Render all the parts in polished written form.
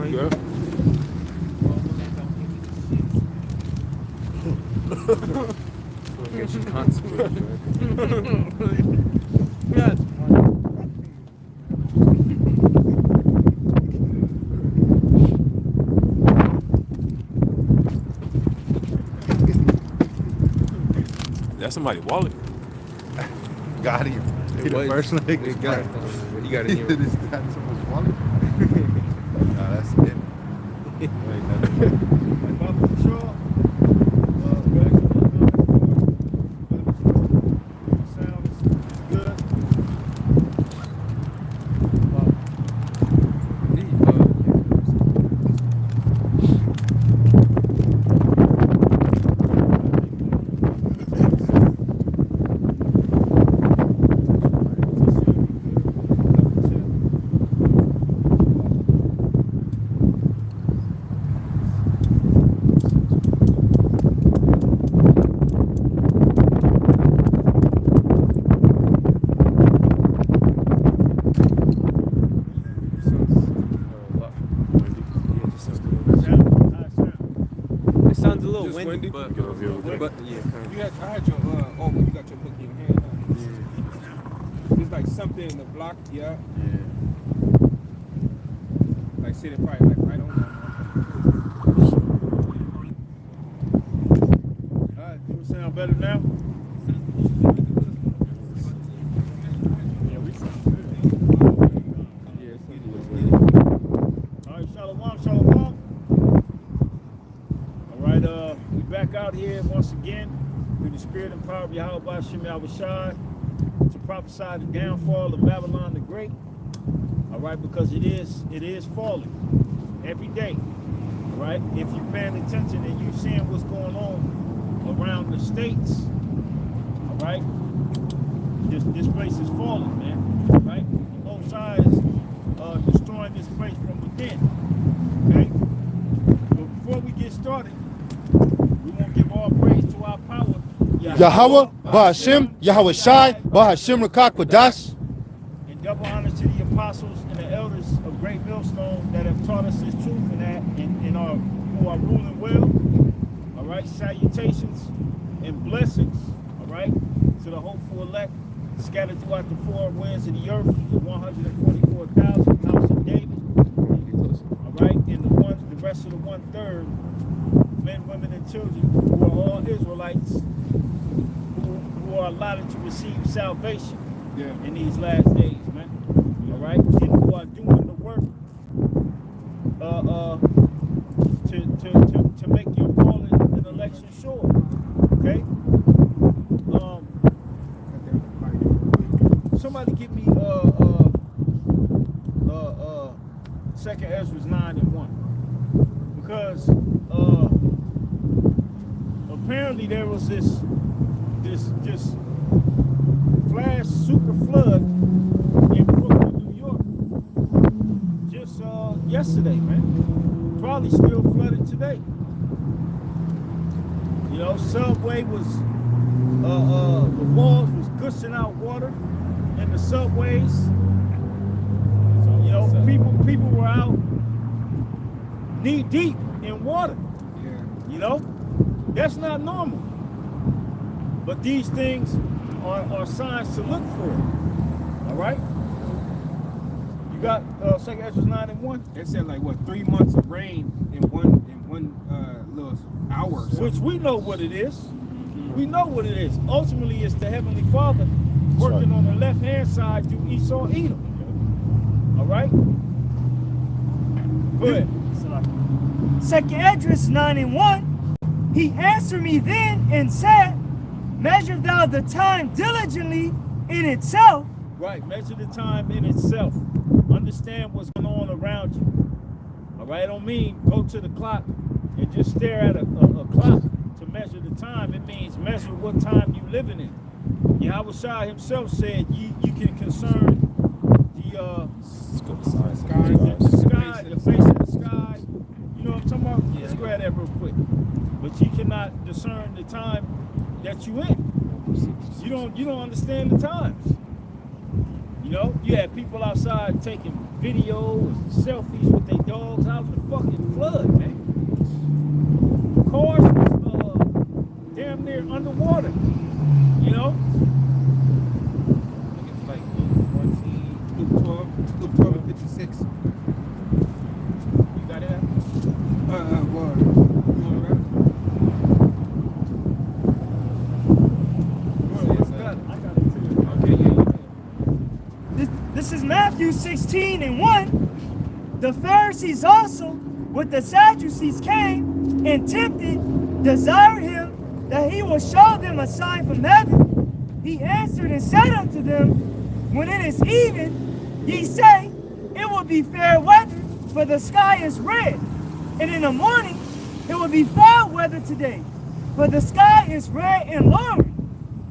Alright, girl. Get your consequence, man. That's somebody's wallet. Got him. He the first nigga. You got it here. Is that someone's wallet? Nah, that's it. Sounds a little windy, but yeah. I had your you got your hook in your hand. Yeah. It's like something in the block, yeah. Like sitting probably like right on. Alright, do it sound better now? Yeah, we sound good. Alright, shalom. We back out here once again through the spirit and power of Yahweh Hashem Yahushai to prophesy the downfall of Babylon the Great. All right, because it is falling every day. All right, if you're paying attention and you're seeing what's going on around the states, all right, this place is falling, man. All right, the Most High is destroying this place from within. Okay, but before we get started, we want to give all praise to our power, Yahweh, Ba'Hashem, Yahweh Shai, Ba'Hashem Rakakwadash. And double honor to the apostles and the elders of Great Millstone that have taught us this truth and who are ruling well. All right, salutations and blessings, all right, to the hopeful elect scattered throughout the four winds of the earth, the 144,000 house of David. All right, and the rest of the 1/3. Men, women, and children who are all Israelites who are allotted to receive salvation in these last days, man. All right, and who are doing the work to make your calling and election sure. Okay. Somebody give me 2nd Ezra 9:1 because. Apparently there was this flash super flood in Brooklyn, New York, just yesterday, man. Probably still flooded today. You know, subway was the walls was gushing out water in the subways. You know, people were out knee deep in water. You know. That's not normal. But these things are signs to look for. All right? You got 2nd Ezra 9:1? It said like what 3 months of rain in one little hour or something. Which we know what it is. We know what it is. Ultimately, it's the Heavenly Father working on the left-hand side through Esau Edom. All right? Go ahead. 2nd Ezra 9:1. He answered me then and said, measure thou the time diligently in itself. Right, measure the time in itself. Understand what's going on around you. All right, I don't mean go to the clock and just stare at a clock to measure the time. It means measure what time you living in. Yahweh Shai himself said you can concern the sky, the face of the sky. You know what I'm talking about? Yeah. Let's grab that real quick. But you cannot discern the time that you in. You don't understand the times. You know, you had people outside taking videos, selfies with their dogs out in the fucking flood, man. Cars was damn near underwater, you know? I think it's like Luke 12 and 56. You got it? Well, you want to I got it too. Okay, yeah. This is Matthew 16 and 1. The Pharisees also with the Sadducees came and tempted, desired him that he would show them a sign from heaven. He answered and said unto them, when it is even, ye say, it will be fair weather, for the sky is red. And in the morning, it will be foul weather today, for the sky is red and lowering.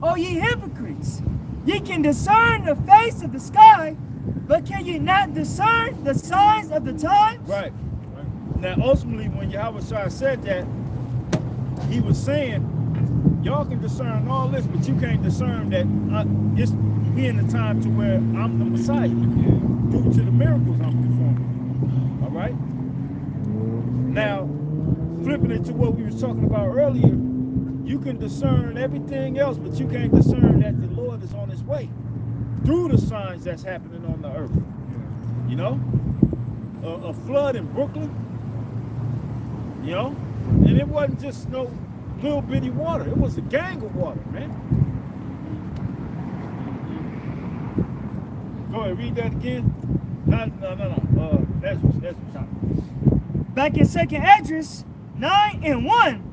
O ye hypocrites, ye can discern the face of the sky, but can ye not discern the signs of the times? Right. Now, ultimately, when Yahweh said that, he was saying, y'all can discern all this, but you can't discern that it's here in the time to where I'm the Messiah, due to the miracles I'm performing. All right? Now, flipping it to what we were talking about earlier, you can discern everything else, but you can't discern that the Lord is on his way through the signs that's happening on the earth. You know? A flood in Brooklyn, you know? And it wasn't just no little bitty water. It was a gang of water, man. Go ahead, read that again. No. That's time. Back in 2nd Esdras 9 and 1,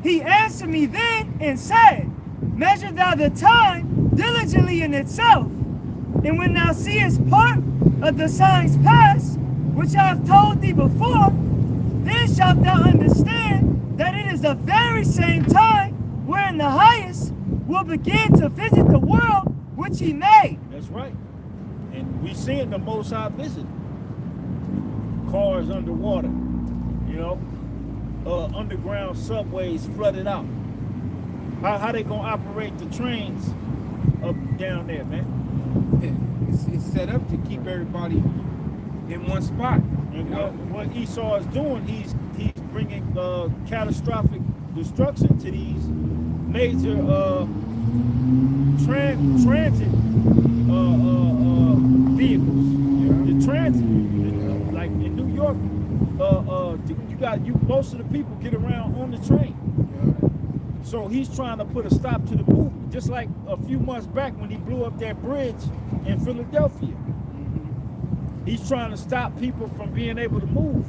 he answered me then and said, measure thou the time diligently in itself, and when thou seest part of the signs past, which I have told thee before, then shalt thou understand that it is the very same time wherein the highest will begin to visit the world which he made. That's right. And we seeing the Most High visit. Cars underwater, you know, underground subways flooded out. How they gonna operate the trains up down there, man? It's set up to keep everybody in one spot. And what Esau is doing, he's bringing catastrophic destruction to these major transit vehicles. The transit, like in New York, most of the people get around on the train. So he's trying to put a stop to the movement, just like a few months back when he blew up that bridge in Philadelphia. He's trying to stop people from being able to move.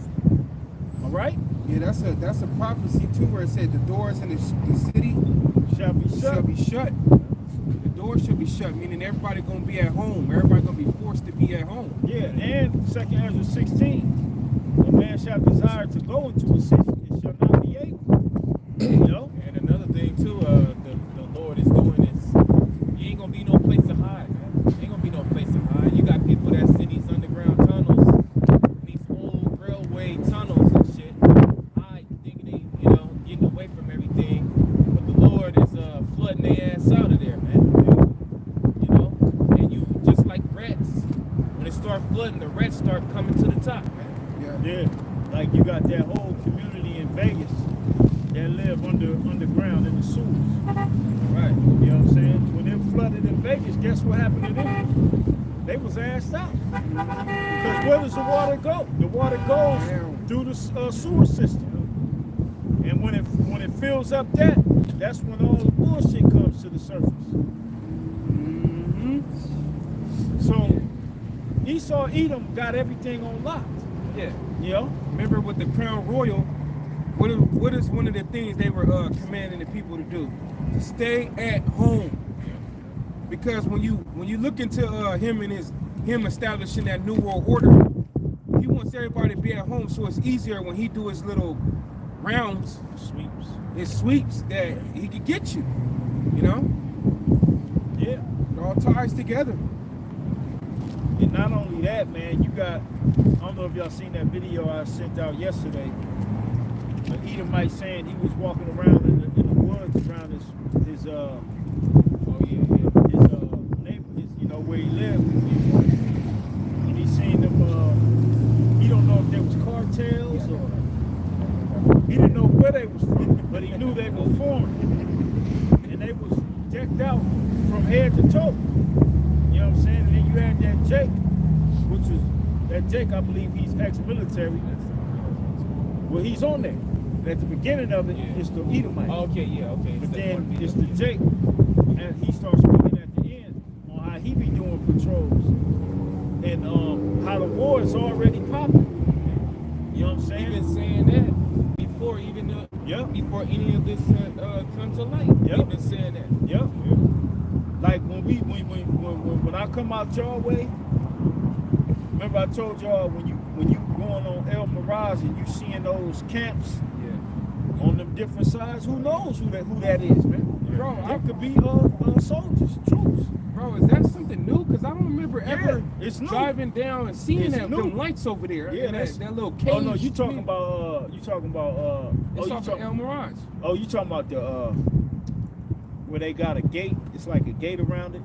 All right? Yeah, that's a prophecy too, where it said the doors in the city Shall be shut. The doors should be shut, meaning everybody gonna be at home. Everybody gonna be forced to be at home. Yeah, and 2nd Ezra 16, a man shall desire to go into a city, it shall not be able. You know? And another thing too, the Lord is doing is, you ain't gonna be no place to hide, man. Ain't gonna be no place to hide. You got people that in these underground tunnels, these old railway tunnels and shit, hide, thinking they, getting away from everything. But the Lord is flooding their ass out of there, man. And you just like rats, when it start flooding, the rats start coming to the top, man. Yeah, like you got that whole community in Vegas that live underground in the sewers. Right. You know what I'm saying? When they flooded in Vegas, guess what happened to them? They was assed out. Because where does the water go? The water goes through the sewer system. And when it fills up that's when all the bullshit comes to the surface. So Esau Edom got everything on lock. Yeah. You know? Remember with the Crown Royal, what is one of the things they were commanding the people to do? To stay at home. Because when you look into him establishing that new world order, he wants everybody to be at home, so it's easier when he do his little rounds, his sweeps, that he could get you. You know? Yeah. It all ties together. And not only that, man, you got, I don't know if y'all seen that video I sent out yesterday. An Edomite saying he was walking around in the woods around his neighbor, where he lived. And he seen them ponytails or he didn't know where they was from, but he knew they were foreign. And they was decked out from head to toe. You know what I'm saying? And then you had that Jake, which was, that Jake, I believe he's ex-military. Well, he's on there. At the beginning of it, it's the Edomite. Oh, okay, yeah, okay. But then it's the Jake, and he starts speaking at the end on how he be doing patrols and how the war is already popping. You know what I'm saying? He been saying that before even before any of this come to light. Yep. He been saying that. Yep. Like when I come out your way, remember I told y'all when you going on El Mirage and you seeing those camps on them different sides, who knows who that is, man? Yeah. Bro, I could be soldiers, troops. Bro, is that something new? Because I don't remember ever it's new. driving down and seeing It's new. them lights over there. Yeah, and that's that little cage. Oh no, you talking about It's off of El Mirage. Oh, you talking about the where they got a gate? It's like a gate around it.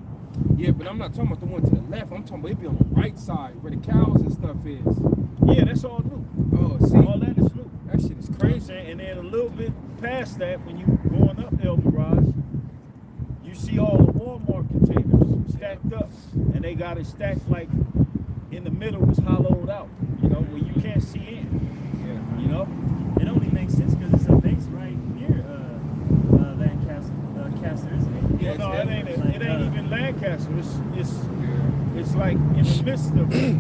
Yeah, but I'm not talking about the one to the left. I'm talking about it be on the right side where the cows and stuff is. Yeah, that's all new. Oh, see, All that is new. that shit is Crazy. crazy. And then a little bit past that, when you going up El Mirage, you see all the Walmart containers stacked up, and they got it stacked like in the middle was hollowed out, you know, where you can't see in. Yeah. You know, It only makes sense because it's a base right near Lancaster, isn't it? Yeah, no, it's it ain't even Lancaster. It's like in the midst of it.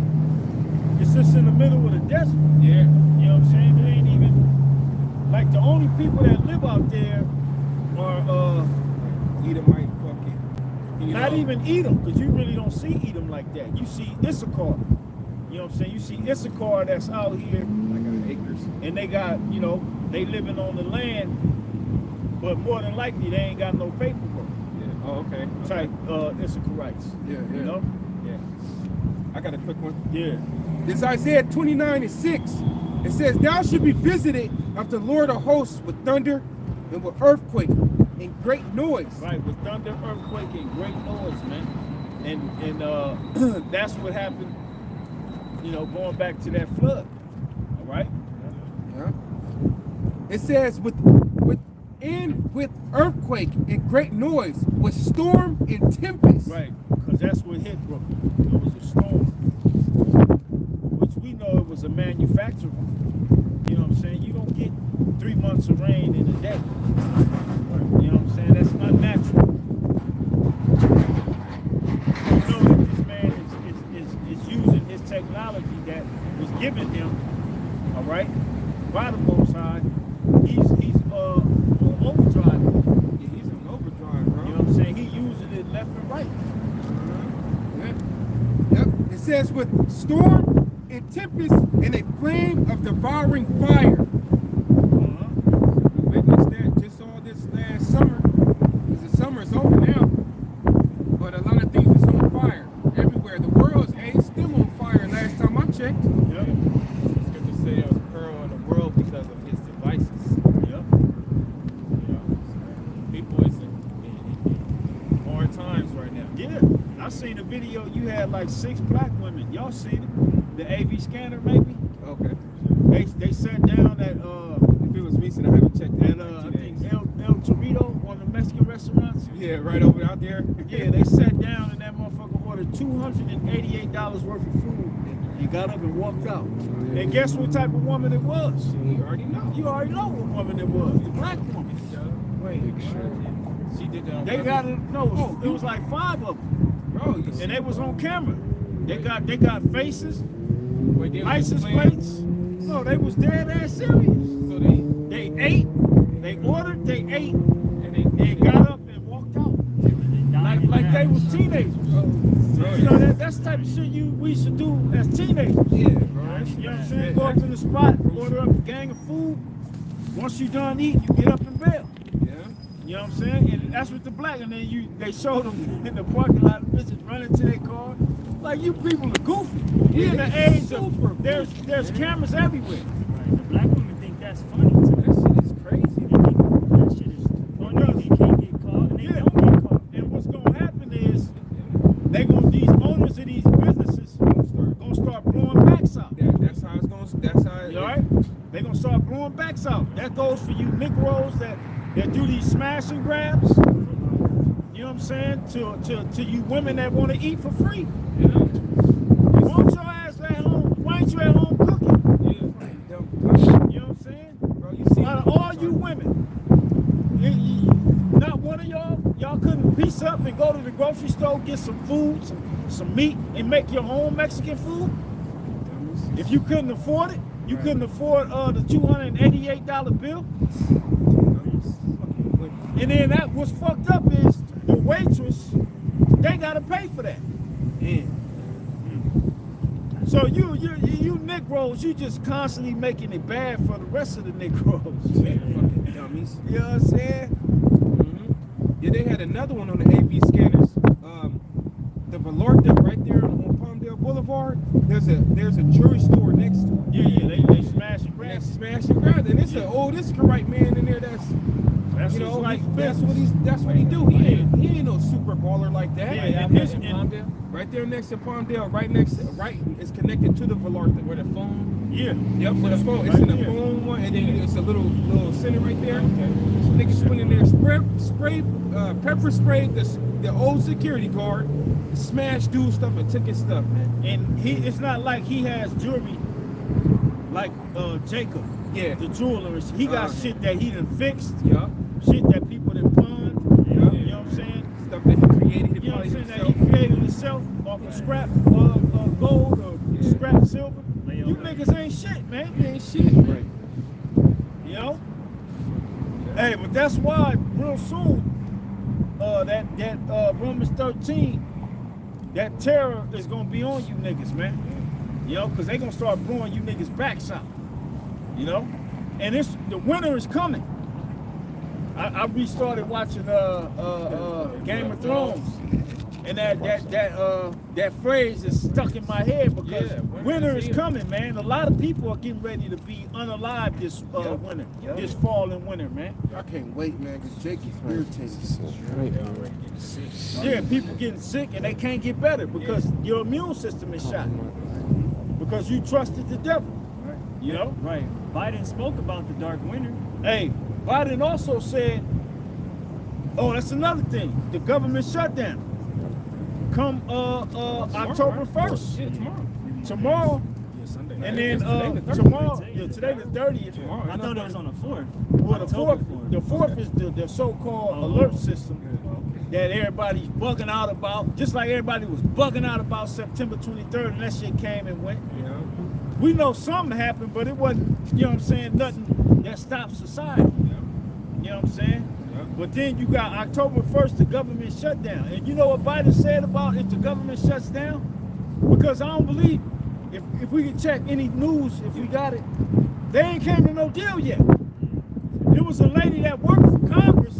It's just in the middle of the desert. Yeah. You know what I'm saying? It ain't even like the only people that live out there are Edomite fucking. not even Edom, because you really don't see Edom like that. You see Issachar. You know what I'm saying? You see Issachar that's out here, I got acres. and they got, you know, they living on the land, but more than likely they ain't got no paperwork. Yeah. Oh, okay. Type Issacharites. Yeah, yeah. You know? Yeah. I got a quick one. Yeah. This Isaiah 29:6. It says, "Thou should be visited of the Lord of hosts with thunder and with earthquake and great noise." Right, with thunder, earthquake, and great noise, man. And that's what happened, you know, going back to that flood. All right? Yeah. It says with earthquake and great noise, with storm and tempest. Right, because that's what hit Brooklyn. It was a storm, which we know it was a manufacturer. You know what I'm saying? You don't get 3 months of rain in a day. You know what I'm saying? That's unnatural. You know that this man is using his technology that was given him, all right, by the Most High. He's on overdrive. Yeah, he's on overdrive, bro. You know what I'm saying? He using it left and right. Yep. It says with storm and tempest and a flame of devouring fire. We witnessed that just all this last summer. Because the summer is over now. But a lot of things is on fire everywhere. The world's still on fire last time I checked. Yep. It's good to say there was peril in the world because of his devices. Yep. You know, people is in hard times right now. Yeah. I seen a video. You had like 6 black women. Y'all seen it? The AV scanner, maybe. Okay. They sat down at If it was recent, I haven't checked that. I think El Torito, one of the Mexican restaurants. Yeah, right over out there. Yeah, they sat down and that motherfucker ordered $288 worth of food. He got up and walked out. And guess what type of woman it was? You already know. You already know what woman it was. The black woman. Wait, she did that. They got it. No, it was like 5 of them, Bro, you see, and they was on camera. They got faces, Wait, they was license playing- plates. No, they was dead ass serious. So They ate, they ordered, they ate, and they got up and walked out. Like they was teenagers. You know, that's the type of shit we should do as teenagers. yeah, bro. You know what I'm saying? Go up to the spot, order up a gang of food. Once you done eating, you get up and bail. Yeah. You know what I'm saying? And that's with the black. And then they showed them in the parking lot, the bitches running to their car. Like, you people are goofy. We in the age of, there's cameras everywhere. Right. The black women think that's funny too. That shit is crazy. They think that shit is funny. They can't get caught, and they don't get caught. And what's going to happen is, these owners of these businesses gonna start blowing backs out. That's how it's going. That's how. You all right? goes for you Negroes that do these smash and grabs. You know what I'm saying? To you women that want to eat for free. You know? Why don't your ass at home? Why ain't you at home cooking? Yeah. You know what I'm saying? Bro, you see Out of all you women, not one of y'all couldn't piece up and go to the grocery store, get some food, some meat, and make your own Mexican food? If you couldn't afford it, you couldn't afford the $288 bill. And then that what's fucked up is the waitress, they gotta pay for that. Yeah. So you Negroes, you just constantly making it bad for the rest of the Negroes. Fucking dummies. You know what I'm saying? Yeah, they had another one on the AV scanners. The Vallarta right there on Palmdale Boulevard. There's a jewelry store next to it. Yeah, they smash and And grab. that's smash and grab. And it's an old Iscarite man in there that's you know, that's what he do. He ain't no super baller like that. Yeah, and and Palmdale, right there next to Palmdale, right is connected to the Vallarta. Where the phone? Yeah. Yep, with the phone. It's in the phone one, and then it's a little center right there. So niggas went in there, pepper sprayed the old security guard, smashed dude's stuff and took his stuff, man. And it's not like he has jewelry like Jacob, Yeah. the jeweler. He got shit that he done fixed, Yup. shit that people done pawned. Yep. You know what I'm saying? Stuff that he created You know what I'm saying? That himself. he created himself off of scrap gold or scrap silver. You niggas ain't shit, man. He ain't shit. Right. You know? Hey, but that's why real soon, that Romans 13, that terror is gonna be on you niggas, man. You know, because they gonna start blowing you niggas' backs out. You know? And the winter is coming. I restarted watching Game of Thrones. And that phrase is stuck in my head because winter is coming, man. A lot of people are getting ready to be unalive this winter, this fall and winter, man. I can't wait, man, because Jake is irritated. Yeah, people getting sick and they can't get better because your immune system is shot. Because you trusted the devil. You know? Right. Biden spoke about the dark winter. Hey, Biden also said, oh, that's another thing. The government shutdown. Come October 1st. Yeah, tomorrow. Tomorrow. Yeah, Sunday. And then Today the 30th. tomorrow, today the 30th. I thought it was on the 4th. Well, the October 4th, the 4th is the so-called alert system that everybody's bugging out about. Just like everybody was bugging out about September 23rd and that shit came and went. Yeah. We know something happened, but it wasn't, you know what I'm saying, nothing that stops society. You know what I'm saying? But then you got October 1st, the government shutdown. And you know what Biden said about if the government shuts down? Because I don't believe, if we can check any news, if we got it, they ain't came to no deal yet. There was a lady that worked for Congress,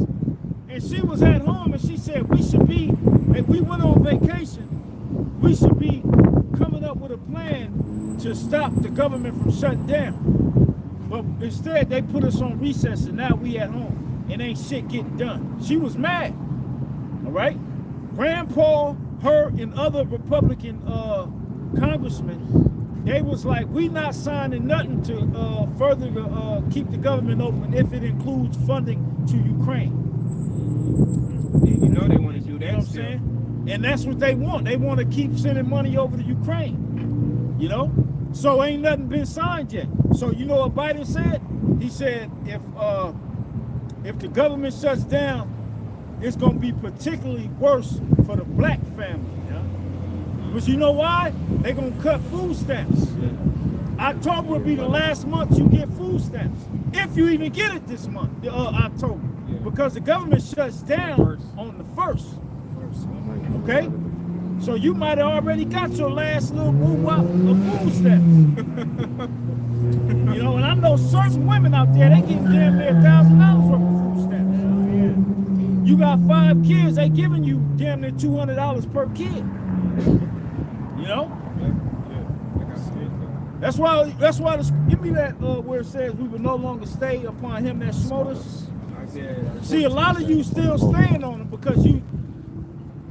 and she was at home, and she said we should be, if we went on vacation, we should be coming up with a plan to stop the government from shutting down. But instead, they put us on recess, and now we at home. And ain't shit getting done. She was mad. All right? Rand Paul, her, and other Republican congressmen, they was like, we not signing nothing to further keep the government open if it includes funding to Ukraine. You know they want to do that. You know what I'm saying? And that's what they want. They want to keep sending money over to Ukraine. You know? So ain't nothing been signed yet. So you know what Biden said? He said if the government shuts down, it's going to be particularly worse for the black family. Because you know why? They're going to cut food stamps. October will be the last month you get food stamps. If you even get it this month, October. Because the government shuts down on the 1st. Okay? So you might have already got your last little woo-wop of food stamps. You know, and I know certain women out there, they getting damn near $1,000 worth of food stamps. You got 5 kids, they giving you damn near $200 per kid. You know? That's why give me that where it says we will no longer stay upon him that smote us. See, a lot of you still staying on him because you,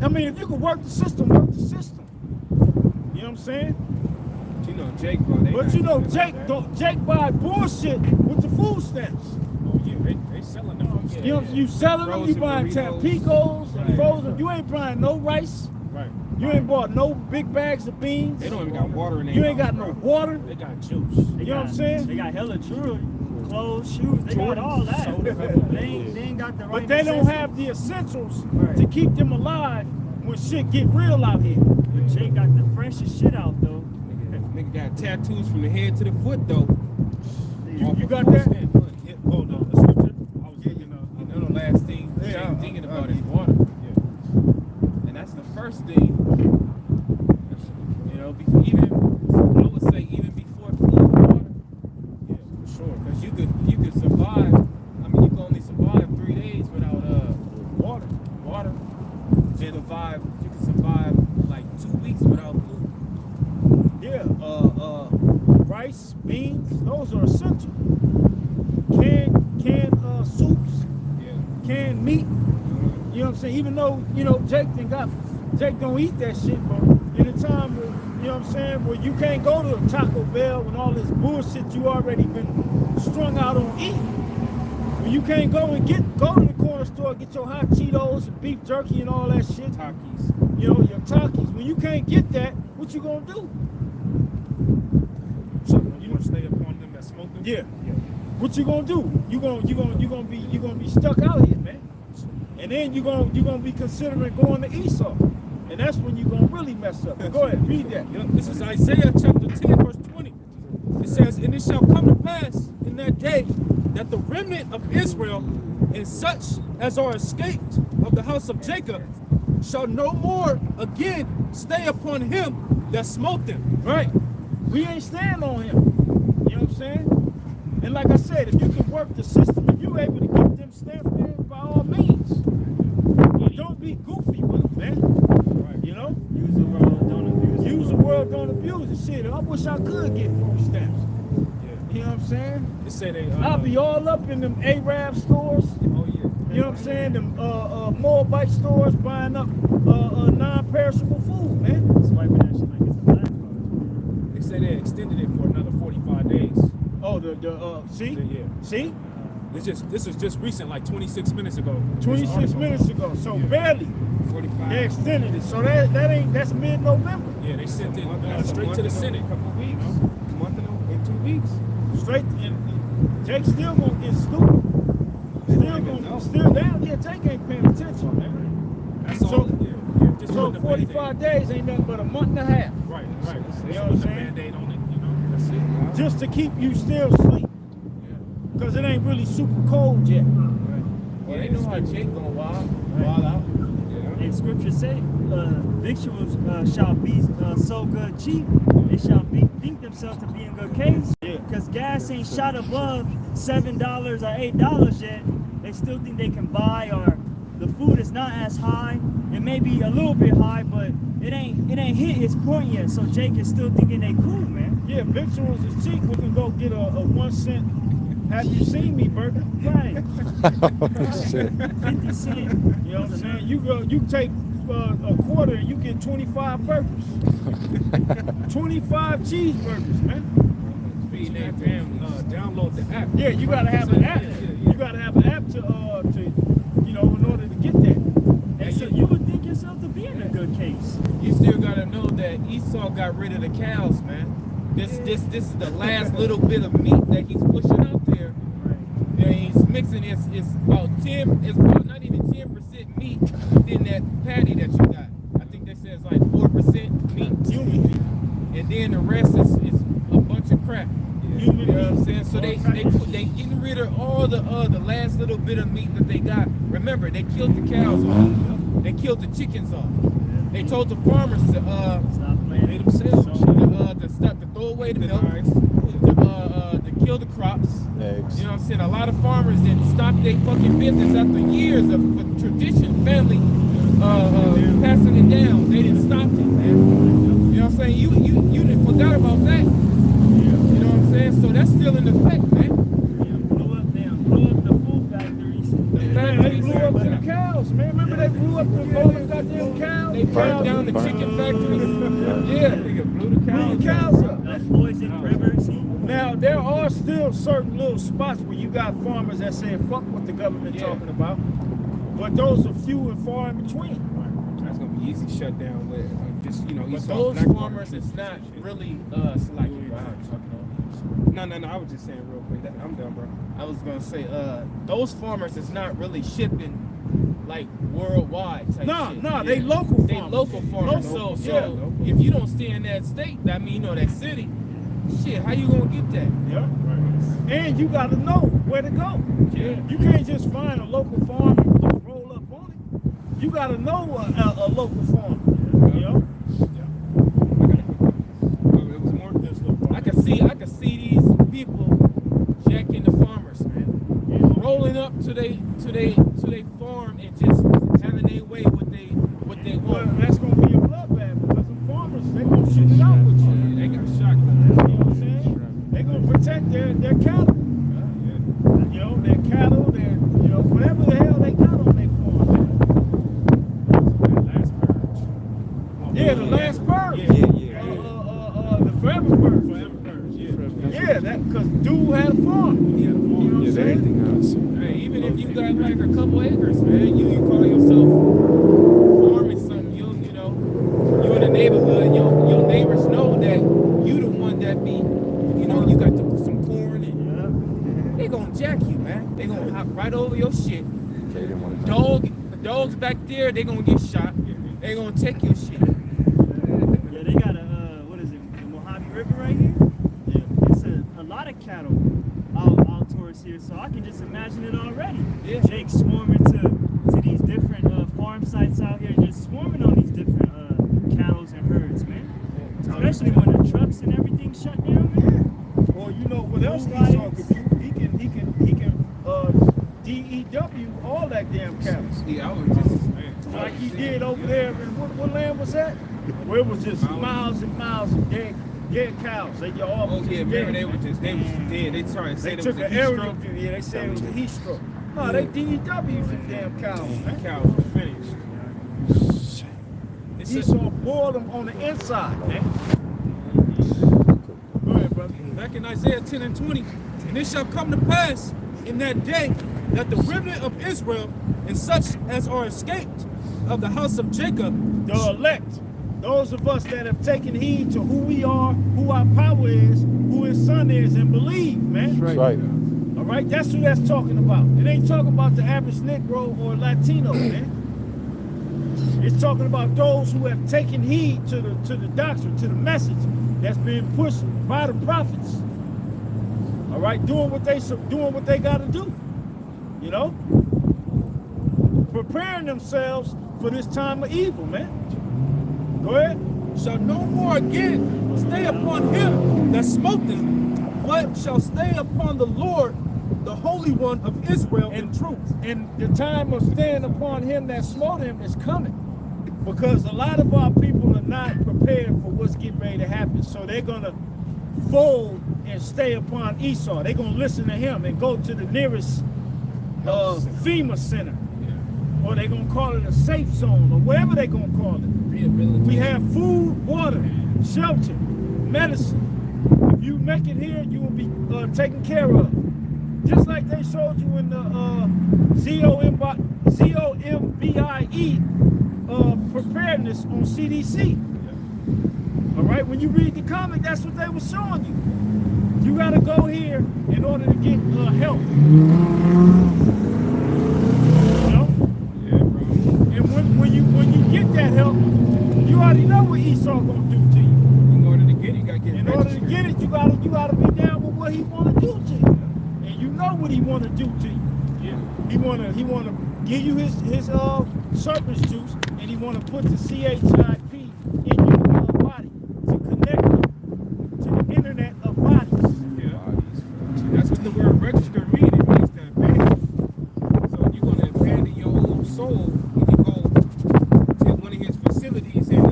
I mean, if you can work the system, work the system. You know what I'm saying? You know Jake, bro. But you know Jake buy bullshit with the food stamps. selling them. You know, you selling them, you Frozen buying burritos. Tampicos and Right. frozen. You ain't buying no rice. Right. You ain't bought no big bags of beans. They don't even got water in there. You ain't got no water. They got juice. You know what I'm saying? They got hella jewelry, clothes, shoes. They got all that. Soda. They ain't got the right. But they don't necessities. have the essentials Right. to keep them alive when shit get real out here. But Jay got the freshest shit out though. Nigga got tattoos from the head to the foot though. You got that? Yeah, hold on, the scripture. I was thinking of, you know, the last thing I'm thinking about is water. Yeah. And that's the first thing. You know, even I would say even before food, water. Yeah, for sure. Because you could survive. I mean, you can only survive 3 days without water. Water. You can survive like 2 weeks without food. Yeah. Rice, beans, those are essential. Canned soups, Yeah. canned meat. You know what I'm saying? Even though, you know, Jake don't eat that shit, but in a time where, you know what I'm saying, where you can't go to Taco Bell and all this bullshit you already been strung out on eating. When you can't go to the corner store, get your hot Cheetos and beef jerky and all that shit. Takis. You know, your Takis. When you can't get that, what you gonna do? You gonna stay upon them that smoke them? Yeah. What you gonna do? You gonna be stuck out here, man. And then you gonna be considering going to Esau, and that's when you gonna really mess up. Go ahead, read that. Yep, this is Isaiah chapter 10, verse 20. It says, "And it shall come to pass in that day that the remnant of Israel and such as are escaped of the house of Jacob shall no more again stay upon him that smote them." Right. We ain't staying on him. You know what I'm saying? And like I said, if you can work the system, if you're able to get them stamped in, by all means. But don't be goofy with them, man. Right. You know? Use the world, don't abuse it. Use the world, don't abuse it. Shit, I wish I could get food stamps. Yeah. You know what I'm saying? They say they. I'll be all up in them Arab stores. Oh yeah. You know what I'm saying? Them Moabite stores buying up non-perishable food, man. Swiping that shit like it's a black card. They say they extended it for another 45 days. Oh, see? Yeah. See? This is just recent, like 26 minutes ago. 26 minutes ago. So Yeah. barely. 45. They extended it. So that's mid-November. Yeah, they sent it straight to the Senate. A couple weeks. A month and 2 weeks. Straight, and Jake still gonna get stupid. Still down. Yeah, Jake ain't paying attention, man. That's So- all. Yeah. Just So put the 45 days ain't nothing but a month and a half. Right. You know what I'm Just put the saying? Band-Aid on it, you know. That's it. Just to keep you still asleep. Because it ain't really super cold yet. Well, they know how Jake gonna wild out. Yeah. And scripture say, victuals shall be so good cheap, they shall think themselves to be in good case. Yeah. Because gas ain't shot above $7 or $8 yet. They still think they can buy, or the food is not as high. It may be a little bit high, but it ain't hit its point yet. So Jake is still thinking they cool, man. Yeah, victuals is cheap. We can go get a 1 cent. Have you seen me burger? Right. Shit. 50 cent. You know what I'm saying? You take a quarter and you get 25 burgers. 25 cheeseburgers, man. Feed that family. Download the app. Yeah, you gotta have an app. You gotta have an app to in order to get that. And so you would think yourself to be in a good case. You still gotta know that Esau got rid of the cows, man. This is the last little bit of meat that he's pushing out there. Yeah, he's mixing it's about not even 10% meat within that patty that you got. I think they say it's like 4% meat, human meat. And then the rest is a bunch of crap. You know what I'm saying? So they getting rid of all the last little bit of meat that they got. Remember, they killed the cows off. They killed the chickens off. They told the farmers to Stop playing. They themselves. to throw away the milk, to kill the crops. Eggs. You know what I'm saying? A lot of farmers didn't stop their fucking business after years of tradition, family passing it down. They didn't stop it, man. You know what I'm saying? You didn't forgot about that. You know what I'm saying? So that's still in effect, man. Blew up the food factories. Man, they blew up the cows, man. Remember they blew up the goddamn cows? They burned down the chicken factories. Yeah. Nigga blew the Blew cow. the cows up. Poison rivers. Now there are still certain little spots where you got farmers that say fuck what the government talking about, but those are few and far in between. That's gonna be easy shut down with just But Esau those Blackwater farmers troops is and not shit. really selective. No, I was just saying real quick. I'm done, bro. I was gonna say, those farmers is not really shipping like worldwide type shit. No, they local farmers. They local farmers. Local, So if you don't stay in that state, I mean, that city, shit, how you gonna get that? Yeah. And you got to know where to go. Yeah. You can't just find a local farm and just roll up on it. You got to know a local farm. You know? It was more. I can see these people jacking the farmers, man, rolling up to they farm and just having their way what they Well, want. that's going to be a bloodbath because the farmers, they're going to shoot it out with you. They got shot. You know what I'm saying? They're going to protect their cattle. You know, their cattle, whatever the hell they got on their farm. Yeah, the last purge. Yeah. The forever purge. Yeah, that because dude had a farm. You know what I'm saying? Everything else. Hey, even if you got like a couple acres, man, you call yourself farming something. You in the neighborhood. Your neighbors know that you the one that be, you got some corn and they gonna jack you, man. They gonna hop right over your shit. They didn't want to The dogs back there, they gonna get shot. They gonna take your shit. Yeah, they got what is it, the Mojave River right here? Yeah. It's a lot of cattle out towards here, so I can just imagine it already. Yeah. Jake swarming to these different farm sites out here, just swarming on these different cattle and herds, man. Especially when the trucks and everything shut down, man. Or you know what else Food Esau riots. could do? He can DEW all that damn cattle. Yeah, I was just Like he did over there. And what land was that? Where it was just miles and miles of dead cows. They all Oh was yeah, just remember dead. they was dead. They tried to say They it took was an a heat aerial stroke. view. Yeah, they said it was a heat stroke. No, they DEW them damn cows, man. Cows were finished. Esau boiled them on the inside, man. Go ahead, brother. Back in Isaiah 10 and 20, and it shall come to pass in that day that the remnant of Israel and such as are escaped of the house of Jacob, The elect, those of us that have taken heed to who we are, who our power is, who his son is, and believe, man. That's right. All right, that's who that's talking about. It ain't talking about the average Negro or Latino, man. It's talking about those who have taken heed to the doctrine, to the message that's being pushed by the prophets. All right, doing what they got to do. You know, preparing themselves for this time of evil, man. Go ahead. shall no more again stay upon him that smote them, but shall stay upon the Lord, the Holy One of Israel, in truth. And the time of staying upon him that smote him is coming. Because a lot of our people are not prepared for what's getting ready to happen. So they're going to fold and stay upon Esau. They're going to listen to him and go to the nearest FEMA center. Or they're going to call it a safe zone or whatever they're going to call it. We have food, water, shelter, medicine. If you make it here, you will be taken care of. Just like they showed you in the ZOMBIE preparedness on CDC. All right, when you read the comic, that's what they were showing you. You got to go here in order to get help. You know? Yeah, bro. And when you get that help, you already know what Esau gonna do to you. In order to get it, you gotta get In order to get it, you gotta be down with what he wanna do to you. And you know what he wanna do to you. Yeah. He wanna give you his serpent's juice, and he wanna put the CHIP in your body to connect you to the internet of bodies. Yeah. That's what the word register means. It means to abandon. So you're going to abandon your own soul when you go to one of his facilities and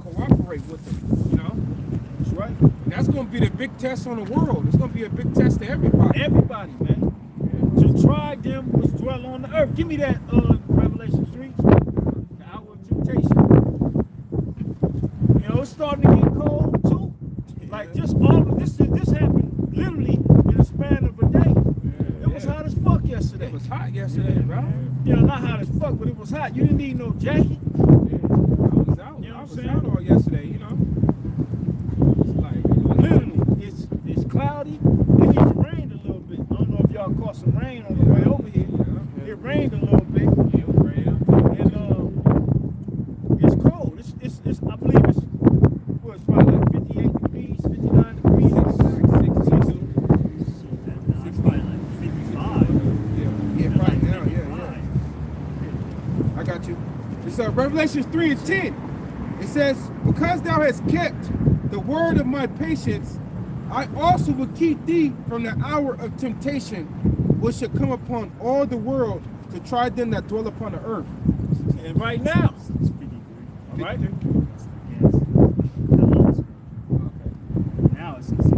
cooperate with him, you know? That's right. And that's going to be the big test on the world. It's going to be a big test to everybody. Everybody, man. To try them which dwell on the earth. Give me that Revelation 3, the hour of temptation. You know, it's starting to get cold too. Like just all of this hot yesterday, bro. You know, not hot as fuck, but it was hot. You didn't need no jacket. I was out. You know what I I'm was saying? out all yesterday, you know. It's like, Literally, it's cloudy. It even rained a little bit. I don't know if y'all caught some rain on the way over here. Yeah. It rained a little bit. Yeah, it was raining. And it's cold. It's I believe it's probably like 58 degrees, 59 degrees. That's probably like 55. Yeah, right now, yeah. I got you. It's Revelation 3:10. It says, because thou hast kept the word of my patience, I also will keep thee from the hour of temptation, which shall come upon all the world to try them that dwell upon the earth. And right now, It's 53. all right? That's the gas. That long ago. Now it's 60.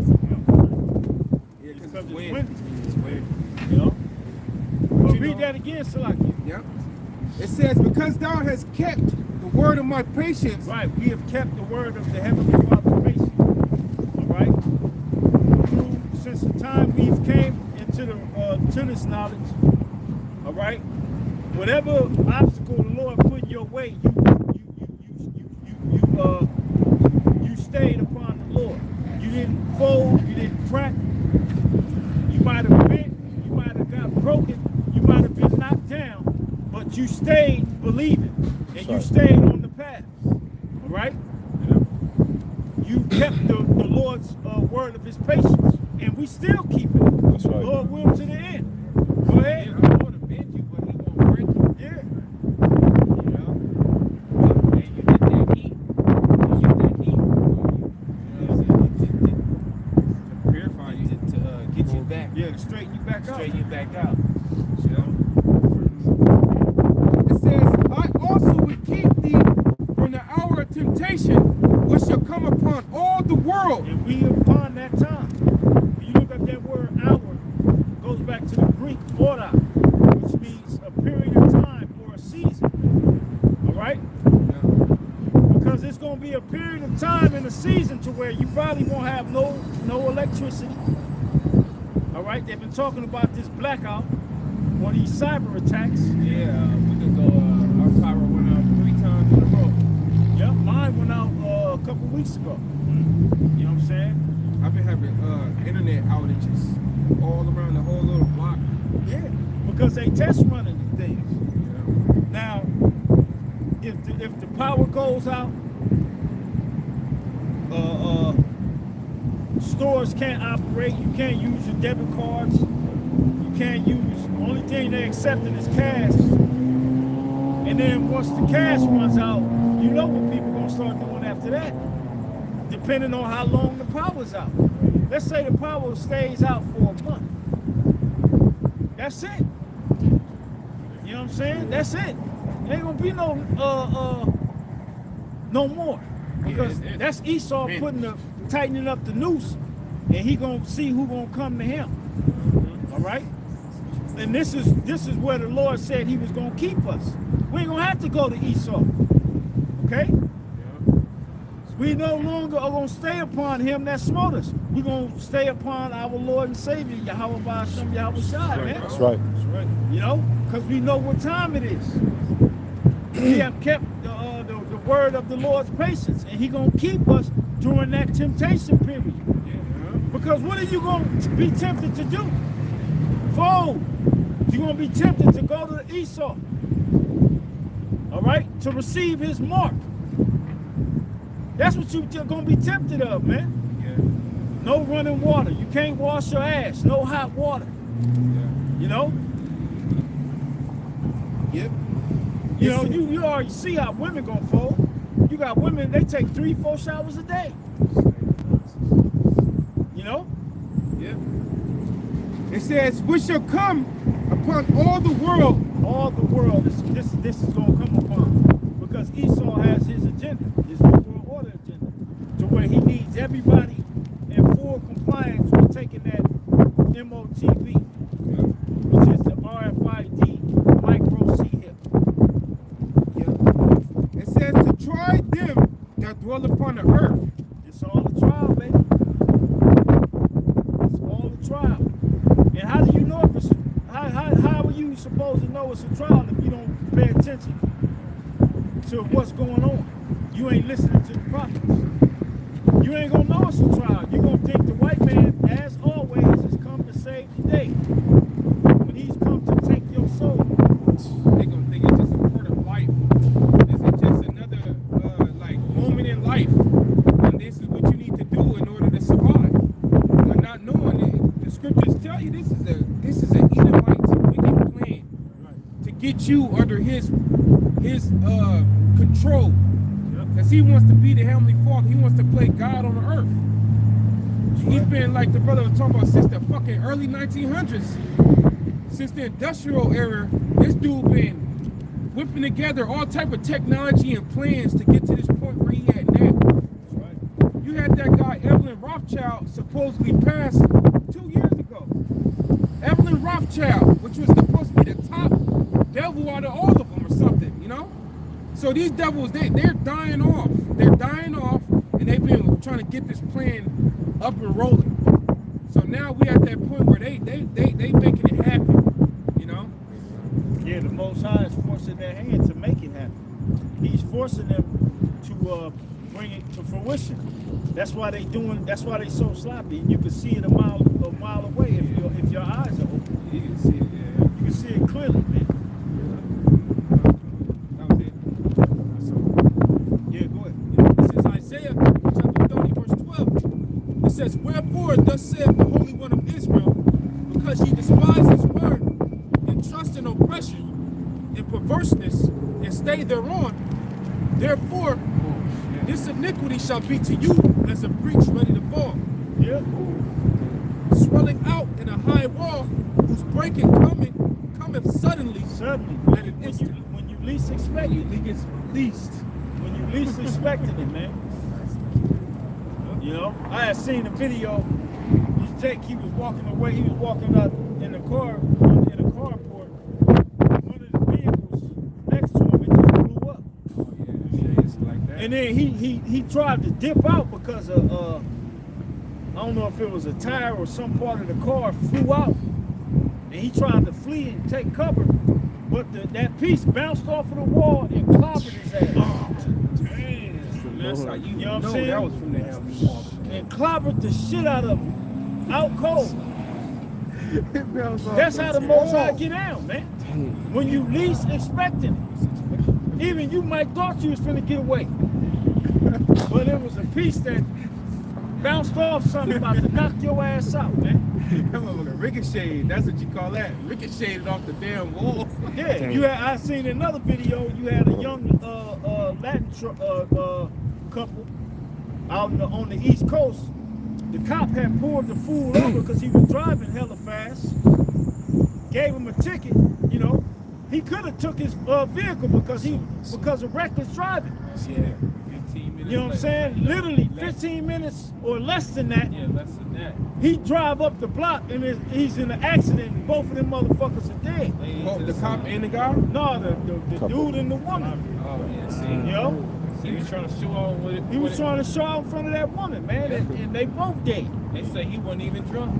Yeah, Because it's it's windy. windy. It's windy. You know? But you read know- that again, Salaki. Yep. It says, because thou hast kept the word of my patience. Right, we have kept the word of the Heavenly Father's patience. All right? Since the time we've came into to this knowledge, all right? Whatever obstacle the Lord put in your way, you stayed upon the Lord. You didn't fold, you didn't crack. You might have bent, you might have got broken, you might have been knocked down, but you stayed believing, and you right. stayed on the path. All right? You kept the Lord's word of his patience, and we still keep it. That's right. Lord will to the end. Go ahead. Yeah, I want to bend you, but he won't break you. Yeah. You know? And you get that heat. You get that heat. You know what I'm saying? To purify you. To get you back. Yeah, to straighten you back out. Straighten you back out. You know? It says, I also will keep thee from the hour of temptation, which shall come upon all the world. And we upon that time. When you look up that word hour, it goes back to the Greek order, which means a period of time or a season. All right? Because it's going to be a period of time in a season to where you probably won't have no electricity. All right? They've been talking about this blackout, one of these cyber attacks. Yeah, we could go, our power went out 3 times in a row. Yep, mine went out a couple weeks ago. You know what I'm saying? I've been having internet outages all around the whole little block. Yeah, because they test running the things. You Now, if the power goes out, stores can't operate. You can't use your debit cards. You can't use. Only thing they accepting is cash. And then once the cash runs out, you know what people gonna start doing after that. Depending on how long the power's out. Let's say the power stays out for a month. That's it. You know what I'm saying? That's it. There ain't gonna be no more. Because Yeah, that's Esau tightening up the noose, and he gonna see who gonna come to him. All right? And this is where the Lord said he was gonna keep us. We ain't gonna have to go to Esau. Okay? We no longer are gonna stay upon him that smote us. We're gonna stay upon our Lord and Savior, Yahweh Ba'ashem Yahweh Shai, man. That's right. You know, because we know what time it is. We have kept the word of the Lord's patience, and he gonna keep us during that temptation period. Because what are you gonna be tempted to do? Fold. You're gonna be tempted to go to Esau. All right, to receive his mark. That's what you're gonna be tempted of, man. Yeah. No running water. You can't wash your ass. No hot water. You know. Yep. You know, you already see how women gonna fold. You got women, they take 3-4 showers a day. You know? Yep. It says, which shall come upon all the world. All the world, this is gonna come upon. Because Esau has his agenda, his New World Order agenda, to where he needs everybody in full compliance with taking that MOTV, which is the RFID micro C-hip. It says to try them that dwell upon the earth. It's all a trial, baby. It's all a trial. And how do you know if it's how are you you supposed to know it's a trial if you don't pay attention to what's going on? You ain't listening to the prophets. You ain't gonna know it's a trial. You're gonna think the white man, as always, has come to save the day. When he's come to take your soul. They gonna think it's just a part of life. Is it just another like moment in life? And this is what you need to do in order to survive. But not knowing it, the scriptures tell you this is an Edomite wicked plan to get you under his control. Because he wants to be the Heavenly Father. He wants to play God on the earth. He's been, like the brother was talking about, since the fucking early 1900s. Since the industrial era, this dude been whipping together all type of technology and plans to get to this point where he at now. You had that guy, Evelyn Rothschild, supposedly passed 2 years ago. Evelyn Rothschild, which was supposed to be the top devil out of all of them or something, you know? So these devils, they're dying off. They're dying off, and they've been trying to get this plan up and rolling. So now we at that point where they making it happen, you know? Yeah, the Most High is forcing their hand to make it happen. He's forcing them to bring it to fruition. That's why they so sloppy. You can see it a mile away if your eyes are open. You can see it, yeah. You can see it clearly, man. Yeah, go ahead. This is Isaiah chapter 30, verse 12. It says, "Wherefore thus saith the Holy One of Israel, because ye despise his word, and trust in oppression, and perverseness, and stay thereon, therefore this iniquity shall be to you as a breach ready to fall, Yeah. swelling out in a high wall, whose breaking cometh suddenly, Suddenly, at an when instant." you least expect it. When you least expected it, man. You know, I had seen a video. He was walking away. He was walking out in the carport. One of the vehicles next to him, it just blew up. Yeah, it's like that. And then he tried to dip out because of I don't know if it was a tire or some part of the car flew out, and he tried to flee and take cover, but that piece bounced off of the wall and clobbered his ass. Oh, damn. That's how you know what I'm know saying? that was from the Heavenly Father. And clobbered the shit out of him, out cold. That's how the Most High get down, man. When you least expecting it. Even you might thought you was finna get away, but it was a piece that bounced off something about to knock your ass out, man. That motherfucker ricocheted. That's what you call that. Ricocheted off the damn wall. Yeah, I seen another video. You had a young Latin couple out on the East Coast. The cop had pulled the fool over because he was driving hella fast. Gave him a ticket. You know, he could have took his vehicle because of reckless driving. Yeah, 15 minutes. You know what I'm saying? Literally 15 minutes or less than that. Yeah, less than that. He drive up the block and he's in an accident. And both of them motherfuckers are dead. Oh, the cop and the guy? No, the dude and the woman. Oh, yeah, see. You know? He was trying to show off what it He was trying to show out in front of that woman, man, and they both dead. They say he wasn't even drunk.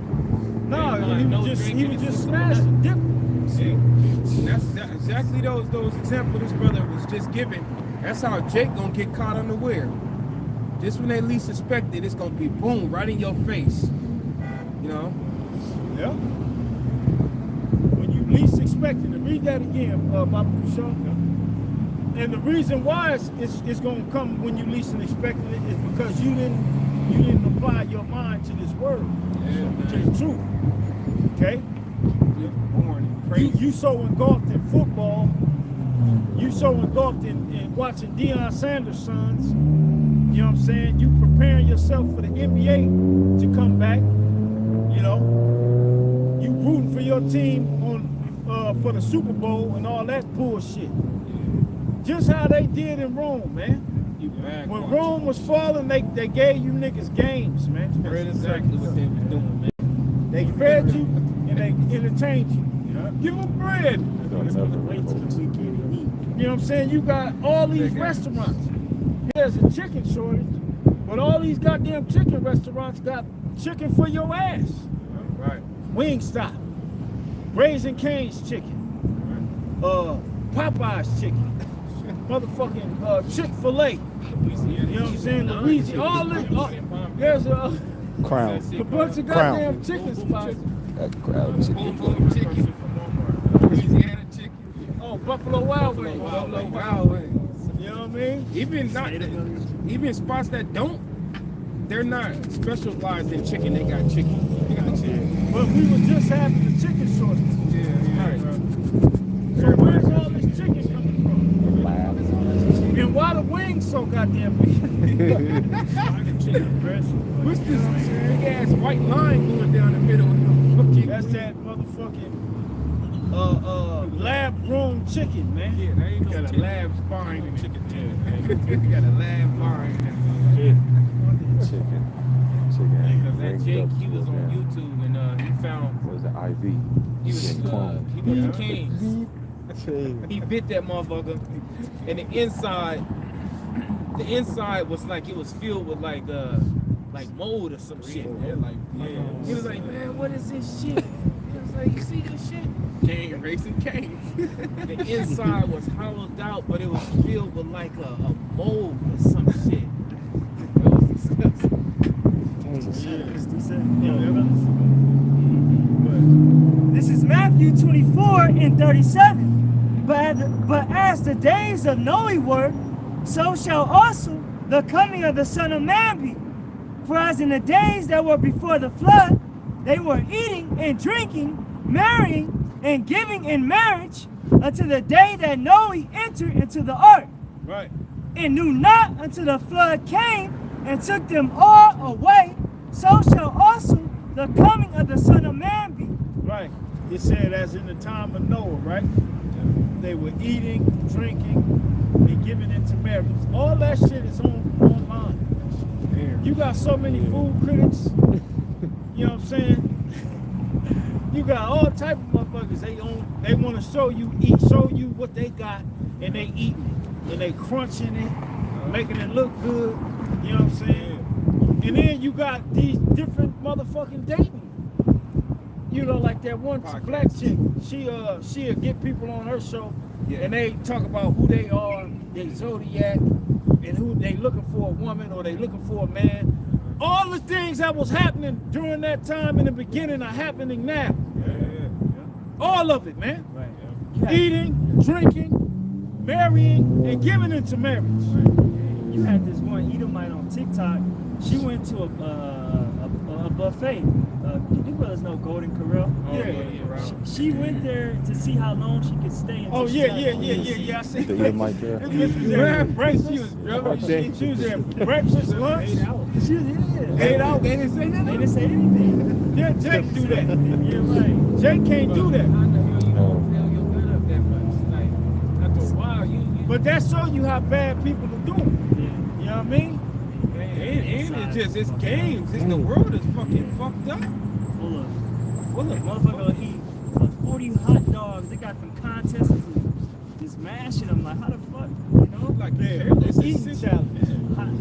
No, They he no was drinking, just it's smashed just- and dipped. See, that's exactly those examples this brother was just giving. That's how Jake gonna get caught unaware. Just when they least suspect it, it's gonna be boom right in your face. You know? Yeah. When you least expect it, read that again, Baba Kushaw. And the reason why it's gonna come when you least expecting it is because you didn't apply your mind to this word, to the truth. Okay? You so engulfed in football, you so engulfed in watching Deion Sanders' sons, you know what I'm saying? You preparing yourself for the NBA to come back, you know? You rooting for your team for the Super Bowl and all that bullshit. Just how they did in Rome, man. When Rome was falling, they gave you niggas games, man. That's exactly what they were doing, man. They fed you and they entertained you. Give them bread. You know what I'm saying? You got all these restaurants. There's a chicken shortage, but all these goddamn chicken restaurants got chicken for your ass. Right. Wingstop, Raising Cane's chicken. Popeye's chicken, motherfucking Chick-fil-A. You know what I'm saying? Louisiana, all this. There's a Crown. bunch of Crown. goddamn chicken spots. That crowd chicken. chicken from Walmart. Louisiana chicken. Oh, Buffalo Wild Wings. Buffalo Wild Wings. You know what I mean? Even spots that don't, they're not specialized in chicken. They got chicken. They got chicken. But we was just having the chicken shortage. Yeah, Right. So where's all this chicken coming from? And why the wings so goddamn big? What's this big ass white line going down the middle? That's that motherfucking lab grown chicken, man. Yeah, they ain't got a lab spine in chicken. They got a lab spine. Chicken. Because that Jake, he was on YouTube and he found It was an IV. he was Getting cloned. he was Canes. He bit that motherfucker, and the inside was like it was filled with like mold or some shit. He was like, man, what is this shit? He was like, you see this shit? Cane racing canes. The inside was hollowed out, but it was filled with like a mold or some shit. It was disgusting. This is Matthew 24 and 37. But as the days of Noe were, so shall also the coming of the Son of Man be. For as in the days that were before the flood, they were eating and drinking, marrying and giving in marriage, until the day that Noe entered into the ark, Right. and knew not until the flood came and took them all away. So shall also the coming of the Son of Man be. Right. It said as in the time of Noah, right? They were eating, drinking, and giving into marriage. All that shit is online. You got so many food critics. You know what I'm saying? You got all type of motherfuckers. They want to show you what they got, and they eating it, and they crunching it, making it look good. You know what I'm saying? And then you got these different motherfucking dating. You know, like that one black chick. She'll get people on her show, and they talk about who they are, their zodiac, and who they looking for, a woman or they looking for a man. All the things that was happening during that time in the beginning are happening now. All of it, man. Right. Eating, drinking, marrying, and giving into marriage. You had this one Edomite on TikTok. She went to a buffet. You brothers know Golden Corral. She went there to see how long she could stay. Oh yeah. I see. The Edomite there. She was there for breakfast, lunch. She was here. 8 hours. They didn't say They nothing. didn't say anything. Yeah, Jake do that. Yeah, right. Jake can't do that. I know you don't fill your gut up that much. Like after a while, you But that shows you how bad people are doing. You know what I mean? And it's games. The world is fucking fucked up. Full of motherfucker will eat 40 hot dogs. They got them contests of just mashing them. Like, how the fuck, you know? Like It's eating challenge.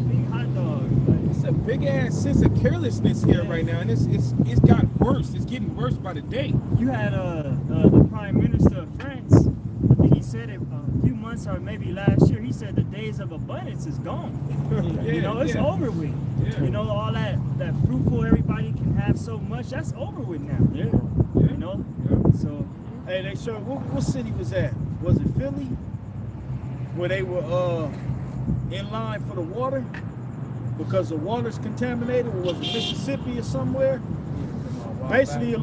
Big hot dogs. Like, It's a big ass sense of carelessness here right now, and it's got worse. It's getting worse by the day. you had the Prime Minister of France. I think he said it a few months or maybe last year. He said the days of abundance is gone. You know, it's over with. Yeah. You know, all that fruitful, everybody can have so much. That's over with now. You know. So Hey, they showed what city was that? Was it Philly? Where they were in line for the water because the water's contaminated, or was it Mississippi or somewhere? Basically this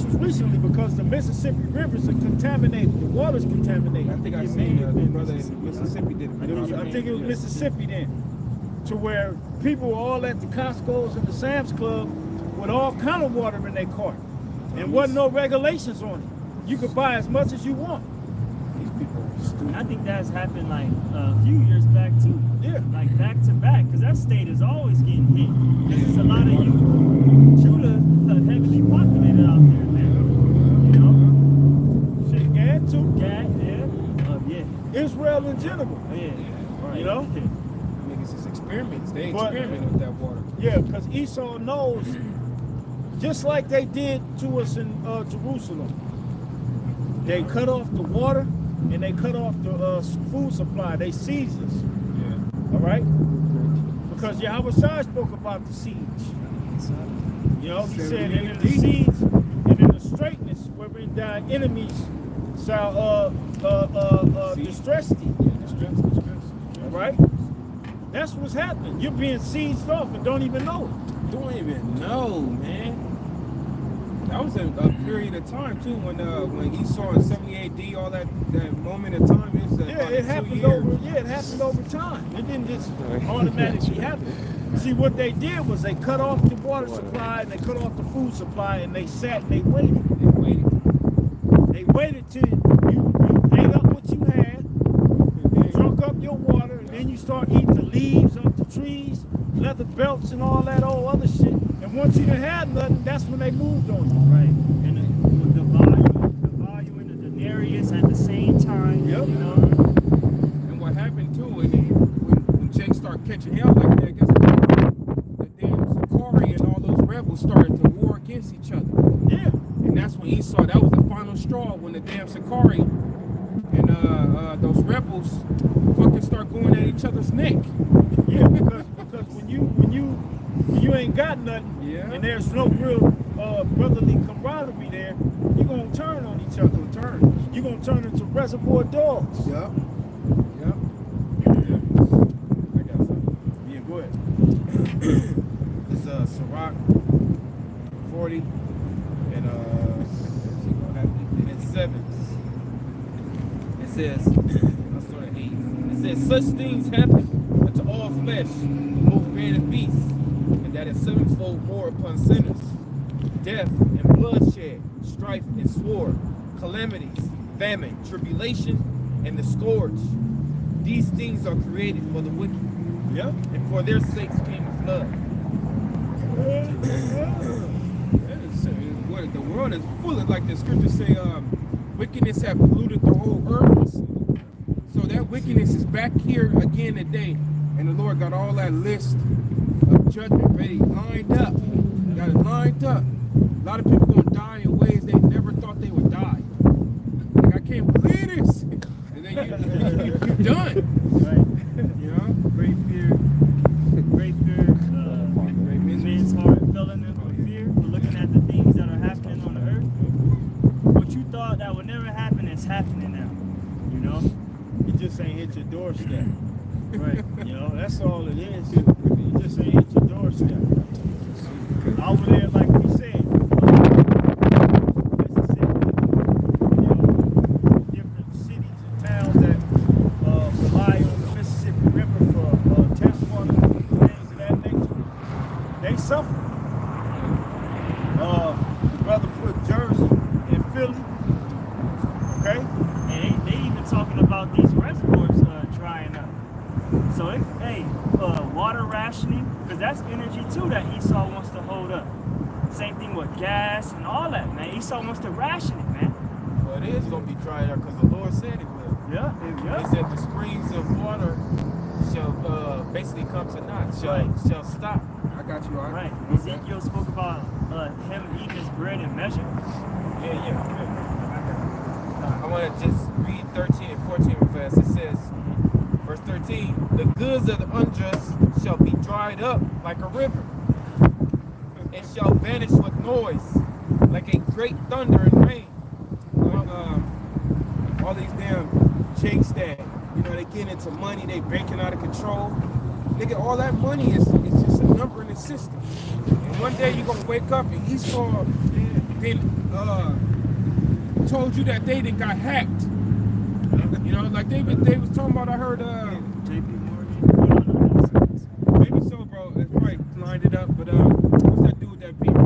was recently because the Mississippi rivers are contaminated. The water's contaminated. I think I seen the brother in Mississippi did it. I think it was Mississippi then. To where people were all at the Costco's and the Sam's Club with all kind of water in their cart. And wasn't no regulations on it. You could buy as much as you want. These people are stupid. I think that's happened like a few years back too. Yeah. Like back to back, because that state is always getting hit. Because there's a lot of you. Judah heavily populated out there, man. You know? Shit, Gad too. Gad, yeah. Israel in general. Yeah. Right. You know? Niggas is experiments. They But- experiment with that water. Yeah, because Esau knows, just like they did to us in Jerusalem. They cut off the water and they cut off the food supply. They seized us. Yeah. All right? Because Yahweh Shai spoke about the siege. You know, he said, and in the siege and in the straightness wherein thy enemies shall distress thee. Distress. All right? That's what's happening. You're being sieged off and don't even know it. Don't even know, man. That was a period of time too when Esau in 70 AD, all that moment of time is It happened over time. It didn't just automatically happen. See, what they did was they cut off the water supply and they cut off the food supply and they sat and they waited. They waited till you ate up what you had, drunk up your water, and then you start eating the leaves off the trees, leather belts and all that old other shit. And once you didn't have nothing, that's when they moved on you. Right. And with the volume and the denarius at the same time. Yep. You know. And what happened too, when Jake started catching hell like that, guess what? The damn Sakari and all those rebels started to war against each other. Yeah. And that's when Esau, that was the final straw, when the damn Sakari and those rebels fucking start going at each other's neck. Yeah, because when you ain't got nothing, Yeah. and there's no real brotherly camaraderie there, you're gonna turn on each other. You're gonna turn into reservoir dogs. Yep. I got something. Yeah, go ahead. It's Sirach 40 and 7. It says, I'll start at 8. It says, such things happen unto all flesh, both man and beast, and that is sevenfold more upon sinners. Death and bloodshed, strife and sword, calamities, famine, tribulation, and the scourge. These things are created for the wicked. Yep. And for their sakes came a flood. What the world is full of, like the scriptures say, wickedness have polluted the whole earth. So that wickedness is back here again today, and the Lord got all that list of judgment ready, lined up. Got it lined up. A lot of people gonna die in ways they never thought they would die. Like, I can't believe this. And then you're done. Right. You know? Great fear. Men's heart filling them with fear for looking at the things that are happening on the earth. What you thought that would never happen is happening now. You know? It just ain't hit your doorstep. Right. You know, that's all it is. It just ain't hit your doorstep. Over there, like we said, Mississippi, you know, different cities and towns that rely on the Mississippi River for tap water, things of that nature, they suffer. The brother put Jersey and Philly, okay? And they even talking about these reservoirs drying up. So, water rationing, because that's energy too that Esau wants to hold up. Same thing with gas and all that, man. Esau wants to ration it, man. Well, it is going to be dried up because the Lord said it will. Yeah. He said the springs of water shall basically come to naught, shall stop. I got you. All Right. Ezekiel spoke about him eating his bread in measure. Yeah. I want to just read 13 and 14 real fast. It says, verse 13, the goods of the unjust shall be dried up like a river, and shall vanish with noise, like a great thunder and rain. All these damn chicks that, they get into money, they banking out of control. Nigga, all that money is just a number in the system. And one day you're gonna wake up and Esau then told you that they done got hacked. Like they was talking about, I heard maybe so, bro. It's probably lined it up, but what's that dude that beat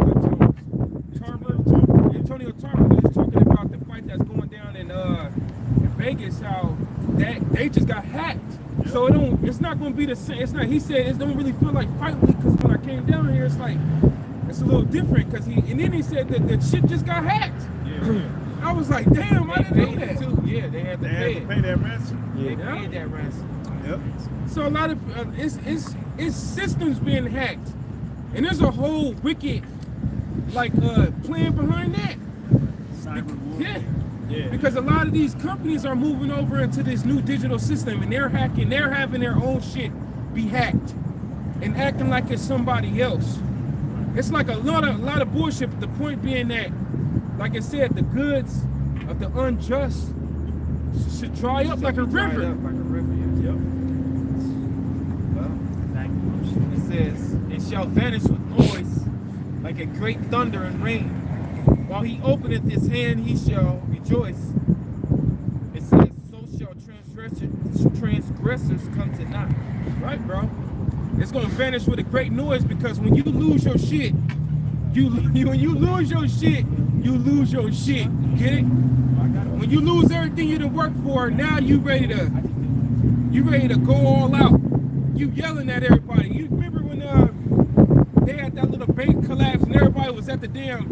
Antonio Tarver was talking about the fight that's going down in Vegas, how that they just got hacked. So it's not gonna be the same. It's not. He said it don't really feel like fight week because when I came down here, it's a little different because and then he said that the shit just got hacked. Yeah. I was like, damn, I didn't know that. Too. Yeah, they had to pay that ransom. They paid that ransom. Yep. So a lot of it's systems being hacked, and there's a whole wicked plan behind that. Cyber war. Yeah, Yeah. Because a lot of these companies are moving over into this new digital system, and they're having their own shit be hacked and acting like it's somebody else. It's like a lot of bullshit. But the point being that, like I said, the goods of the unjust should dry up like a river. Yep. Well, it says, "It shall vanish with noise, like a great thunder and rain. While he openeth his hand, he shall rejoice." It says, "So shall transgressors come to naught." Right, bro. It's gonna vanish with a great noise, because when you lose your shit, when you lose your shit, you lose your shit. You get it? When you lose everything you done worked for, now you ready to go all out. You yelling at everybody. You remember when they had that little bank collapse and everybody was at the bank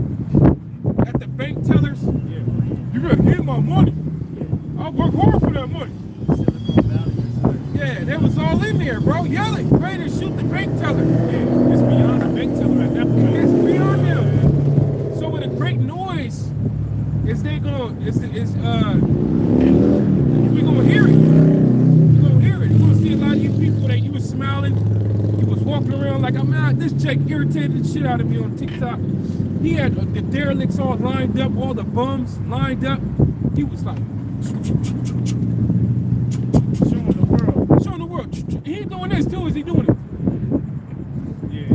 tellers? Yeah. You better get my money. I'll work hard for that money. Yeah, they was all in there, bro, yelling, ready to shoot the bank teller. Yeah. It's beyond the bank teller at that point. It's beyond them. So with a great noise, we gonna hear it. We're gonna hear it. You're gonna see a lot of you people that you was smiling, you was walking around like, I'm out. This Jake irritated the shit out of me on TikTok. He had the derelicts all lined up, all the bums lined up. He was like showing the world. He ain't doing this too, is he doing it? Yeah.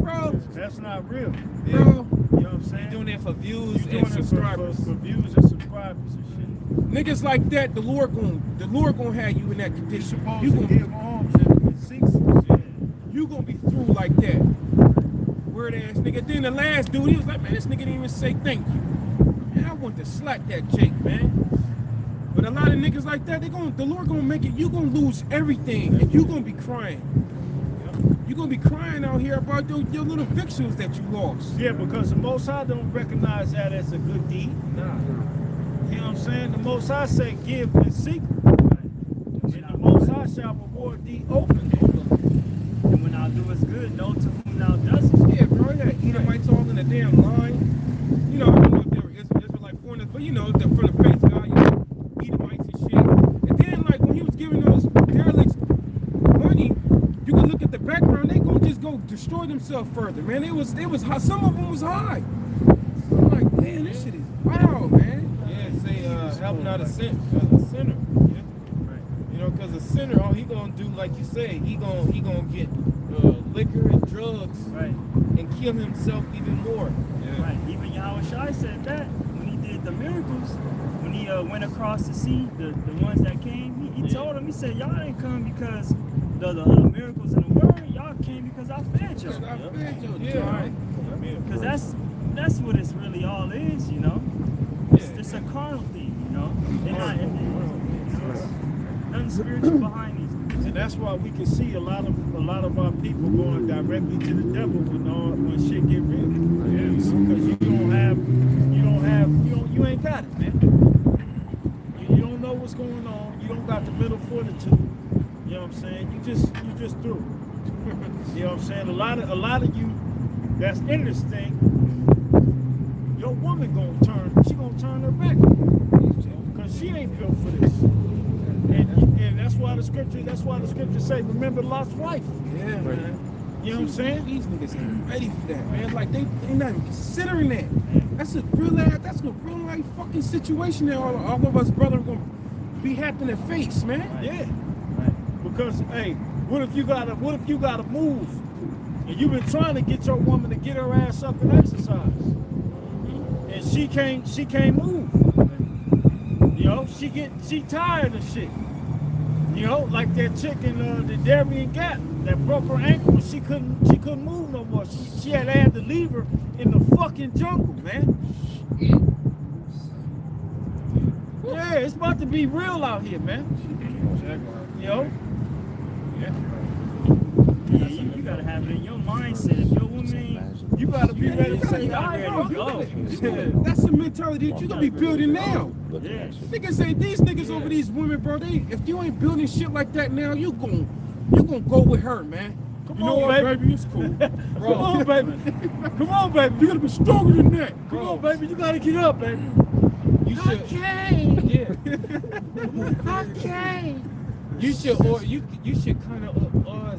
Bro, That's not real. bro. You know what I'm saying? You're doing it for views You doing and it subscribers. for views and subscribers and shit. Niggas like that, the Lord gonna have you in that You're condition. supposed You to gonna give alms and seek some shit. you gonna be through like that. Weird ass nigga. Then the last dude, he was like, man, this nigga didn't even say thank you. Man, I want to slap that Jake, man. But a lot of niggas like that, the Lord gonna make it, you gonna lose everything, and you gonna be crying. You gonna be crying out here about your little victuals that you lost. Yeah, because the Most High don't recognize that as a good deed. Nah. You know what I'm saying? The Most High say give in secret. And the Most High shall reward thee openly. And when thou doest good, know to whom thou doest. Yeah, bro, you had Edomites all in the damn line. You know, I don't know if they were Israelite foreigners, but you know, from the face value, Edomites and shit. And then, like, when he was giving those derelicts money, you can look at the background, they gonna just go destroy themselves further, man. It was high, some of them was high. I'm like, man, this shit is wild, man. Yeah, say helping out a sinner. Yeah. You know, because a sinner, all he gonna do, like you say, he gonna get liquor and drugs, Right. and kill himself even more. Right. Even Yahushua said that when he did the miracles, when he went across the sea, the ones that came, he told them, he said, y'all didn't come because the miracles in the word, y'all came because I fed you. I fed you, Yeah. right. Because that's what it's really all is, you know. It's a carnal thing, you know. It's nothing spiritual behind these things. And that's why we can see a lot of our people going directly to the devil when shit get real. Because you ain't got it, man. You don't know what's going on. You don't got the mental fortitude. You know what I'm saying? You just through. You know what I'm saying? A lot of you that's in this thing, your woman gonna turn her back on you. Because she ain't built for this. And that's why the scripture say, remember Lot's wife. Yeah, man. You know what I'm saying? These niggas ain't ready for that, man. Like they not even considering that. That's a real life fucking situation that all of us brothers are gonna be having to face, man. Yeah. Because hey, what if you gotta move? And you've been trying to get your woman to get her ass up and exercise. And she can't move. You know, she tired of shit. You know, like that chick in the Darien Gap that broke her ankle. She couldn't move no more. She had to leave her in the fucking jungle, man. Yeah, it's about to be real out here, man. You know? Yeah, you gotta have it in your mindset. If your woman ain't, You gotta be ready to say, you gotta all be right, ready to bro. go. That's the mentality that you gonna be building now. Yeah. Niggas say these niggas over these women, bro. If you ain't building shit like that now, you gonna go with her, man. Come You know on, what, baby. baby? It's cool. Come on, baby. Come on, baby. You gotta be stronger than that. Come on, baby. You gotta get up, baby. You You should. Yeah. You should, or you should kind of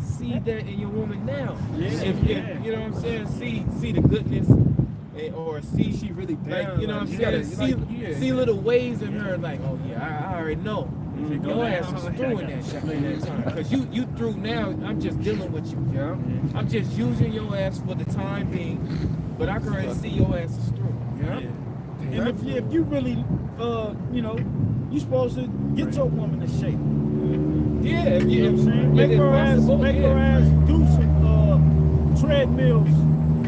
see that in your woman now. Yeah, If you know what I'm saying, see the goodness, or see she really like, you know what I'm saying, see little ways in her, like, oh yeah, I already know. Your ass was through in that time, because you through now. I'm just dealing with you. Yeah. I'm just using your ass for the time being, but I can already see your ass is through. Yeah. And if you really, you know, you supposed to get your woman in shape. Yeah, if You know what I'm saying? Make if her ass, possible, make yeah. her ass do some treadmills.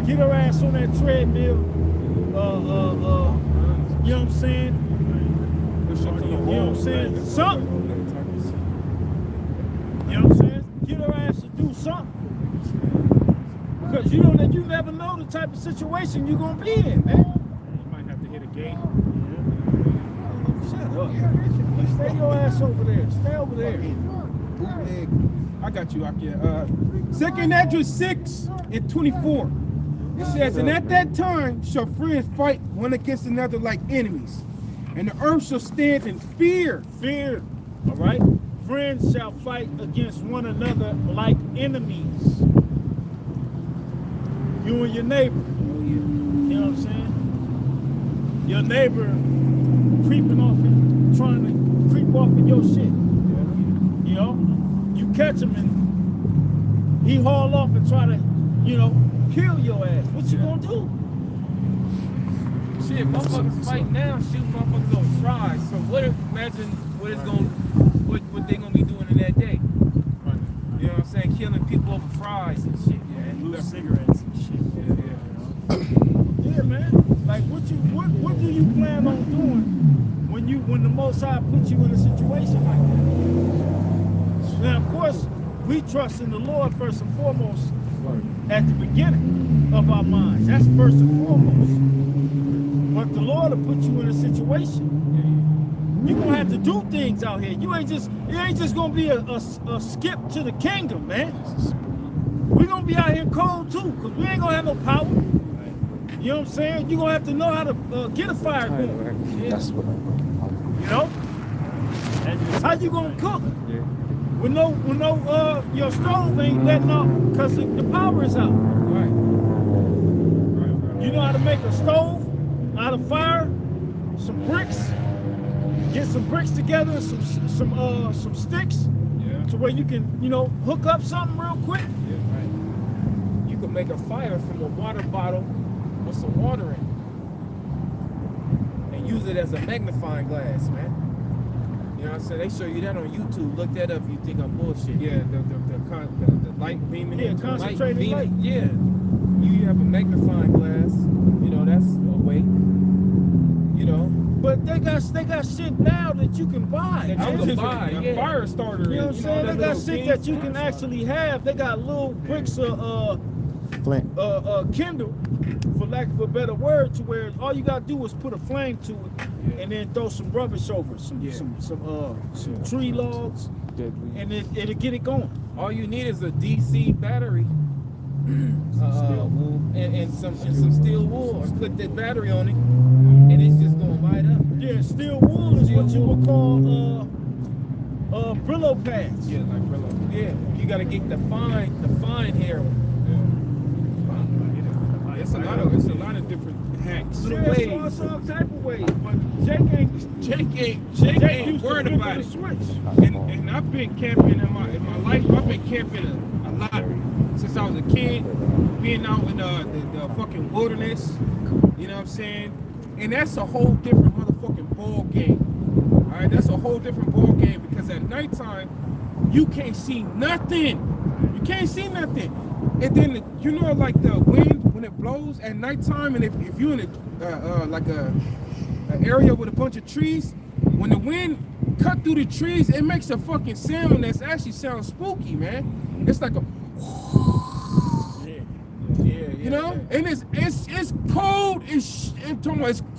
Get her ass on that treadmill. You know what I'm saying? You know what I'm saying? Something. You know what I'm saying? Get her ass to do something. Because you never know the type of situation you're gonna be in, man. You might have to hit a gate. Shut up. Stay your ass over there. Stay over there. Bootleg. I got you, Akia. 2nd Ezra 6:24. It says, and at that time shall friends fight one against another like enemies, and the earth shall stand in fear. Fear. All right? Friends shall fight against one another like enemies. You and your neighbor. You know what I'm saying? Your neighbor creeping off and trying to creep off in your shit. You know? You catch him and he haul off and try to, you know, kill your ass. What you gonna do? Shit, motherfuckers fight now, shoot motherfuckers on fries. So imagine what they gonna be doing in that day. You know what I'm saying? Killing people over fries and shit. Yeah, and loose cigarettes and shit. Yeah, man. Like what do you plan on doing when the Most High puts you in a situation like that? Now, of course, we trust in the Lord first and foremost at the beginning of our minds. That's first and foremost. But the Lord will put you in a situation. You're gonna have to do things out here. It ain't just gonna be a skip to the kingdom, man. We're gonna be out here cold too, because we ain't gonna have no power. You know what I'm saying? You're gonna have to know how to get a fire going. That's what You know? How you gonna cook? When your stove ain't letting up because the power is out. Right. You know how to make a stove out of fire, some bricks, get some bricks together and some sticks, to where you can, you know, hook up something real quick. Yeah, right. You can make a fire from a water bottle with some water in it and use it as a magnifying glass, man. You know what I'm saying? They show you that on YouTube. Look that up if you think I'm bullshit. Yeah, the light beaming. Yeah, into the concentrated light. Yeah. You have a magnifying glass. You know, that's a way. You know. But they got shit now that you can buy. That you can buy, a yeah. fire starter. You know what I'm saying? They got shit that you can actually. actually have. They got little bricks of Flint. Kindle, for lack of a better word, to where all you gotta do is put a flame to it, and then throw some rubbish over it, some tree logs, and it'll get it going. All you need is a DC battery. And some steel wool, and put that battery on it, and it's just gonna light up. Yeah, steel wool is what you would call Brillo pads. Yeah, like Brillo. Yeah, you gotta get the fine hair. It's a lot of different hacks. Yeah, it's all type of ways, but Jake ain't worried about it. Switch. And I've been camping in my life. I've been camping a lot since I was a kid. Being out in the fucking wilderness, you know what I'm saying? And that's a whole different motherfucking ball game. All right, that's a whole different ball game, because at nighttime you can't see nothing. You can't see nothing. And then you know, like the wind when it blows at nighttime, and if you're in an area with a bunch of trees, when the wind cut through the trees, it makes a fucking sound that's actually sounds spooky, man. It's like a you know, and it's cold. It's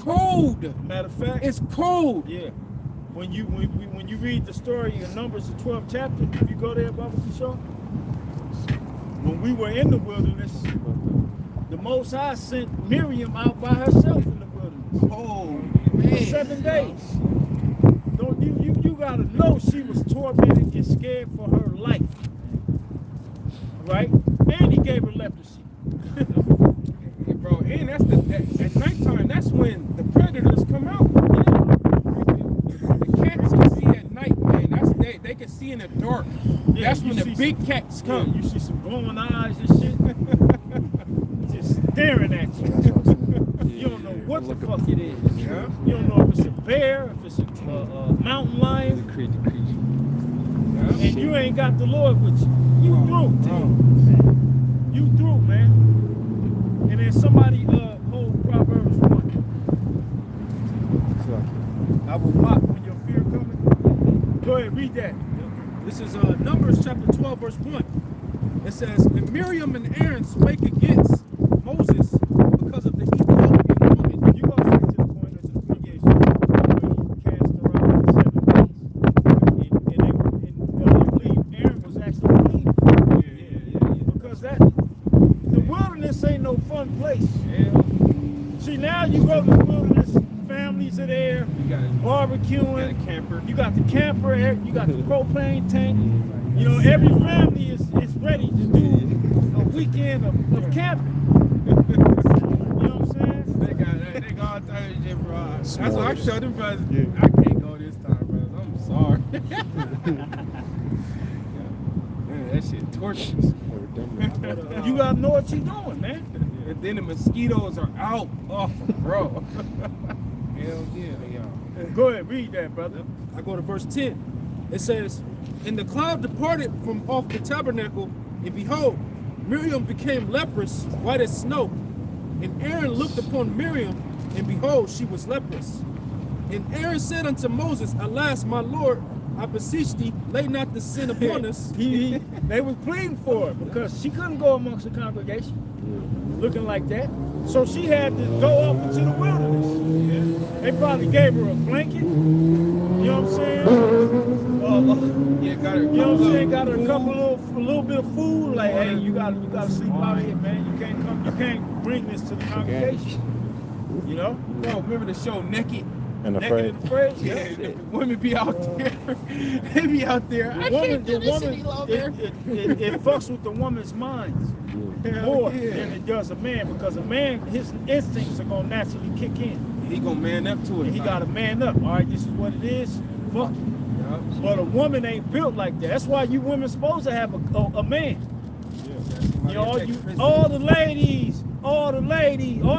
cold. Matter of fact, It's cold. yeah. When you read the story in Numbers, the 12th chapter, if you go there, Baba Kishore, when we were in the wilderness, the Most High sent Miriam out by herself in the wilderness. Oh, For man. 7 days. Don't you gotta know she was tormented and scared for her life. Right? And he gave her leprosy. Yeah, bro, and that's at nighttime, that's when the predators come out. The cats can see at night, man. They can see in the dark. Yeah, That's you when the see big some- cats Yeah, come. you see some glowing eyes and shit. Just staring at you. That's what I'm saying. You don't know what the looking- fuck it is. Yeah. You don't know if it's a bear, if it's a mountain lion, Crazy creature. and you ain't got the Lord with you. You through. Bro. You through, man. And then somebody hold Proverbs 1. I will mock when your fear coming. Go ahead, read that. This is Numbers chapter 12, verse 1. It says, and Miriam and Aaron spake against Moses because of the Ethiopian woman. You go straight to the point of the creation. He cast her out for 7 days. And they were, I believe Aaron was actually pleading for her. Yeah. Because the wilderness ain't no fun place. Yeah. See, now you go to the wilderness, families are there, You got barbecuing. a camper. You got the camper, you got the propane tank. You know, every family is ready to do a weekend of camping. You know what I'm saying? They got all types of shit, bro. That's what I S'mores. told them, brothers. I can't go this time, brothers. I'm sorry. Man, that shit torturous. You gotta know what you're doing, man. And then the mosquitoes are out. Oh, bro. Hell yeah, they are. Go ahead, read that, brother. I go to verse 10. It says, and the cloud departed from off the tabernacle, and behold, Miriam became leprous, white as snow. And Aaron looked upon Miriam, and behold, she was leprous. And Aaron said unto Moses, alas, my Lord, I beseech thee, lay not the sin upon us. They was pleading for her because she couldn't go amongst the congregation looking like that. So she had to go off into the wilderness. They probably gave her a blanket. You know what I'm saying? Yeah, got her. You know what I'm saying? Got her a little bit of food. Like, hey, you gotta sleep out here, man. You can't bring this to the congregation. You know? Bro, remember the show Naked? And Naked afraid. and afraid. Yeah, the women be out there. They be out there. I can't do this any longer. It fucks with the woman's minds more than it does a man, because a man, his instincts are gonna naturally kick in. He gonna man up to it. And he gotta man up. All right, this is what it is. Fuck it. Yup. But a woman ain't built like that. That's why you women supposed to have a man. You know, all the ladies, all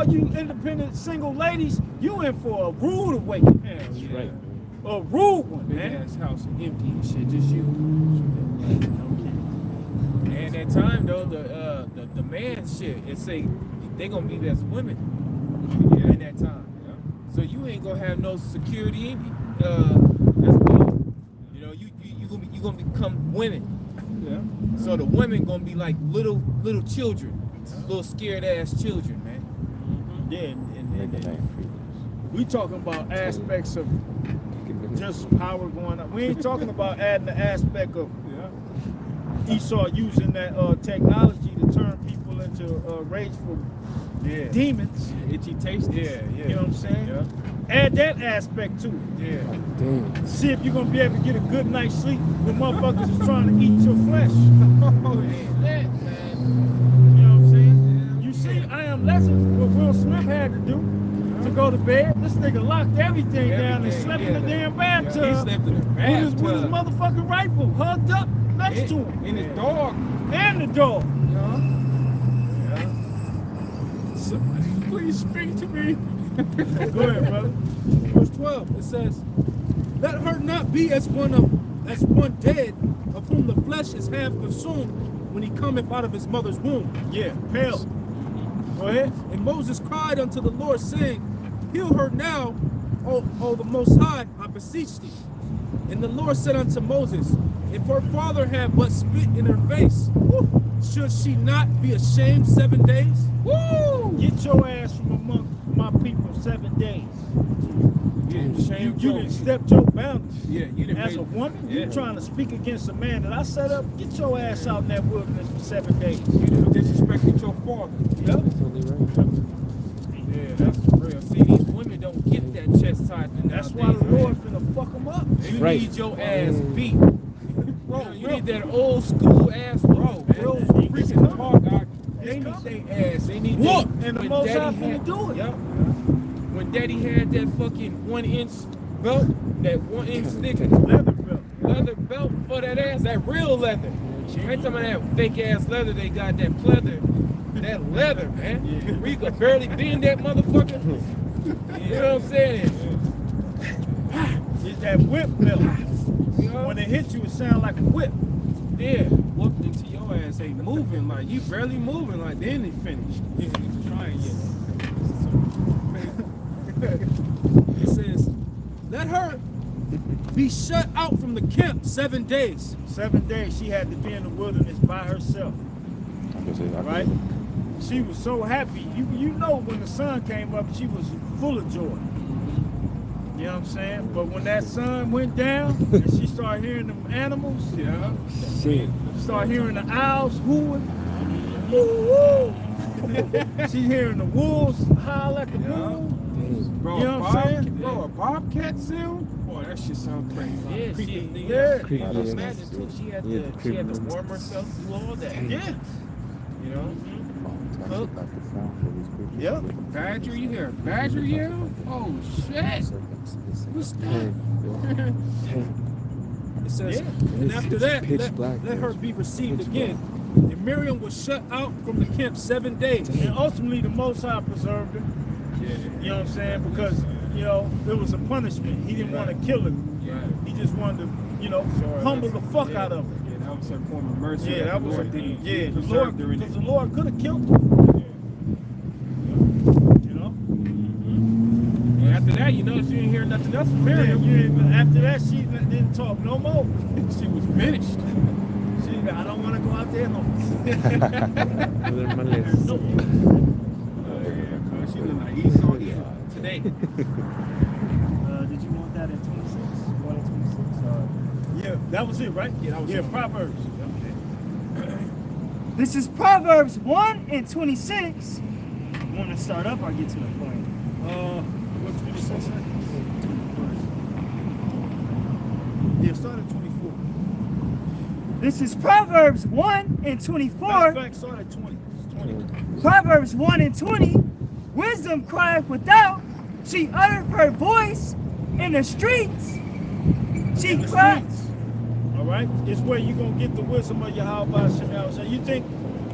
you independent single ladies, you in for a rude awakening. Hell yeah. Right. A rude one, Big man. ass house empty and shit, just you. And at time though, the man shit, it say they gonna be best women in that time. So you ain't gonna have no security in you. That's well. You know, you gonna become women. Yeah. So the women gonna be like little children, little scared ass children, man. Yeah, Make a name for you. we talking about aspects of just power going up. We ain't talking about adding the aspect of Esau using that technology to turn people into rageful demons. Itchy taste. Yeah. You know what I'm saying? Yeah. Add that aspect to it. Yeah. Damn. See if you're gonna be able to get a good night's sleep when motherfuckers is trying to eat your flesh. Oh, man. You know what I'm saying? You see, I Am Legend, what Will Smith had to do to go to bed. This nigga locked everything down and Everything, slept in the damn He bathtub slept in a with his bathtub. motherfucking rifle hugged up next to him. And his dog. And the dog. Somebody please speak to me. Go ahead, brother. Verse 12, it says, let her not be as one dead, of whom the flesh is half consumed when he cometh out of his mother's womb. Yeah, pale. Go ahead. And Moses cried unto the Lord, saying, heal her now, O the Most High, I beseech thee. And the Lord said unto Moses, if her father had but spit in her face, should she not be ashamed 7 days? Woo! Get your ass from among my people 7 days. You done stepped your boundaries. Yeah, you done As a made- woman, yeah. you trying to speak against a man that I set up, get your ass out in that wilderness for 7 days. You done disrespected your father. Yep. Totally right. Yeah, that's real. See, these women advertising. That's why the nowadays, Lord finna fuck them up. You Right. need your ass beat. Bro, You need that old school ass bro, real freaking talk. They It's need their ass. They need whooped. that. And the when Most Daddy High had- finna do it. Yep. When Daddy had that fucking 1-inch belt, that 1-inch thick Leather belt. leather belt for that ass, that real leather. I ain't talking about that fake ass leather they got, that pleather. That leather, man. We could barely bend that motherfucker. You know what I'm saying? It's that whip belt. You know? When it hits you, it sound like a whip. Yeah. Whooped until your ass ain't moving. Like you barely moving. Like then it finished. Trying yet. It says, let her be shut out from the camp 7 days. 7 days she had to be in the wilderness by herself. Right? She was so happy. You know when the sun came up, she was full of joy. You know what I'm saying? But when that sun went down and she started hearing them animals, Yeah. Shit. started hearing the owls hooing, woo, she hearing the wolves howl at the moon. Bro, You know what I'm saying? Bro, a bobcat sound? Boy, that shit sound crazy. Yeah, Creepy. she, Yeah. Creepy. I was imagine too. She had Yeah, to creepy. warm herself through all that. Yeah. You know? Cook. Yep. Badger, you hear a badger yell? Oh shit. What's that? It says, and after that, let her be received again. And Miriam was shut out from the camp 7 days. And ultimately, the Most High preserved her. Yeah. You know what I'm saying? Because, you know, it was a punishment. He didn't want to kill her. Right. He just wanted to, you know, humble the fuck out of her. Yeah, that was a form of mercy. Yeah, that was Lord did. yeah. The Preserved Lord, her in because it. the Lord could have killed her. You know. And after that, you know, she didn't hear nothing else from Miriam. Yeah, after that, she didn't talk no more. She was finished. She, I don't want to go out there no more. No more. She looked like Esau today. Did you want that in 26? 1 and 26? Yeah, that was it, right? Yeah, that was it. Proverbs. This is Proverbs 1 and 26. Want to start up or get to the point? What 26? Yeah, start at 24. This is Proverbs 1 and 24. Matter of fact, start at 20. It's 20. Proverbs 1 and 20. Wisdom crieth without. She uttered her voice in the streets. She In the cried. streets. All right? It's where you're going to get the wisdom of Yahweh Shem. So you think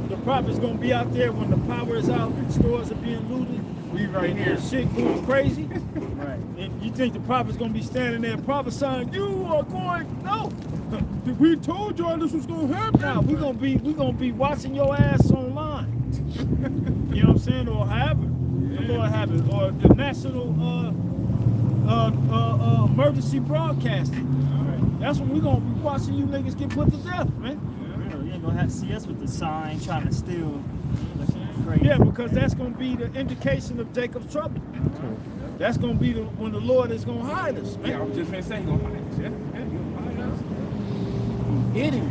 the prophet's going to be out there when the power is out and stores are being looted? We right and here. shit going crazy? Right. And you think the prophet's going to be standing there prophesying, you are going, no. We told y'all this was gonna happen. Now we're gonna be watching your ass online. You know what I'm saying? Or however the Lord have it, or the national emergency broadcasting. That's when we're gonna be watching you niggas get put to death, man. You ain't gonna have to see us with the sign trying to steal. Crazy. Yeah, because that's gonna be the indication of Jacob's trouble. That's gonna be when the Lord is gonna hide us, Yeah, I man. was just finna say he gonna hide us. Yeah, he gonna hide us. Idiot.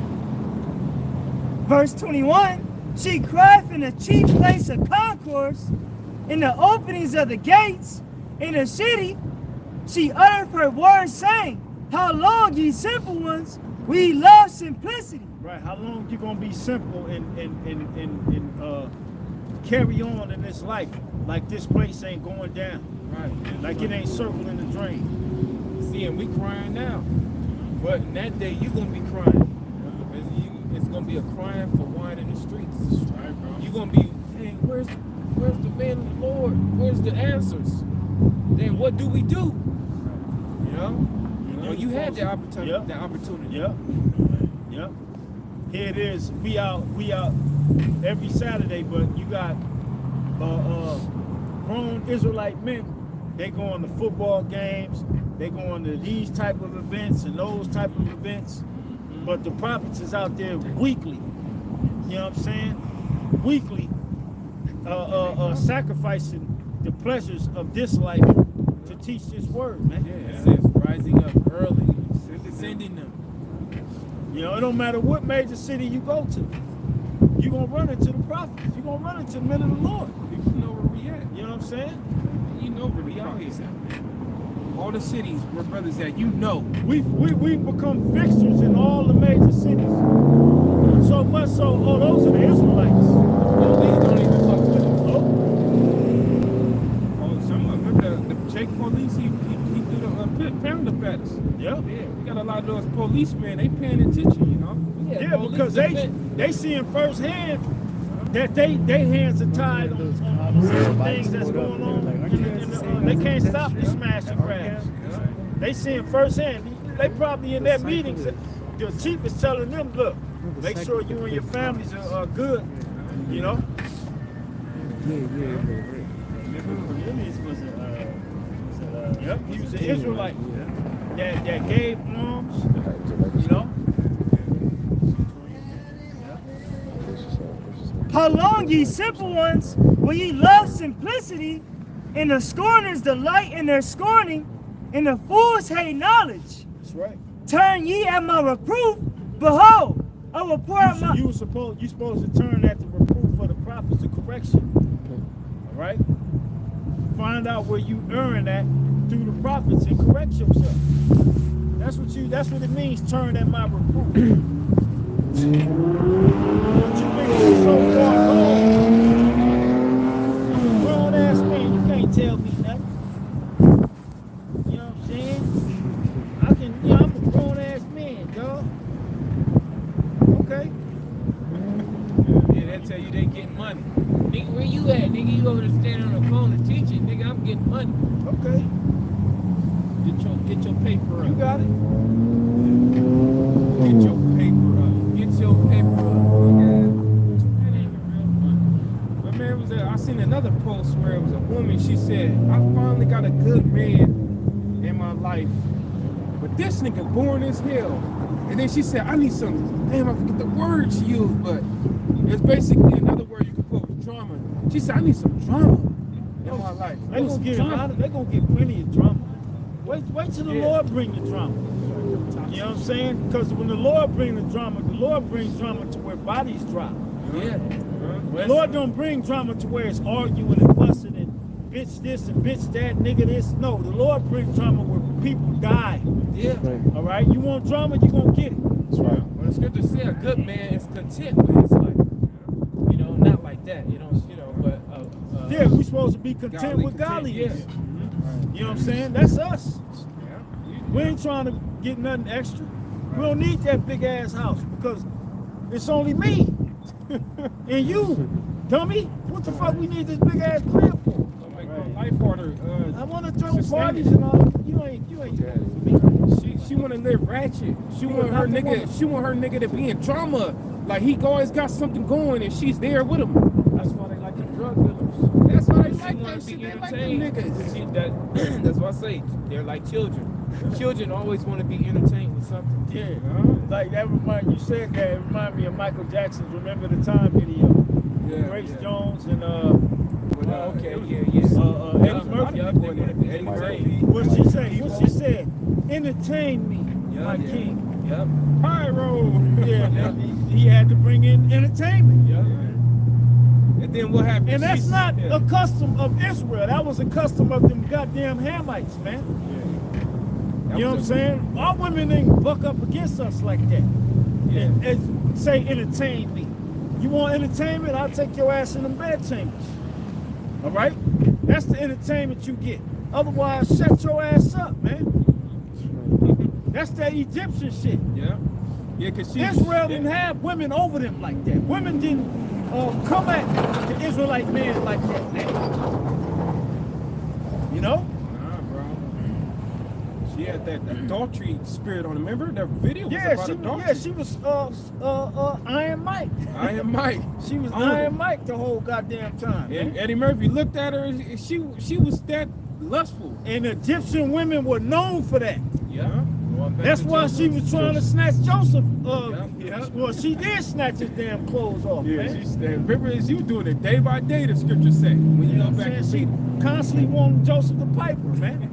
Verse 21. She cried in the chief place of concourse, in the openings of the gates, in the city. She uttered her words, saying, how long, ye simple ones, we love simplicity. Right? How long you gonna be simple and carry on in this life like this place ain't going down? Right. Like it ain't circling the drain. See, and we crying now. But in that day, you going to be crying. It's going to be a crying for wine in the streets. Right, bro. You're going to be, hey, where's the man of the Lord? Where's the answers? Then what do we do? You know? Well, you had the opportunity. Yep. The opportunity. Yep. Yep. Here it is. We out every Saturday, but you got grown Israelite men. They going to football games. They going to these type of events and those type of events. But the prophets is out there weekly. You know what I'm saying? Weekly, sacrificing the pleasures of this life to teach this word, man. Yeah, it says rising up early, sending them. You know, it don't matter what major city you go to. You're going to run into the prophets. You're going to run into the men of the Lord. People know where we at. You know what I'm saying? You know where We we out out here. here. all the cities where brothers at, you know. We've become fixtures in all the major cities. So much so, oh, those are the Israelites. Police don't even fuck with us. Oh, Oh, some of them, the Jake police, he do the pound up at us. yeah. Yeah, we got a lot of those policemen, they paying attention, you know. Yeah, because they seeing firsthand that they hands are tied on certain things that's going on. They can't stop the smash and grabs. They seeing firsthand. They probably in their meetings. The chief is telling them, look, make sure you and your families are good. You know. Yep, he was an Israelite that gave alms. You know. How long, ye simple ones, will ye love simplicity, and the scorners delight in their scorning, and the fools hate knowledge? That's right. Turn ye at my reproof, behold, I will pour out my... You supposed to turn at the reproof for the prophets of correction. All right. Find out where you earn that through the prophets and correct yourself. That's what it means. Turn at my reproof. But you think you so far gone. Grown ass man, you can't tell me nothing. You know what I'm saying? I'm a grown ass man, dog. Okay. Yeah, they tell you they getting money. Nigga, where you at? Nigga, you over there standing on the phone and teaching. Nigga, I'm getting money. Okay. Get your paper up. You got it. Get your paper up. Get your paper up. Nigga. That ain't the real money. But man, I seen another post where it was a woman, she said, I finally got a good man in my life. But this nigga boring as hell. And then she said, I need some, damn, I forget the word she used, but it's basically another word you could put with drama. She said, I need some drama in my life. They gonna get plenty of drama. Wait till the Lord bring the drama. You know what I'm saying? Because when the Lord brings the Lord brings drama to where bodies drop. Yeah. The Lord don't bring drama to where it's arguing and fussing and bitch this and bitch that, nigga this. No, the Lord brings drama where people die. Yeah. All right? You want drama, you gonna get it. That's right. Well, the scripture say a good man is content with his life. You know, not like that. But Yeah, we supposed to be content with godliness. godliness. You know what I'm saying? That's us. We ain't trying to get nothing extra. We don't need that big ass house because it's only me and you, dummy. What the fuck we need this big ass crib for? Like life harder. I want to throw parties and all. You ain't doing it for me. She want to live ratchet. She want her nigga to be in drama. Like he always got something going and she's there with him. That's why they like the drug dealers. That's why they She like wanna that be shit. They like them entertained. niggas. That's what I say. They're like children. Children always want to be entertained with something. Yeah, like that remind you said that. It remind me of Michael Jackson's "Remember the Time" video. Grace Jones and Okay, Eddie Murphy. Eddie Murphy. What she said? Entertain me, my king. Yep. Pyro. Yeah, he had to bring in entertainment. Yep. And then what happened? And that's not a custom of Israel. That was a custom of them goddamn Hamites, man. You know what I'm saying? Our women ain't buck up against us like that. Yeah. And say, entertain me. You want entertainment? I'll take your ass in the bed chambers. All right? That's the entertainment you get. Otherwise, shut your ass up, man. That's that Egyptian shit. Yeah. Yeah, because Israel didn't have women over them like that. Women didn't come at the Israelite man like that, man. You know? Nah, bro. She had that adultery spirit on. Remember that video? She was Iron Mike. Iron Mike. She was Iron Mike the whole goddamn time. And Eddie Murphy looked at her. And she was that lustful. And Egyptian women were known for that. Yeah. That's why she was trying to snatch Joseph. Well, she did snatch his damn clothes off, Yeah, man. she said, remember, as you doing it day by day, the scripture say, when you go back and see she constantly wanted Joseph the Piper, man.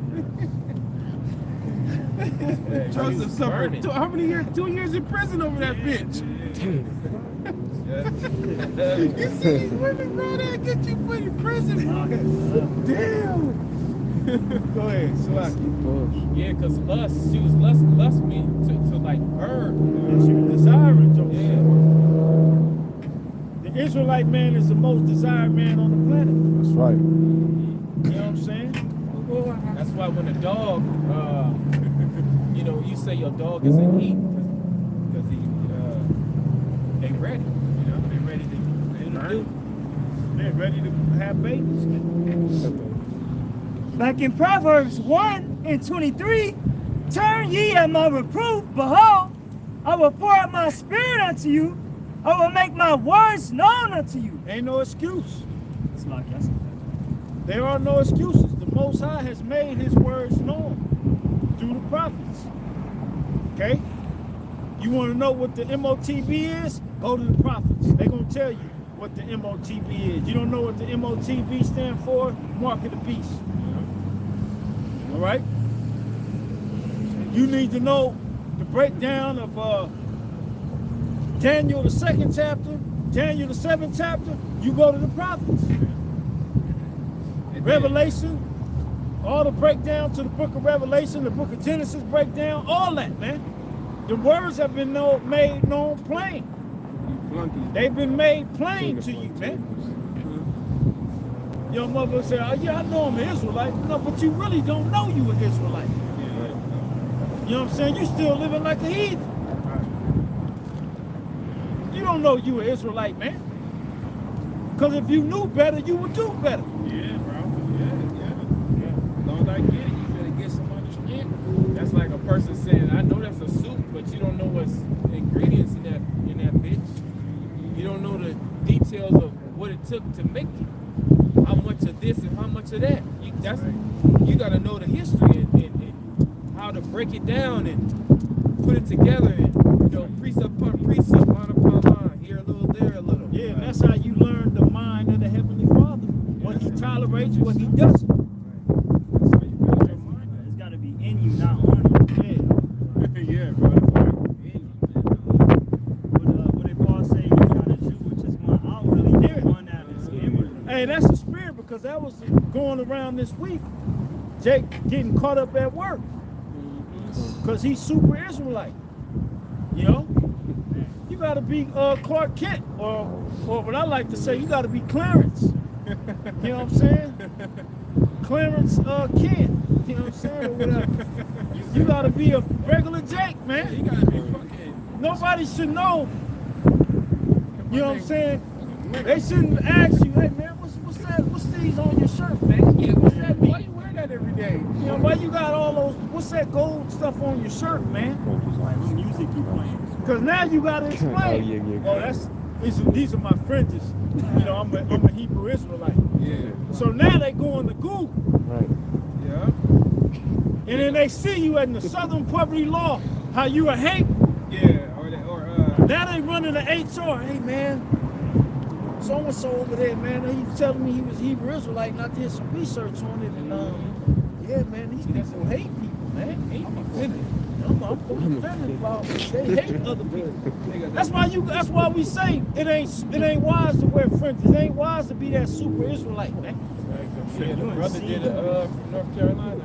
Joseph suffered how many years? 2 years in prison over that bitch. You see these women, bro, that get you put in prison. Damn. Go ahead, Salaki. Yeah, because lust, she was lust me to like burn. And she was desiring Joseph. Yeah. The Israelite man is the most desired man on the planet. That's right. You know what I'm saying? That's why when a dog, you know, you say your dog isn't eat because they ready. You know, they ready to do. They're ready to have babies. Like in Proverbs 1 and 23, turn ye at my reproof, behold, I will pour out my spirit unto you, I will make my words known unto you. Ain't no excuse. It's like, yes. There are no excuses. The Most High has made his words known through the prophets. Okay? You want to know what the MOTB is? Go to the prophets. They're going to tell you what the MOTB is. You don't know what the MOTB stand for? Mark of the beast. All right? You need to know the breakdown of Daniel the 2nd chapter, Daniel the 7th chapter. You go to the prophets. Revelation, all the breakdown to the book of Revelation, the book of Genesis breakdown, all that, man. The words have been made known plain. They've been made plain to you, man. Your mother say, oh, yeah, I know I'm an Israelite. No, but you really don't know you an Israelite. You know what I'm saying? You still living like a heathen. You don't know you an Israelite, man. Because if you knew better, you would do better. Yeah, bro. Yeah. As long as I get it, you better get some understanding. That's like a person saying, I know that's a soup, but you don't know what's the ingredients in that bitch. You don't know the details of what it took to make it. How much of this and how much of that. You got to know the history and how to break it down and put it together and, you know, precept upon precept, line upon line, here a little, there a little. Yeah, and that's how you learn the mind of the Heavenly Father. What he tolerates, what he doesn't. That's how you build your mind. It's got to be in you, not on you. Yeah. Yeah, bro. What did Paul say? He's not a Jew, which is one outwardly, Yeah. one that is inwardly. Hey, that's the spirit, because that was going around this week. Jake getting caught up at work. Because he's super Israelite. You know? You got to be Clark Kent, or what I like to say, you got to be Clarence. You know what I'm saying? Clarence Kent. You know what I'm saying? Or whatever. You got to be a regular Jake, man. You gotta be fucking. Nobody should know. You know what I'm saying? They shouldn't ask you, hey man, what's that? What's these on your shirt, man? Yeah, what's that? Why you wear that every day? You know, why you got all those, what's that gold stuff on your shirt, man? Like, what music you playing? Because now you got to explain. These are my fringes. You know, I'm a Hebrew Israelite. Yeah. So now they go on to Google. Right. Yeah. And then they see you in the Southern Poverty Law, how you a hate group. Yeah. Now they running the HR. Hey man, so-and-so over there, man, he was telling me he was Hebrew Israelite, and I did some research on it, and yeah, man, these people hate people, man. I'm offended. I'm offended about they hate other people. That's why we say it ain't wise to wear fringes. It ain't wise to be that super Israelite, man. Yeah, the brother did it from North Carolina.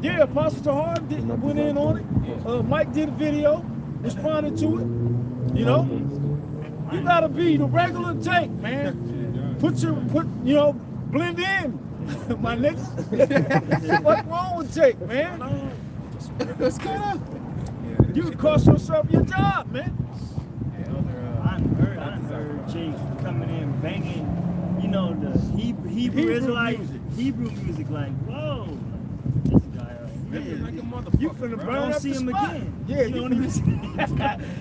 Yeah, Apostle Tahar went in on it. Mike did a video, responded to it. You know, you gotta be the regular Jake, man. Blend in, my nigga. What's wrong with Jake, man? That's kind of, you could cost yourself your job, man. I heard Jake coming in banging, you know, the Hebrew Israelite Hebrew music, like, whoa, this guy right here. Like a motherfucker. You finna I burn don't up see the him spot. again. Yeah, You know what I'm saying?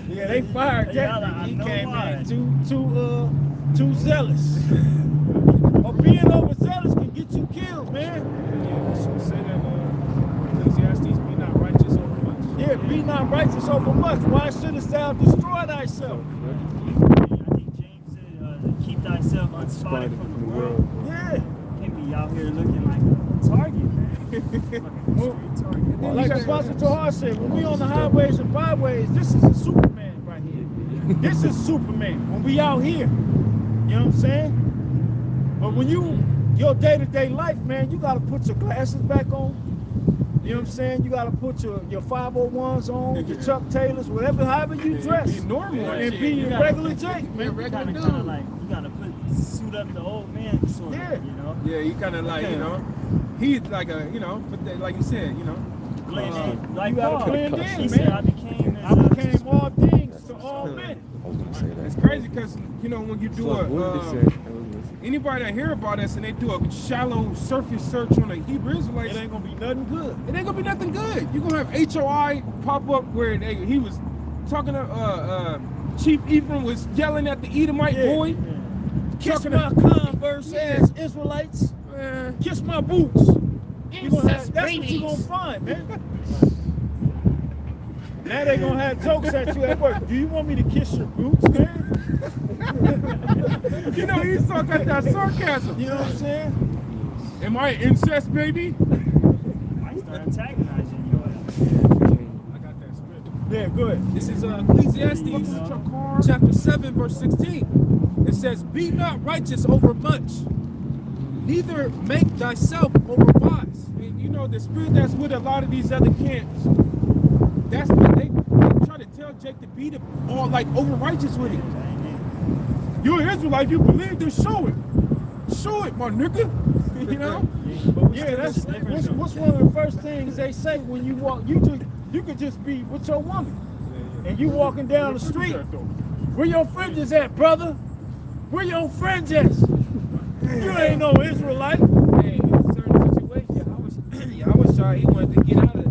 Yeah, they fired Yeah, Jake. I He know came why. in too zealous. Or being overzealous can get you killed, man. Yeah, so say that Ecclesiastes be not righteous over much. Yeah, be not righteous over much. Why shouldest thou destroy thyself? I think James said, keep thyself unspotted from the world. Yeah. Can't be out here looking like a target, man. Like a street target. Like Apostle Tahar said, when we on the highways and byways, this is a Superman right here. This is Superman when we out here. You know what I'm saying? But when you your day-to-day life, man, you gotta put your glasses back on. You know what I'm saying? You gotta put your 501s on, your Chuck Taylors, whatever, however you dress. Be normal and be You a gotta- regular Jake, Be a man. regular Kind dude. of like you gotta suit up the old man sort of, Yeah. you know. Yeah, he kind of like, you know, he's like a, you know, but like you said, you know. Blend in. Like you gotta Paul. blend in, He said, man. I became I became all things to all men. I was gonna say that. It's crazy because, you know, when you do What did they say? anybody that hear about us and they do a shallow surface search on the Hebrew Israelites, It ain't gonna be nothing good. it ain't gonna be nothing good. You're gonna have HOI pop up where he was talking to Chief Ephraim was yelling at the Edomite Yeah. boy. Kiss Talking my to- Converse ass Israelites. Man, Kiss my boots. You gonna have, that's what you gonna find, man. Now they gonna have jokes at you at work. Do you want me to kiss your boots, man? you know, he's talking that sarcasm. You know what I'm saying? Am I incest, baby? I start antagonizing you. I got that script. Yeah, good. This is Ecclesiastes chapter 7, verse 16. It says, "Be not righteous over much, neither make thyself over wise." And you know, the spirit that's with a lot of these other camps, that's what they try to tell Jake to be all like over righteous with it. You're an Israelite, you believe, then show it. Show it, my nigga. You know? Yeah, that's what's one of the first things they say when you walk. You could just be with your woman, and you walking down the street. Where your friends is at, brother? Where your friends at? You ain't no Israelite. Hey, in a certain situation, I was shy. He wanted to get out of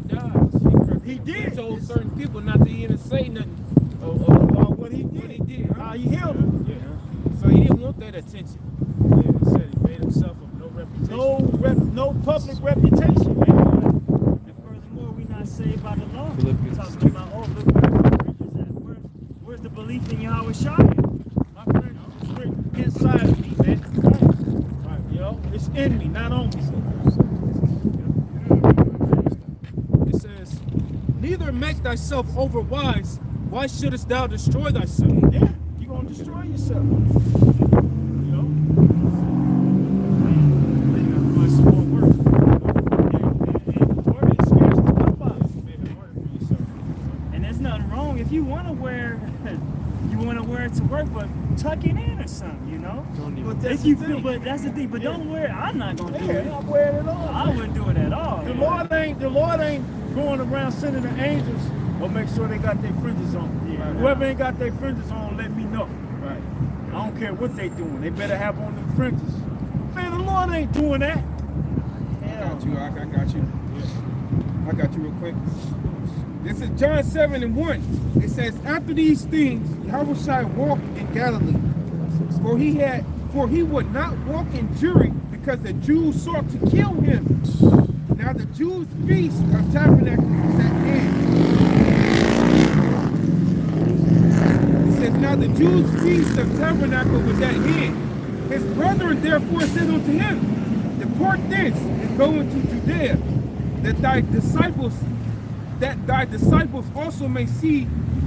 Dodge. He did. told certain people not to even say nothing About what he did. huh? How he healed him. Yeah. So he didn't want that attention. Yeah, he said he made himself of no reputation. No public reputation, man. And furthermore, we not saved by the law. We're talking about, oh, look where the preachers at. Where's the belief in Yahweh Shai? My friend, it's straight inside of me, man. Right. You know, it's in me, not on me. It says, "Neither make thyself over wise. Why shouldest thou destroy thyself?" Yeah, you're gonna destroy yourself. You know? Much more work. And work is scarce to come by. And there's nothing wrong if you want to wear it to work, but tuck it in or something, you know. But that's If you the feel, thing. but that's the thing. But don't wear it. I'm not gonna do Yeah, it. not wearing it all. I wouldn't do it at all. The Lord ain't going around sending the angels or make sure they got their fringes on. Yeah. Whoever ain't got their fringes on, let me know. Right. I don't care what they doing. They better have on them fringes. Man, the Lord ain't doing that. I got you. I got you. I got you real quick. This is John 7:1. It says, "After these things, Yahushua walked in Galilee, for he would not walk in Jericho, because the Jews sought to kill him. Now the Jews' feast of tabernacles was at hand." It says, "Now the Jews' feast of tabernacle was at hand. His brethren therefore said unto him, Depart thence and go into Judea, that thy disciples also may see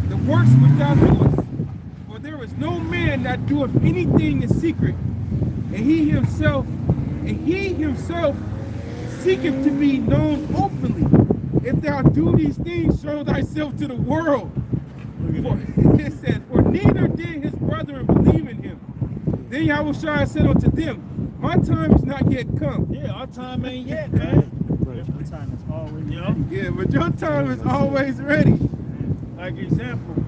the works which thou doest. For there is no man that doeth anything in secret, and he himself seeketh to be known openly. If thou do these things, show thyself to the world." For it said, "For neither did his brethren believe in him." Then Yahushua said unto them, "My time is not yet come." Yeah, our time ain't yet, man. My time is always You know? Yeah, but your time is always ready. Like example, a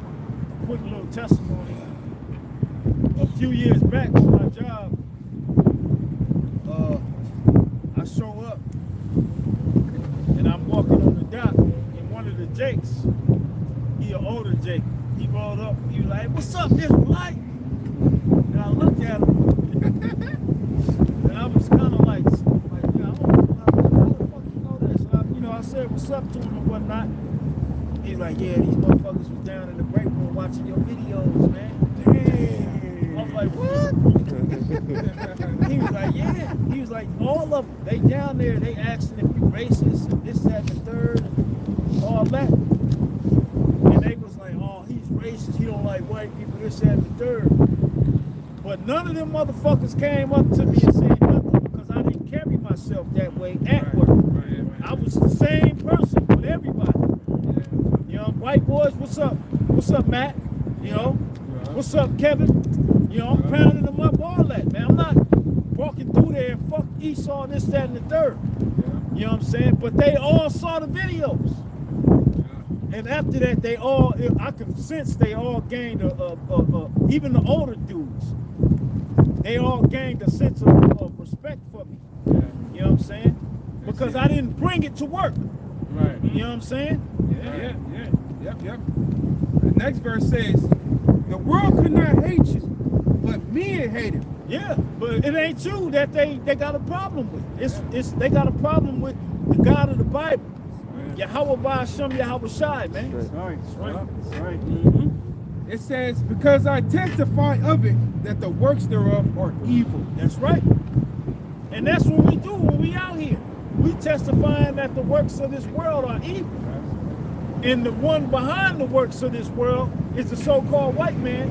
quick little testimony. A few years back on my job, I show up and I'm walking on the dock, and one of the Jakes, he an older Jake, he rolled up, he was like, "What's up, Israelite?" And I looked at him, and I was kind of like, you know, how the fuck you know this? And I said, "What's up?" to him and whatnot. He's like, "Yeah, these motherfuckers was down in the break room watching your videos, man." Damn. I was like, "What?" He was like, "Yeah." He was like, "All of them, they down there, they asking if you racist and this, that, and the third, and all that." And they was like, "Oh, he's racist. He don't like white people, this, that, and the third." But none of them motherfuckers came up to me and said nothing because I didn't carry myself that way at work. I was the same person with everybody. You know, white boys, what's up? What's up, Matt? You know, what's up, Kevin? You know, I'm pounding them up, all that, man. I'm not walking through there and fuck Esau, this, that, and the third. You know what I'm saying? But they all saw the videos. And after that, they all, I could sense they all gained even the older dudes, they all gained a sense of respect for me. You know what I'm saying? Because I didn't bring it to work. Right. You know what I'm saying? Yep. The next verse says, the world could not hate you, but men hate it. Yeah, but it ain't you that they got a problem with. It's they got a problem with the God of the Bible. Yahweh Ba'ashem Yahweh Shai, man. That's right. Mm-hmm. It says, because I testify of it that the works thereof are evil. That's right. And that's what we do when we out here. We testifying that the works of this world are evil. And the one behind the works of this world is the so-called white man,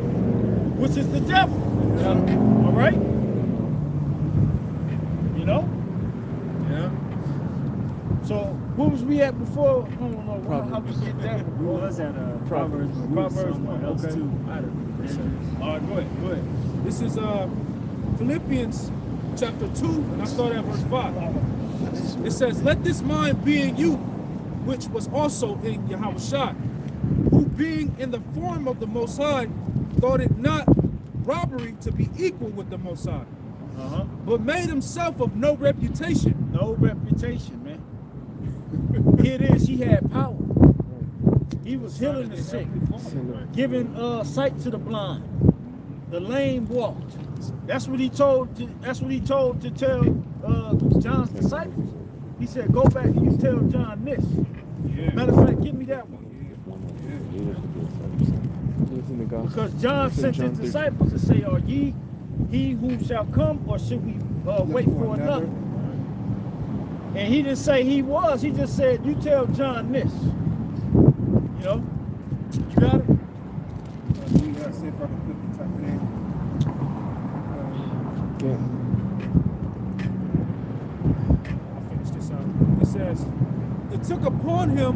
which is the devil. All right? You know? Yeah. So, where was we at before? I don't know how we get that. We was at Proverbs, but we was somewhere else okay. too. All right, go ahead. This is Philippians chapter 2, and I start at verse 5. It says, let this mind be in you, which was also in Yahushua, who being in the form of the Most High, thought it not robbery to be equal with the Most High, but made himself of no reputation. No reputation, man. Here it is, he had power. He was healing the sick, giving sight to the blind. The lame walked. That's what he told to tell John's disciples. He said, go back and you tell John this. Matter of fact, give me that one. Because John sent his disciples to say, are ye he who shall come, or should we wait for another? And he didn't say he was, he just said, you tell John this. You know? You got it? We gotta see if I can put the type of name. I'll finish this out. It says, it took upon him,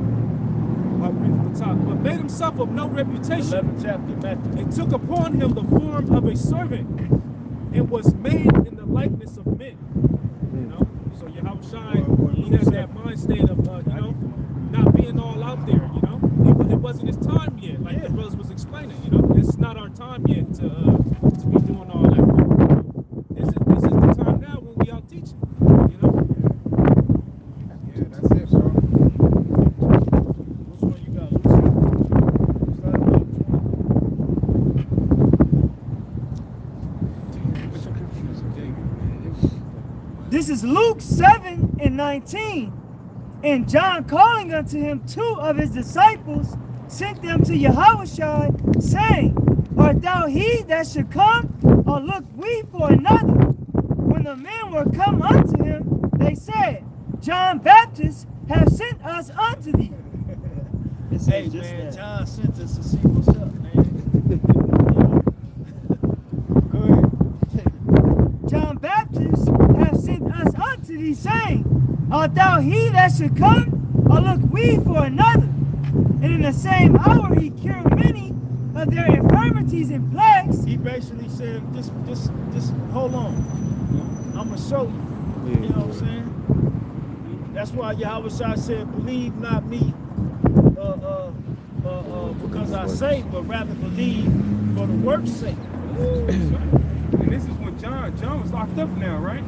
I'll read at the top, but made himself of no reputation. 11th chapter, Matthew. It took upon him the form of a servant, and was made in the likeness of men. You know? So Yahushua, he has that mind state of, you know, not being all out there, you know? It wasn't his time yet, like the brothers was explaining, you know? It's not our time yet to be doing all that. This is the time now when we out teaching, you know? Yeah, that's it, bro. Which one you got, Lucy? Start with This is Luke 7:19. And John, calling unto him 2 of his disciples, sent them to Yahushua, saying, art thou he that should come, or look we for another? When the men were come unto him, they said, John Baptist hath sent us unto thee. Hey, man, John sent us to see what's up, man. Go ahead. John Baptist hath sent us unto thee, saying, art thou he that should come, or look we for another? And in the same hour he cured many of their infirmities and plagues. He basically said, just hold on. I'm going to show you. You know what I'm saying? That's why Yahushua said, believe not me because I say, but rather believe for the work's sake. And this is when John was locked up now, right?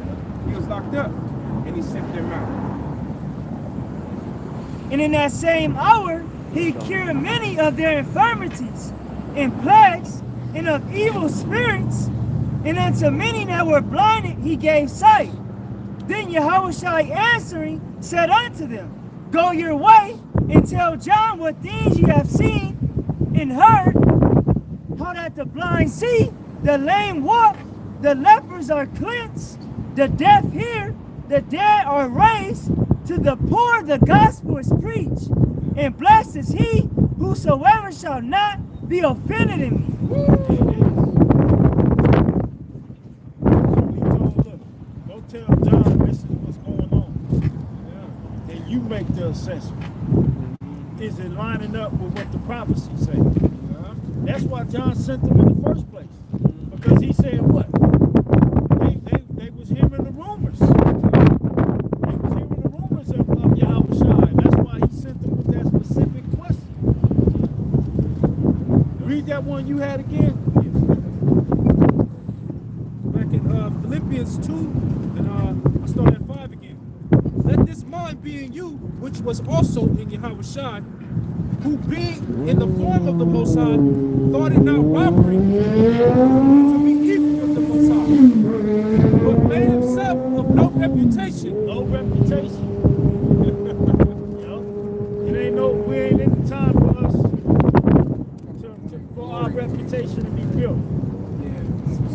He was locked up, and he sent them out. And in that same hour he cured many of their infirmities and plagues and of evil spirits, and unto many that were blinded he gave sight. Then Yahushua answering said unto them, go your way and tell John what things ye have seen and heard, how that the blind see, the lame walk, the lepers are cleansed, the deaf hear, the dead are raised, to the poor the gospel is preached, and blessed is he whosoever shall not be offended in me. make the assessment. Is it lining up with what the prophecy say? That's why John sent them in the first place. Because he said what? They was hearing the rumors. They was hearing the rumors of Yahushua. That's why he sent them with that specific question. Read that one you had again. Back in Philippians 2, and I start at 5 again. Let this mind be in you, which was also in Yahushua, who being in the form of the Most High, thought it not robbery to be equal with the Most High, but made himself of no reputation. No reputation. It ain't we ain't in the time for us for our reputation to be built.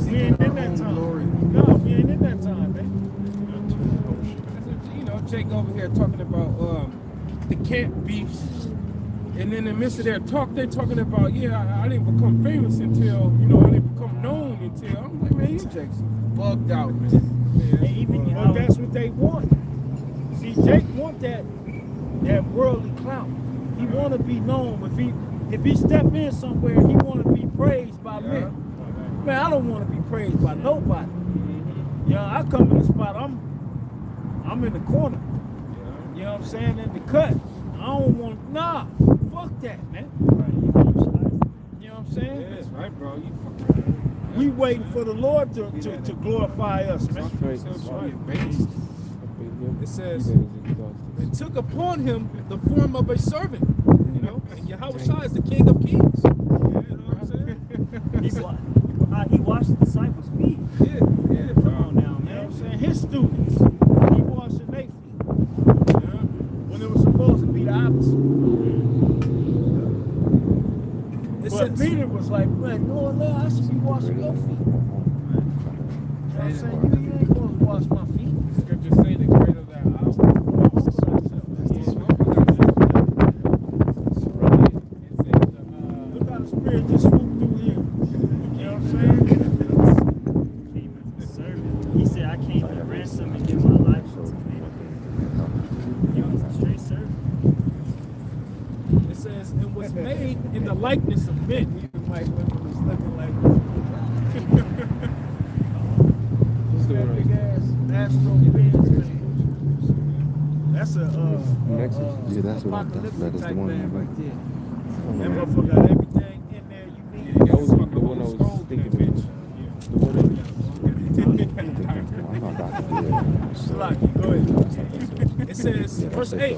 We ain't in that time. No, we ain't in that time, man. You know, Jake over here talking about the camp beefs. And in the midst of their talk, they're talking about, yeah, I didn't become famous until, I didn't become known until. I'm like, man, you Jake's bugged out, man. But that's what they want. See, Jake want that worldly clout. He want to be known. If he step in somewhere, he want to be praised by men. Man, I don't want to be praised by nobody. I come in the spot, I'm in the corner. You know what I'm saying? In the cut. I don't want, fuck that, man. You know what I'm saying? Yeah, that's right, bro. You We waiting for the Lord to glorify us, man. It says, and took upon him the form of a servant. And Yahushua is the King of Kings. You know what I'm saying? He washed the disciples' feet. Yeah. Come on now, You know what man. I'm saying? His students, he washing their feet. When it was supposed to be the opposite. But Peter was like, man, Lord, I should be washing your feet. You know what I'm saying? You ain't supposed to wash my feet. Scripture say the greater thou art. Look how the Spirit just swooped through here. You know what I'm saying? He said, I came to ransom and give my life for it. He was a straight servant. It says, and was made in the likeness of men. Even Mike Wimmer was looking like that big ass Astro Benz man. That's a Yeah, that's what I thought. apocalyptic That is the type one. man right there. That motherfucker got everything in there you need. That was the one I was thinking of. The one that I'm not about to do that. Salaki, go ahead. It says, verse 8,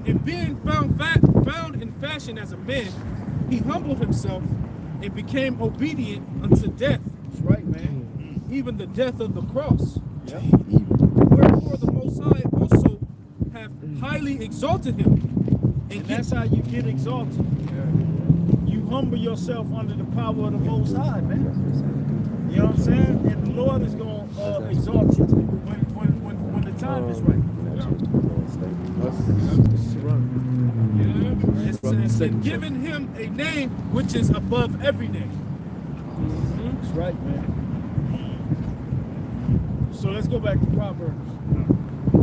and being found in fashion as a man, he humbled himself and became obedient unto death, That's right, man. even the death of the cross. Yep. Wherefore the Most High also have highly exalted him. And that's how you get exalted. You humble yourself under the power of the Most High, man. You know what I'm saying? And the Lord is going to exalt you when the time is right. It says, and given him a name which is above every name. That's right, man. So let's go back to Proverbs. Who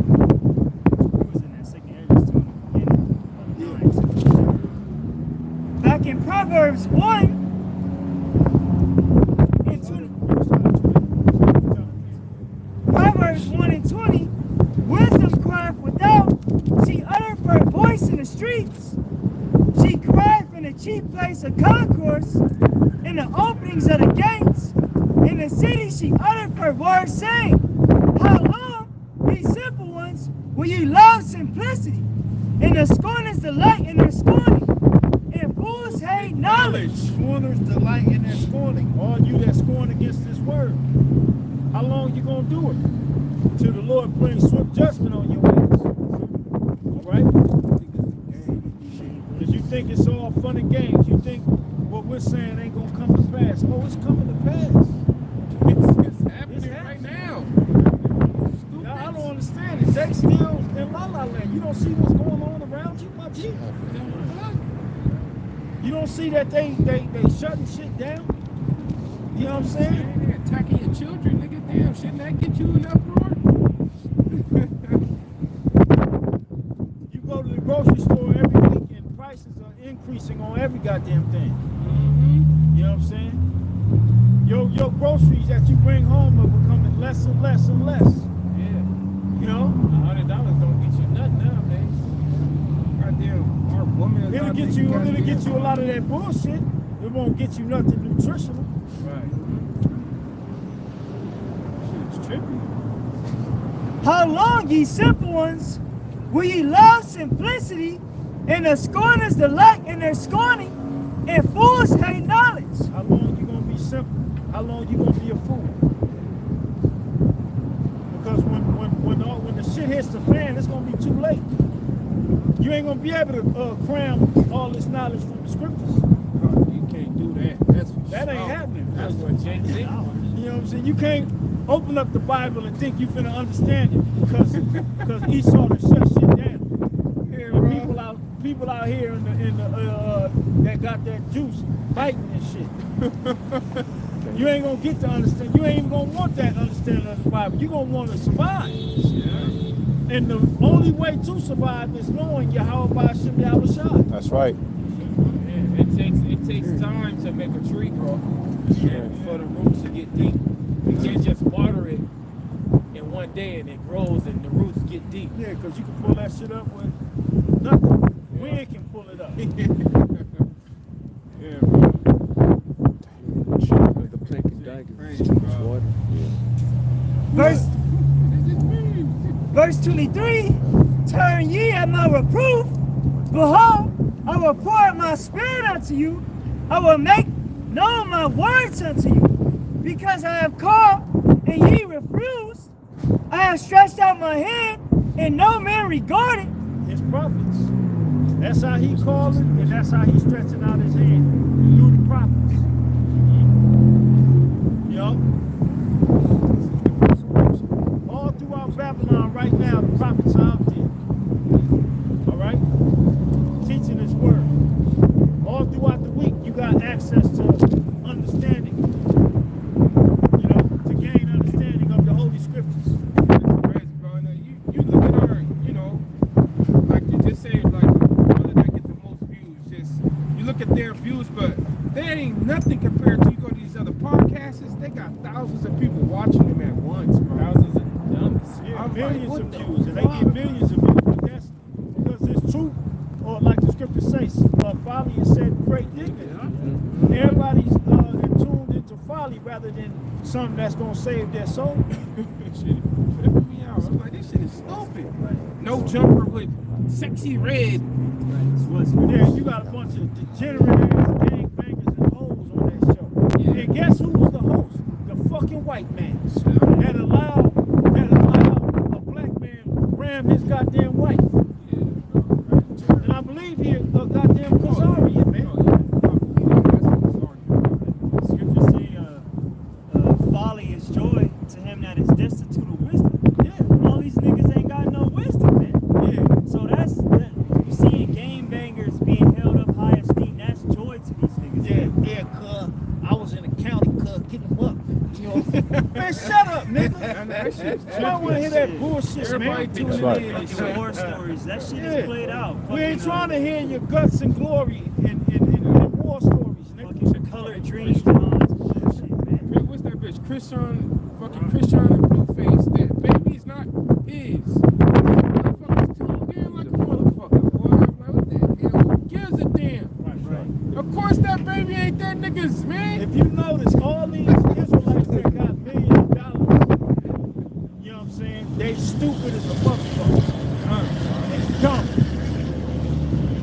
was in that second Ezra's 20? Back in Proverbs 1 and 20. Proverbs 1 and 20. Wisdom crieth without, she uttereth her voice in the streets. She crieth in the chief place of concourse, in the openings of the gates. In the city she uttereth her words, saying, how long, ye simple ones, will ye love simplicity? And the scorners delight in their scorning, and fools hate knowledge. Scorners delight in their scorning. All you that scorn against this word. How long you going to do it? Till the Lord brings swift judgment on your ass. All right? Because you think it's all fun and games. You think what we're saying ain't going to come to pass. Oh, it's coming to pass. It's happening right now. Now, I don't understand it. They still in La La Land. You don't see what's going on around you, my G? You don't see that they shutting shit down? You know what I'm saying? They're attacking your children, nigga. Damn, shouldn't that get you in uproar? You go grocery store every week and prices are increasing on every goddamn thing. You know what I'm saying? Your groceries that you bring home are becoming less and less and less. Yeah. You know? $100 don't get you nothing nowadays. Goddamn, our woman is It'll out get there, you goddamn. a lot of that bullshit. It won't get you nothing nutritional. Right. Shit's trippy. How long, ye simple ones, will ye love simplicity, and the scorners delight in their scorning, and fools hate knowledge? How long you gonna be simple? How long you gonna be a fool? Because when the shit hits the fan, it's gonna be too late. You ain't gonna be able to cram all this knowledge from the scriptures. You can't do that. That ain't happening. That's what Jake did. You know what I'm saying? You can't open up the Bible and think you finna understand it because Esau done shut shit down. Yeah, And bro. people out here in the that got that juice biting and shit. You ain't gonna get to understand. You ain't even gonna want that understanding of the Bible. You gonna want to survive. And the only way to survive is knowing Yahweh Shem Yahushua. That's right. Yeah, it takes time to make a tree grow and for the roots to get deep. You can't just water it in one day and it grows and the roots get deep. Yeah, because you can pull that shit up with nothing. Wind can pull it up. Yeah, bro. The plant can die. Crazy, It's bro. water. Verse 23, turn ye at my reproof. Behold, I will pour out my spirit unto you. I will make known my words unto you. Because I have called, and ye refused. I have stretched out my hand, and no man regarded. His prophets. That's how he calling, and that's how he's stretching out his hand through the prophets. You know? All throughout Babylon right now, the prophets are out there. All right? Teaching his word. All throughout the week, you got access to understanding. You know, to gain understanding of the Holy Scriptures. It's crazy, bro. And, you look at our, you know, like you just said, like the brother that get the most views. Just you look at their views, but they ain't nothing compared to you go to these other podcasts. They got thousands of people watching them at once, bro. Thousands of numbers. Yeah, I'm millions like, of what the views, and they fuck? get millions of views. But that's because it's truth, or like the scripture says, folly is said great dignity. Everybody's tuned into folly rather than something that's gonna save their soul. Shit tripping me out. I'm like, this shit is stupid. No jumper with sexy red. Yeah, you got a bunch of degenerate ass gangbangers and hoes on that show. Yeah. And guess who was the host? The fucking white man that allowed a black man ram his goddamn wife. And I believe he a goddamn Khazarian, man. Scripture say, folly is joy to him that is destitute of wisdom. Yeah. All these niggas ain't got no wisdom, man. Yeah. So that's you seeing game bangers being held up high esteem. That's joy to these niggas. Yeah, cuz I was in the county, cuz get him up. You know, man, shut up, nigga. I don't want to hear that bullshit, Everybody man. tuning right. in. Fucking war stories. That shit Yeah. is played out. We ain't Fucking, trying to hear your guts and glory in war stories, nigga. fucking colored dreams and all this bullshit, man. Man, what's that bitch? Fucking Christian Blueface. That baby's not his. Motherfucker's tuned in like a motherfucker, boy. I'm like, what the hell? Who gives a damn? Right. Of course that baby ain't that nigga's, man. If you notice, all these Israelites that got millions of dollars, you know what I'm saying? They stupid as a motherfucker. They dumb.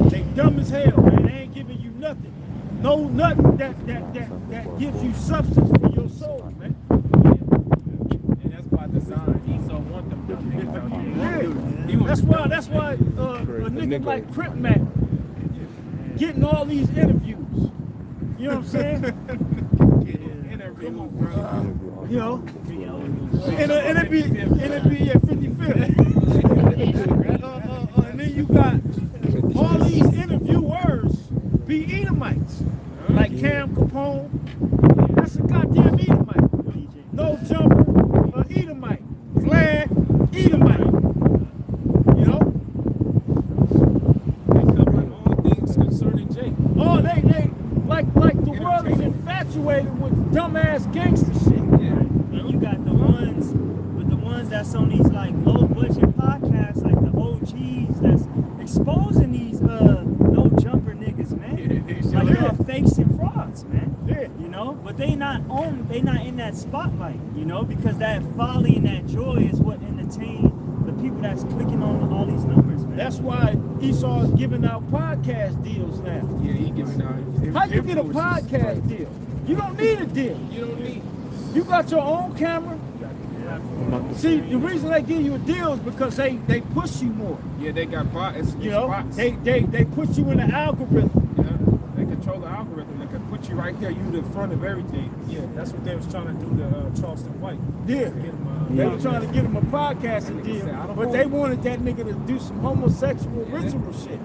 They dumb as hell, man. They ain't giving you nothing. No nothing that gives you substance for your soul, man. And that's by design. Esau want them dumb niggas out there. Yeah. That's why a nigga like Crip Mac getting all these interviews. You know what I'm saying? You know? And it be 55th. And then you got all these interviewers be Edomites. Like Cam Capone. That's a goddamn Edomite. No Jumper, Edomite. Flag, Edomite. You know? like the world is infatuated with dumbass gangster shit. And you got the ones that's on these like low budget podcasts, like the OGs that's exposing these no jumper niggas, man. Like they're fakes and frauds, man. Yeah. You know, but they not in that spotlight, you know, because that folly and that joy is what entertain the people that's clicking on all these numbers, man. That's why Esau is giving out podcast deals now. Yeah, he giving out. How you get a podcast deal? You don't need a deal. You don't need. You got your own camera. See, the reason they give you a deal is because they push you more. Yeah, they got bots. You know, bots. they put you in the algorithm. Yeah, they control the algorithm. They can put you right there. You the front of everything. Yeah, that's what they was trying to do to Charleston White. Yeah. Get him, They were trying to get him a podcasting deal, but they wanted that nigga to do some homosexual ritual shit.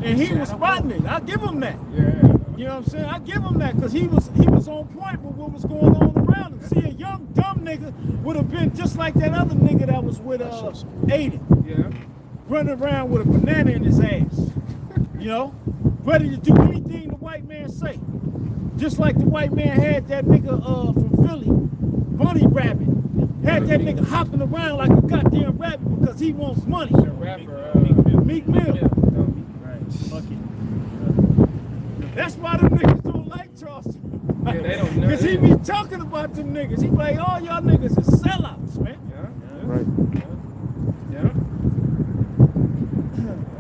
And he was spotting it. I give him that. Yeah. You know what I'm saying? I give him that because he was on point with what was going on around him. See, a young dumb nigga would have been just like that other nigga that was with Aiden, Yeah. running around with a banana in his ass. You know, ready to do anything the white man say. Just like the white man had that nigga from Philly, Bunny Rabbit, had that nigga hopping around like a goddamn rabbit because he wants money. The rapper. Meek Mill. Right. Fuck it. That's why them niggas don't like Charleston. Yeah, they don't know. Because he be talking about them niggas. He be like, all y'all niggas is sellouts, man. Yeah. Right. Yeah.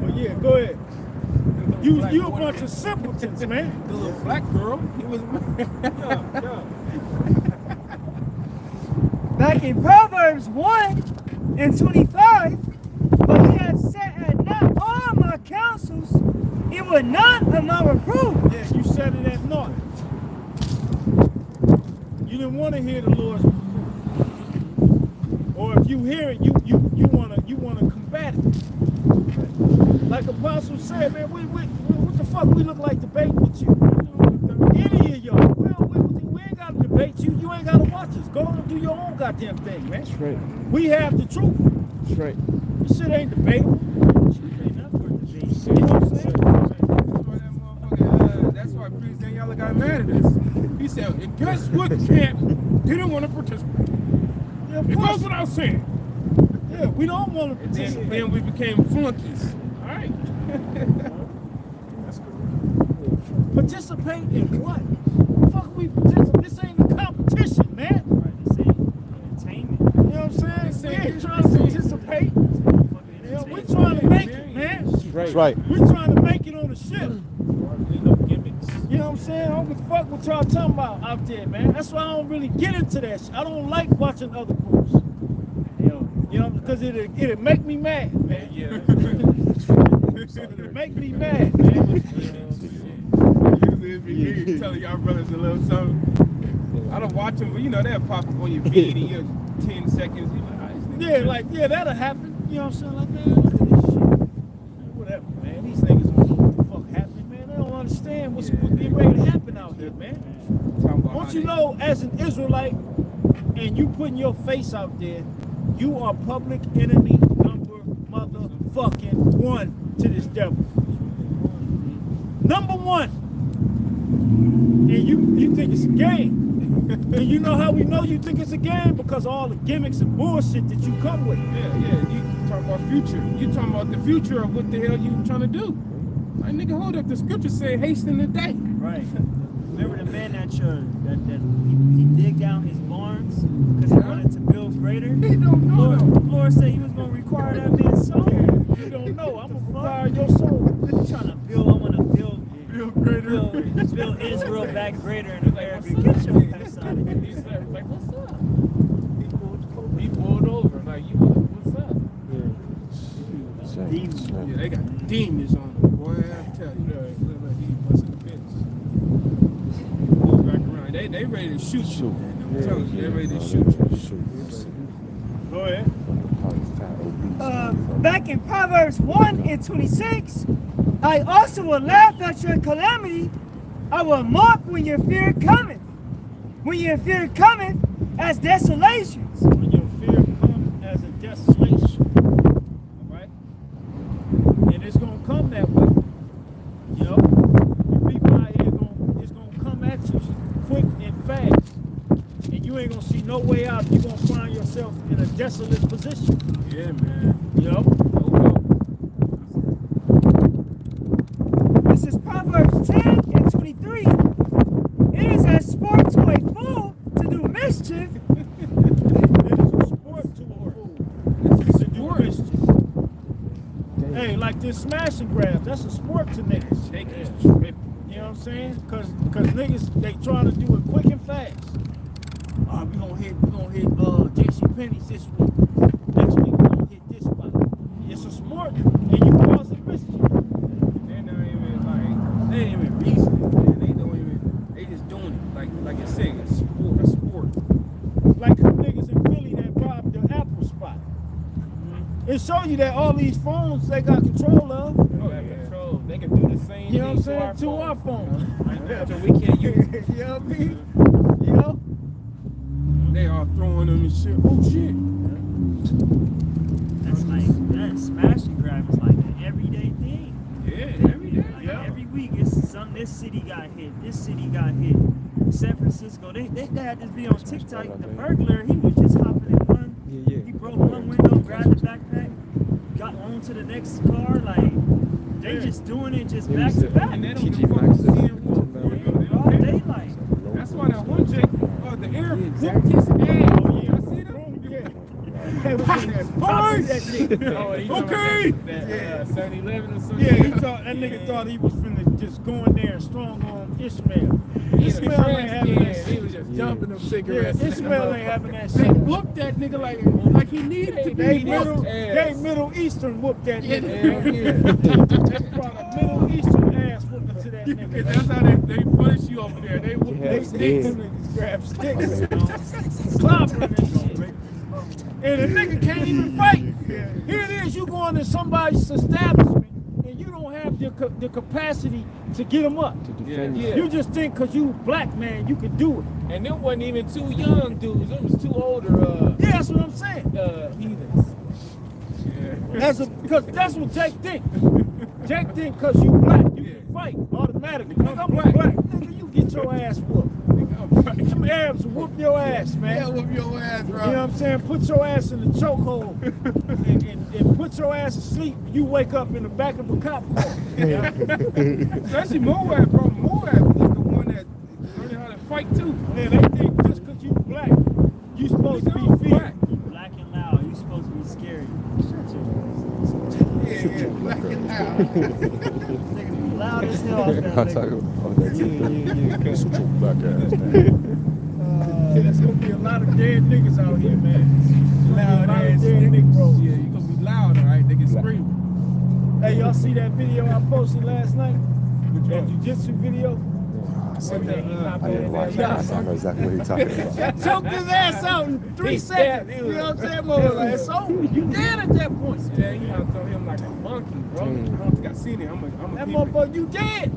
But yeah, go ahead. You a bunch of simpletons, man. The little black girl. He was. Back in Proverbs 1:25, but he had set at not all my counsels, it was none of my reproof. Yeah, you said it at naught. You didn't want to hear the Lord's reproof. Or if you hear it, you wanna combat it. Like Apostle said, man, what the fuck we look like debating with you? Any of y'all. We ain't gotta debate you. You ain't gotta watch us. Go on and do your own goddamn thing, man. That's right. We have the truth. That's right. This shit ain't debatable. Ain't up for debate. You know what I'm saying? That's why Priest Daniela got mad at us. He said, and guess what, champ? Didn't want to participate. Yeah, of It course. goes without saying. Yeah, we don't want to And participate. then we became flunkies. All right. Participate in what? Fuck we participate? This ain't a competition, man. Right, this ain't entertainment. You know what I'm saying? We ain't trying to participate. You know, we're trying to make it, man. That's right. We're trying to make it on the ship. Ain't no gimmicks. You know what I'm saying? I don't give a fuck what y'all talking about out there, man. That's why I don't really get into that shit. I don't like watching other groups. You know, because it'll make me mad, man. Yeah. It'll make me mad, man. Usually it be me telling y'all brothers a little something. I don't watch them, but you know, they'll pop up on your feed in your 10 seconds. You're like, "Ah, this nigga tripping." That'll happen. You know what I'm saying? Like, man, look at this shit. Whatever, man. These niggas don't know what the fuck happened, man. They don't understand what's getting ready to happen out here, man. Talking about Don't how you they- know, as an Israelite, and you putting your face out there, you are public enemy number motherfucking one to this devil. Number one. And you think it's a game. And you know how we know you think it's a game? Because all the gimmicks and bullshit that you come with. Yeah, you talking about future. You talking about the future of what the hell you trying to do. Like, nigga, hold up. The scripture say hasten the day. Right. Remember the man that he digged out his barns because he wanted to build greater? He don't know. Lord said he was going to require that man's soul. You don't know. I'm going to require your soul. I'm trying to build, I want to build greater. build Israel back greater in America. Get your ass out of here. He said, like, what's up? He pulled over. Like, you, what's up? Demons. Yeah, they got demons on them, boy. I tell you. Look, he busting the bitch. Go back around. They ready to shoot you. I'm telling you, they ready to shoot you. Go ahead. Back in Proverbs 1:26, I also will laugh at your calamity. I will mock when your fear cometh. When your fear cometh as desolations. When your fear comes as a desolation. All right? And it's going to come that way. You know? The people out here, it's going to you ain't gonna see no way out. You're gonna find yourself in a desolate position. Yeah, man. You know? This is Proverbs 10 and 23. It is a sport to a fool to do mischief. It is a sport to a fool. It's a sport. Hey, like this smash and grab, that's a sport to niggas. You know what I'm saying? Cause niggas, they trying to do it quick and fast. We gonna hit JC Penney's this week. Next week we gonna hit this spot. It's a sport and you causing mischief. They ain't even reasoning, man. They just doing it. Like you say, it's a sport. Like the niggas in Philly that robbed the Apple spot. It show you that all these phones they got control of. Control. They can do the same You know what I'm thing saying? To our phones. So we can't use it. You know what I mean? You know? They all throwing them and shit. Oh shit. That's like, that smash and grab is like an everyday thing. Yeah, every day. Like every week, it's this city got hit, this city got hit. San Francisco, they had this video on TikTok. The burglar, he was just hopping in one. He broke one window, grabbed the backpack, got on to the next car. Like they just doing it just back to back. And they don't give a fuck seeing All day, like. That's why that one chick, the Arab whooped his ass. I see them. Okay. That 7-Eleven or something. Yeah, that nigga thought he was finna just go in there and strong on Ishmael. Ishmael ain't having that He shit. was just dumping them Yeah, cigarettes. Ishmael ain't having that They shit. whooped that nigga like he needed to be. They whooped. Middle Eastern whooped that nigga. Yeah. They brought a Middle Eastern ass whooping to that nigga. That's how they punish you over there. They whoop They niggas grab sticks. Clobbering that shit. And the nigga can't even fight. Here it is, you going to somebody's establishment and you don't have the capacity to get them up. Yeah. You just think because you black man, you could do it. And them wasn't even two young dudes. Them was two older Yeah, that's what I'm saying. heathens. Because that's what Jake think. Jake think because you black, you can fight automatically. Nigga, I'm black. Nigga, you get your ass whooped. Them Arabs will whoop your ass, man. Yeah, whoop your ass, bro. You know what I'm saying? Put your ass in the chokehold and put your ass to sleep. You wake up in the back of a cop car. Especially Moab, bro. Moab is the one that learning how to fight too. Man, they think just because you black, you supposed to be feared. You black and loud, you supposed to be scary. Yeah, black and loud. Niggas be loud as hell off that I'll nigga. talk about that. Shut your black ass down. There's gonna be a lot of dead niggas out here, man. Loud A lot of ass dead niggas. niggas. Yeah, you gonna be loud, all right? They can scream. Hey, y'all see that video I posted last night? Which That one? jiu-jitsu video? I didn't watch that. I know exactly what you're talking about. That choked his ass out in 3 seconds. You know what I'm saying? Mother, like, it's over. You dead at that point. Yeah, you gotta throw him like a monkey, bro. I don't think I seen it. I'm That a motherfucker, you dead.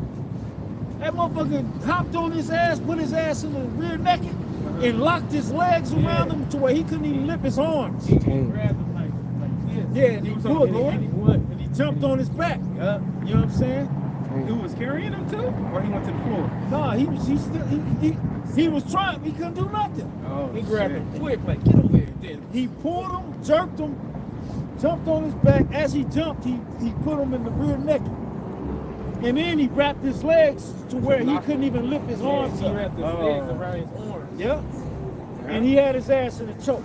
That motherfucker hopped on his ass, put his ass in the rear naked, and locked his legs around him to where he couldn't even lift his arms. He grabbed him like this. Yeah, and he was pulled on- him, and he jumped on his back. You know what I'm saying? Who was carrying him too? Or he went to the floor? Nah, he was trying, he couldn't do nothing. Oh, He grabbed him quick, like, get over here. Then He pulled him, jerked him, jumped on his back. As he jumped, he put him in the rear naked. And then he wrapped his legs to where he couldn't even lift his arms he up. wrapped his legs around his arms. Yep. And he had his ass in a choke.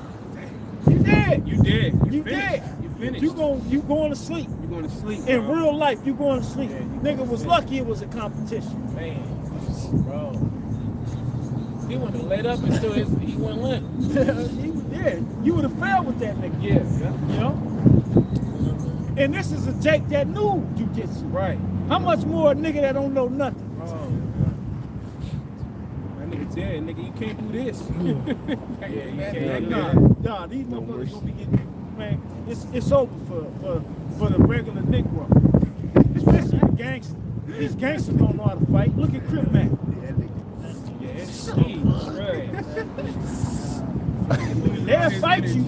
You dead. You dead. You finished. dead. You finished. You going to sleep. You going to sleep. In bro. real life, you going to sleep. Nigga was lucky it was a competition. Man, bro. He wouldn't have let up until he went limp. Yeah, you would have failed with that nigga. Yeah. You know? And this is a Jake that knew jujitsu. Right. How much more a nigga that don't know nothing? That nigga dead. Nigga, you can't do this. You can't. Nah, these motherfuckers gonna be getting, man, it's over for the regular Negro. Especially the gangsters. These gangsters don't know how to fight. Look at Crip Man. They'll fight you,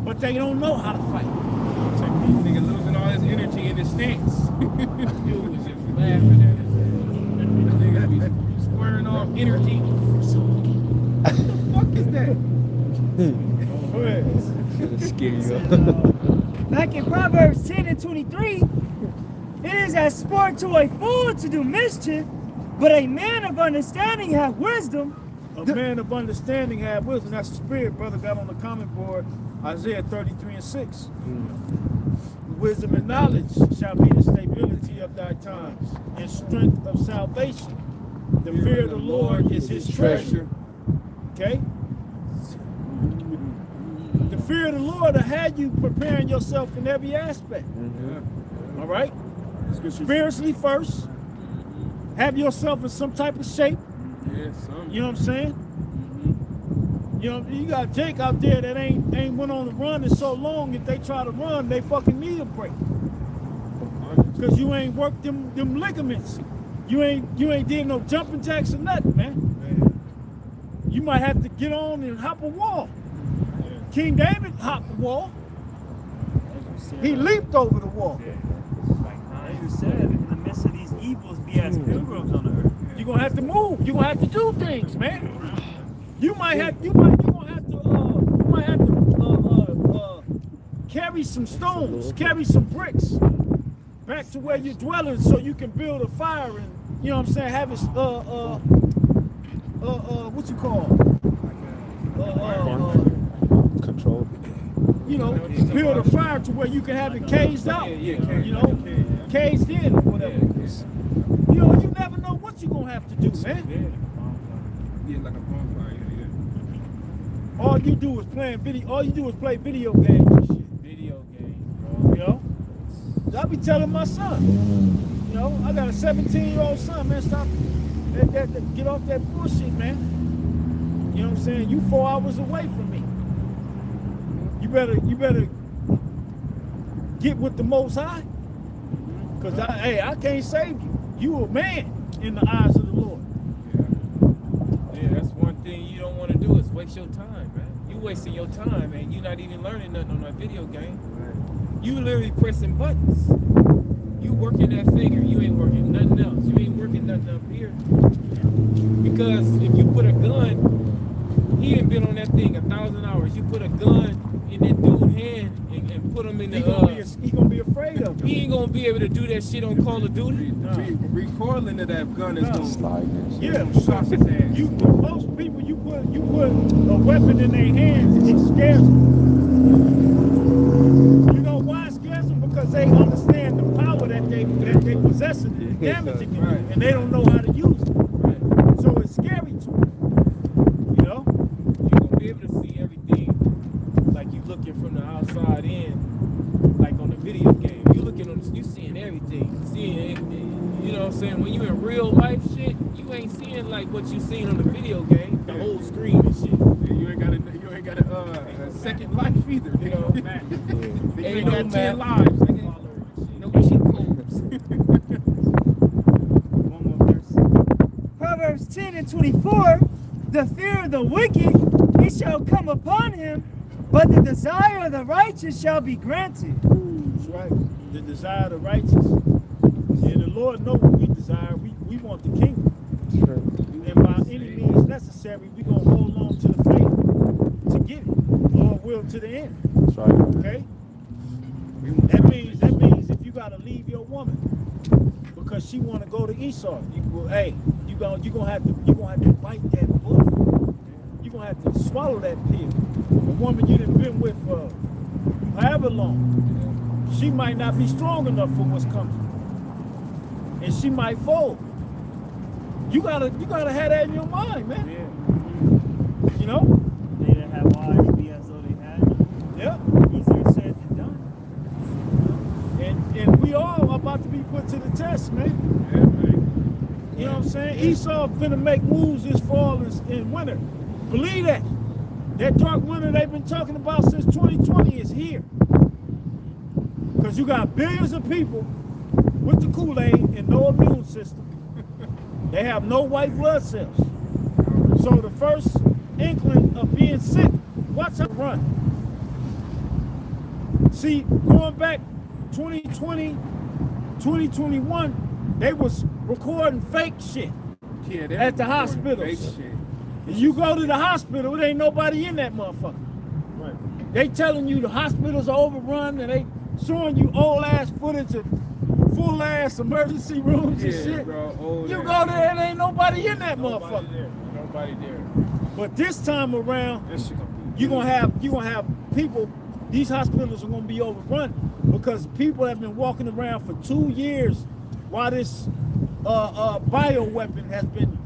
but they don't know how to fight. Nigga losing all his energy in his stance. Dude was just laughing at it. Nigga be squaring off energy. What the fuck is that? Go ahead. Scare you up. Back in Proverbs 10 and 23, it is as sport to a fool to do mischief, but a man of understanding hath wisdom. A man of understanding have wisdom. That's the spirit brother got on the comment board, Isaiah 33 and 6. Wisdom and knowledge shall be the stability of thy times and strength of salvation. The fear of the Lord is his treasure. Okay? The fear of the Lord will have you preparing yourself in every aspect. All right? Spiritually first. Have yourself in some type of shape. You know what I'm saying? You know, you got Jake out there that ain't went on the run in so long. If they try to run, they fucking need a break. Cause you ain't worked them ligaments. You ain't did no jumping jacks or nothing, man. You might have to get on and hop a wall. King David hopped the wall. He leaped over the wall. Like you said, in the midst of these evils, be as pilgrims on the earth. You're gonna have to move. You're gonna have to do things, man. You might have to carry some stones, carry some bricks back to where you're dwelling so you can build a fire and, you know what I'm saying, have it what you call Control. you know, build a fire to where you can have it caged out. You know, caged in or whatever. You know, you never know what you're gonna have to do, man. Yeah, like a bonfire. All you do is play video games and shit. Video game, You know? I be telling my son, you know, I got a 17-year-old son, man, stop get off that bullshit, man. You know what I'm saying? You 4 hours away from me. You better get with the Most High. Cause I can't save you. You a man in the eyes of the Lord. Yeah, that's one thing you don't want to do is waste your time, man. You wasting your time, and you're not even learning nothing on that video game. You literally pressing buttons. You working that finger, you ain't working nothing else. You ain't working nothing up here. Because if you put a gun, he ain't been on that thing 1,000 hours. You put a gun in that dude's hand and put him in the He gonna be afraid of it. he ain't gonna be able to do that shit on Call of Duty. Recoiling to that gun is gonna Slide that shit. Yeah, shock his ass. most people you put a weapon in their hands, it scares them. You know why it scares them? Because they understand the power that they possess and the damage it can do, and they don't know how to use it. So it's scary to them. You know? You're gonna be able to see everything like you looking from the outside in, like on the video game. You looking on, you seeing everything, seeing, you know what I'm saying? When you in real life shit, you ain't seeing like what you seen on the video game, the whole screen and shit. You ain't got a second life either. You know, man. You Ain't ain't no got 10 map. lives. Nigga. No cheat codes. One more verse. Proverbs 10 and 24, the fear of the wicked, it shall come upon him, but the desire of the righteous shall be granted. That's right. The desire of the righteous. And the Lord knows what we desire. We want the kingdom. And by any means necessary, we're going to hold on to the faith to get it. Lord will to the end. That's right. Okay? That means if you got to leave your woman because she want to go to Esau, you're gonna have to bite that bullet. You're gonna have to swallow that pill. A woman you done been with for however long, she might not be strong enough for what's coming, and she might fold. You gotta have that in your mind, man. Yeah. You know? They that have eyes be as though they had none. Yeah. Easier said than done. And we all about to be put to the test, man. Yeah, man. You know what I'm saying? Esau finna make moves this fall and winter. Believe that. That dark winter they've been talking about since 2020 is here. Because you got billions of people with the Kool-Aid and no immune system. They have no white blood cells. So the first inkling of being sick, watch them run. See, going back 2020, 2021, they was recording fake shit Yeah, at the hospitals. fake shit. And you go to the hospital, it ain't nobody in that motherfucker. Right. They telling you the hospitals are overrun and they showing you old ass footage of full ass emergency rooms and shit. Bro, You go there and ain't nobody in that motherfucker. There. Nobody there. But this time around, That shit gonna be you gonna have people. These hospitals are gonna be overrun because people have been walking around for 2 years while this bioweapon has been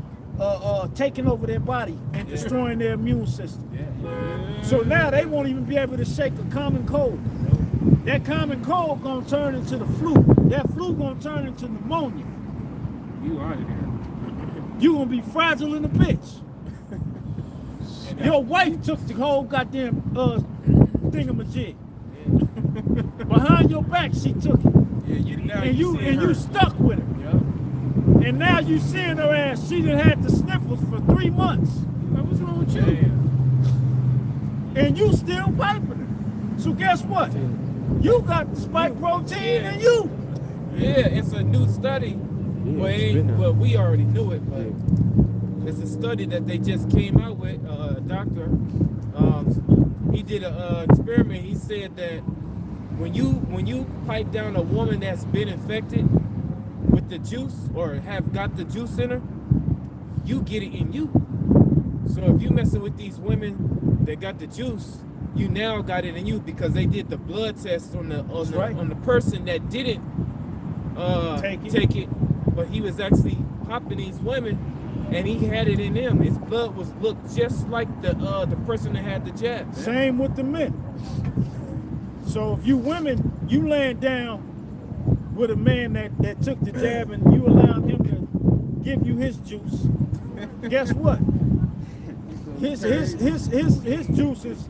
taking over their body and destroying their immune system. Yeah. So now they won't even be able to shake a common cold. That common cold gonna turn into the flu. That flu gonna turn into pneumonia. you out of there. You gonna be fragile in a bitch. Your wife took the whole goddamn thingamajig. Behind your back, she took it, Yeah, and you stuck with her. Yeah. And now you seeing her ass. She done had the sniffles for 3 months, What's wrong with you? Damn. and you still piping her. So guess what? You got the spike protein in you. Yeah, it's a new study. Well, we already knew it, but it's a study that they just came out with. A doctor, he did an experiment. He said that when you pipe down a woman that's been infected with the juice or have got the juice in her, you get it in you. So if you messing with these women that got the juice, you now got it in you because they did the blood test on the person that didn't take it, but he was actually popping these women, and he had it in him. His blood looked just like the person that had the jab. Same with the men. So if you women, you laying down with a man that took the jab and you allowed him to give you his juice, guess what? His juice is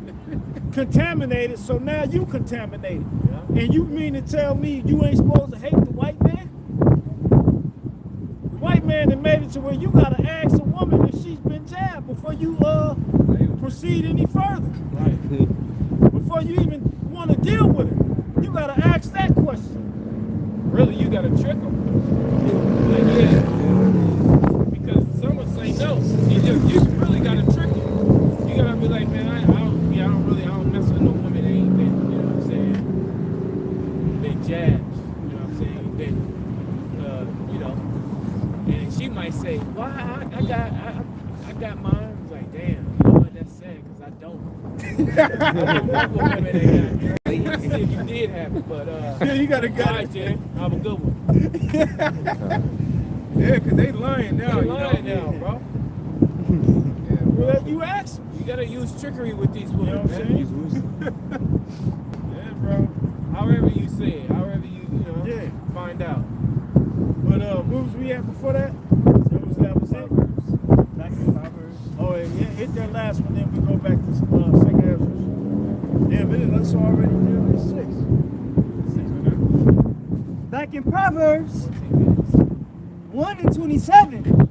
contaminated, so now you contaminated. And you mean to tell me you ain't supposed to hate the white man? The white man that made it to where you gotta ask a woman if she's been jabbed before you proceed any further. Right. Before you even want to deal with her, you gotta ask that question. Really, you gotta trick them. Like, yeah. Because someone say no. You really gotta trick them. You gotta be like, man, I don't mess with no women that ain't been, you know what I'm saying? Been jabbed, you know what I'm saying? Been, you know. And she might say, well, I got mine. It's like, damn, you know what? That's sad because I don't. I don't fuck with women that got. See if you did have it, but Yeah, you gotta all right, Jay, have a good one. Yeah, cause they lying now. You're lying now, bro. Well, you ask them. You gotta use trickery with these You know women, what I'm man. saying? Yeah, bro. However you say it, however you know, Yeah. find out. But where was we at before that? That was it. Back in Proverbs. Oh yeah, hit that last one, then we go back to second Ezra. Damn, it's already nearly 6. Back in Proverbs 1:27,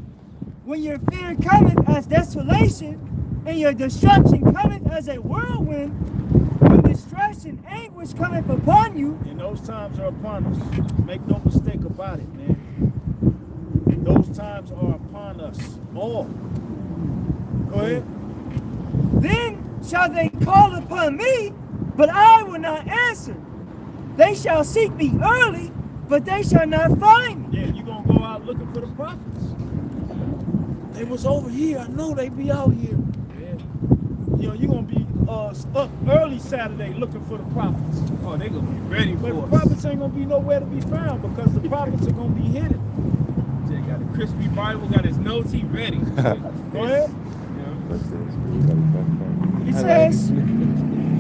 when your fear cometh as desolation, and your destruction cometh as a whirlwind, when distress and anguish cometh upon you, And those times are upon us. Make no mistake about it, man. Those times are upon us all. Go ahead. then shall they call upon me, but I will not answer. They shall seek me early, but they shall not find me. Yeah, you gonna go out looking for the prophets. They was over here. I know they be out here. Yeah. You know, you gonna be up early Saturday looking for the prophets. Oh, they gonna be ready But the for us. prophets ain't gonna be nowhere to be found because the prophets are gonna be hidden. Jay got a crispy Bible, got his notes, he ready. Go ahead. It says,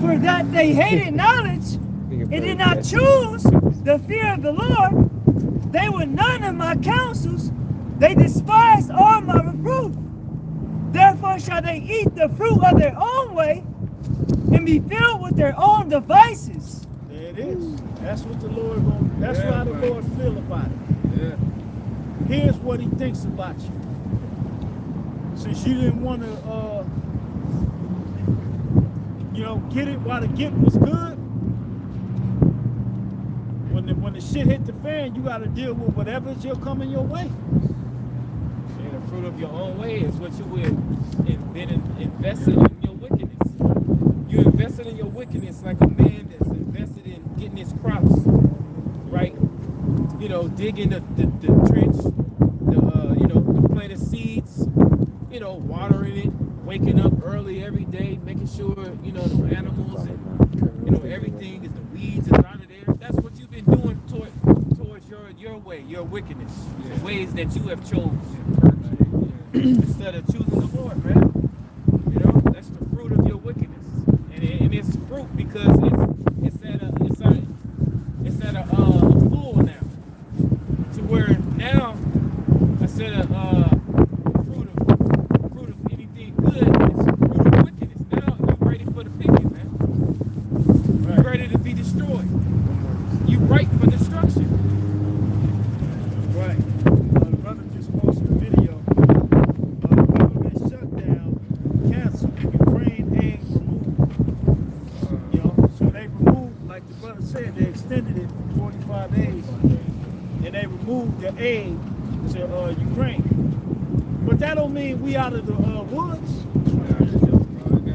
for that they hated knowledge, and did not choose the fear of the Lord, they were none of my counsels, they despised all my reproof. Therefore shall they eat the fruit of their own way, and be filled with their own devices. There it is. That's what the Lord gonna. That's Yeah, how the man. Lord feel about it. Yeah. Here's what He thinks about you. Since you didn't want to, get it while the getting was good. When the shit hit the fan, you got to deal with whatever's coming your way. Yeah, the fruit fruit of your own way is what you would been invested in your wickedness. You invested in your wickedness like a man that's invested in getting his crops, right? You know, digging the trench, the planted seeds, you know, watering it, waking up early every day, making sure, you know, the animals and, you know, everything is, the weeds is out of there. That's what you've been doing towards your way, your wickedness, the ways that you have chosen instead of choosing the Lord, man. You know, that's the fruit of your wickedness, and it's fruit because it's at a full now, to where now instead of fruit of anything good, it's fruit of wickedness. Now you're ready for the picking, man. You're ready to be destroyed. You ripe for destruction. Right. The brother just posted a video of government shutdown, canceled, Ukraine aid removed. You know, so they removed, like the brother said, they extended it for 45 days, and they removed the aid to Ukraine. But that don't mean we out of the woods.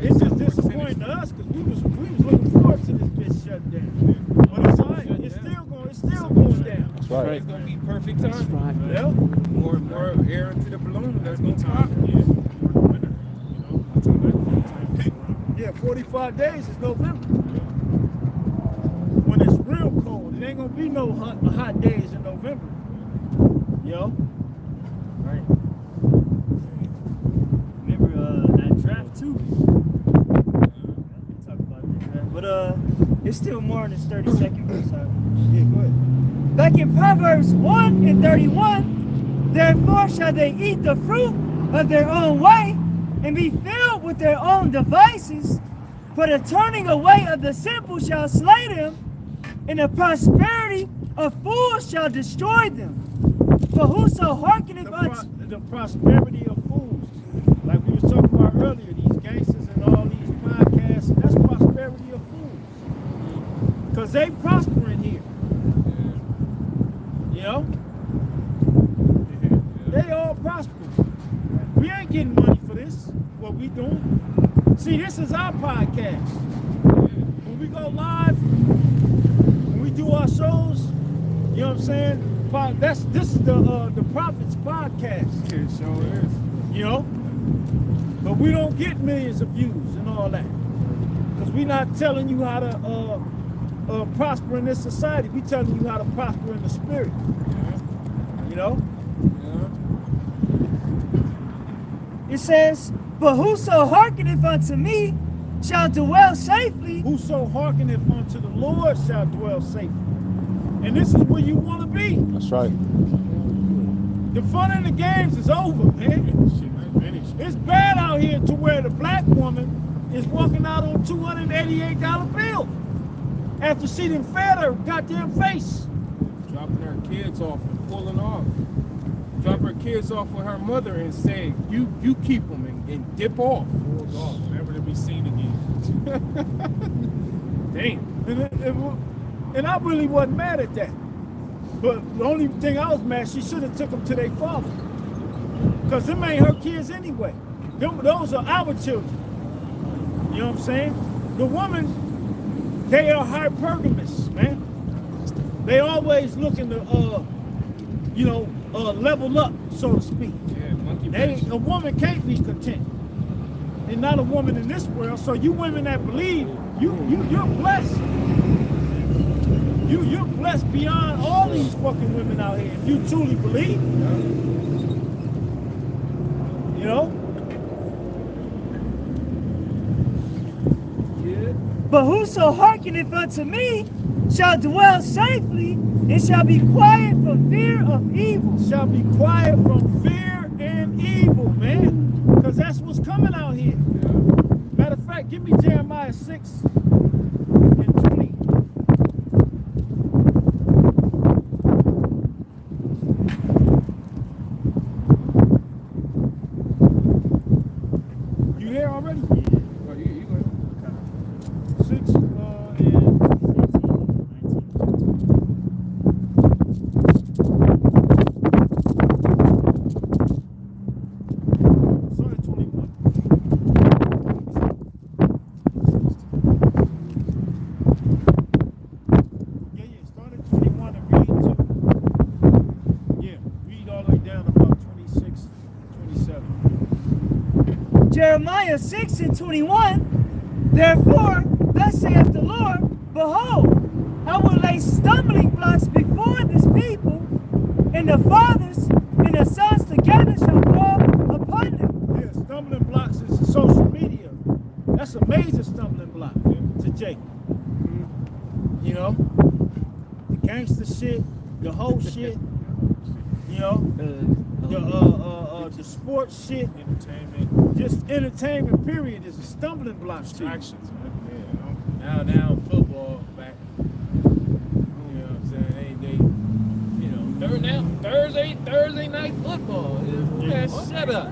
It's just disappointing to us because we was looking forward to this bitch shutting down. But it's all right. It's still going down. That's right. It's gonna be perfect time. Yep. More and more air into the balloon. That's gonna pop. Yeah, 45 days is November. When it's real cold, it ain't gonna be no hot days in November. You know? Right. Remember that draft too? We'll talk about that draft. But it's still more than 30 seconds. Sorry. Yeah, go ahead. Back in Proverbs 1:31, therefore shall they eat the fruit of their own way and be filled with their own devices. For the turning away of the simple shall slay them, and the prosperity of fools shall destroy them. For whoso hearkeneth unto The prosperity of fools, like we was talking about earlier, these gangsters and all these podcasts, that's prosperity of fools. Because they prospering here. You know? They all prospering. We ain't getting money for this, what we doing. See, this is our podcast. When we go live, when we do our shows, you know what I'm saying? This is the Prophet's podcast. It sure is. You know? But we don't get millions of views and all that. Because we're not telling you how to prosper in this society. We're telling you how to prosper in the spirit. You know? it says, but whoso hearkeneth unto me shall dwell safely. Whoso hearkeneth unto the Lord shall dwell safely. And this is where you want to be. That's right. The fun in the games is over, man. It's bad out here to where the black woman is walking out on $288 bill after she done fed her goddamn face. Dropping her kids off and pulling off. Drop her kids off with her mother and saying, you keep them and dip off. Never to be seen again. Damn. And I really wasn't mad at that. But the only thing I was mad, she should have took them to their father. Because them ain't her kids anyway. Those are our children. You know what I'm saying? The woman, they are hypergamous, man. They always looking to, level up, so to speak. Yeah, monkey A woman can't be content. And not a woman in this world. So you women that believe, you're blessed. You're blessed beyond all these fucking women out here. If you truly believe. You know? Yeah. But whoso hearkeneth unto me shall dwell safely and shall be quiet from fear of evil. Shall be quiet from fear and evil, man. Because that's what's coming out here. Matter of fact, give me Jeremiah 6 and 20. You there already? Oh, you go ahead. 6 and 19. Jeremiah 6:21, therefore, thus saith the Lord, behold, I will lay stumbling blocks before this people, and the fathers and the sons together shall fall upon them. Yeah, stumbling blocks is social media. That's a major stumbling block to Jake. You know, the gangster shit, the whole shit. You know, the sports shit, Entertainment, just entertainment. Period is a stumbling block to you. distractions, man. Yeah, now football back. You know what I'm saying? They you know, Thursday night football. Man, shut up.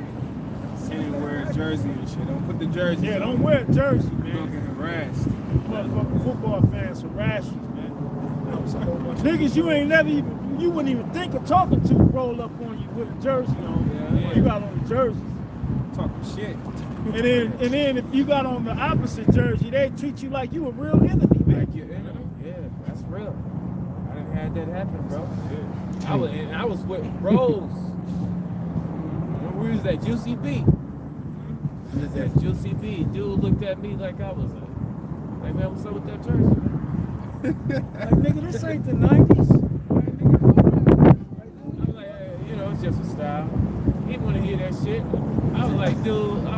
See them wear a jersey and shit. Don't put the jersey. Yeah, don't wear a jersey, You're gonna man. get harassed. Motherfucking football fans harass you, man. Niggas you wouldn't even think of talking to roll up on you with a jersey on. Yeah. You got on a jersey. Talking shit. And then if you got on the opposite jersey, they treat you like you a real enemy, man. Yeah, that's real. I didn't have that happen, bro. I was with bros. When we was at Juicy B. We was at Juicy B. Dude looked at me like I was like, man, what's up with that jersey, man? Like, nigga, this ain't the 90s. I'm like, you know, it's just a style. He didn't want to hear that shit. I was like, dude, I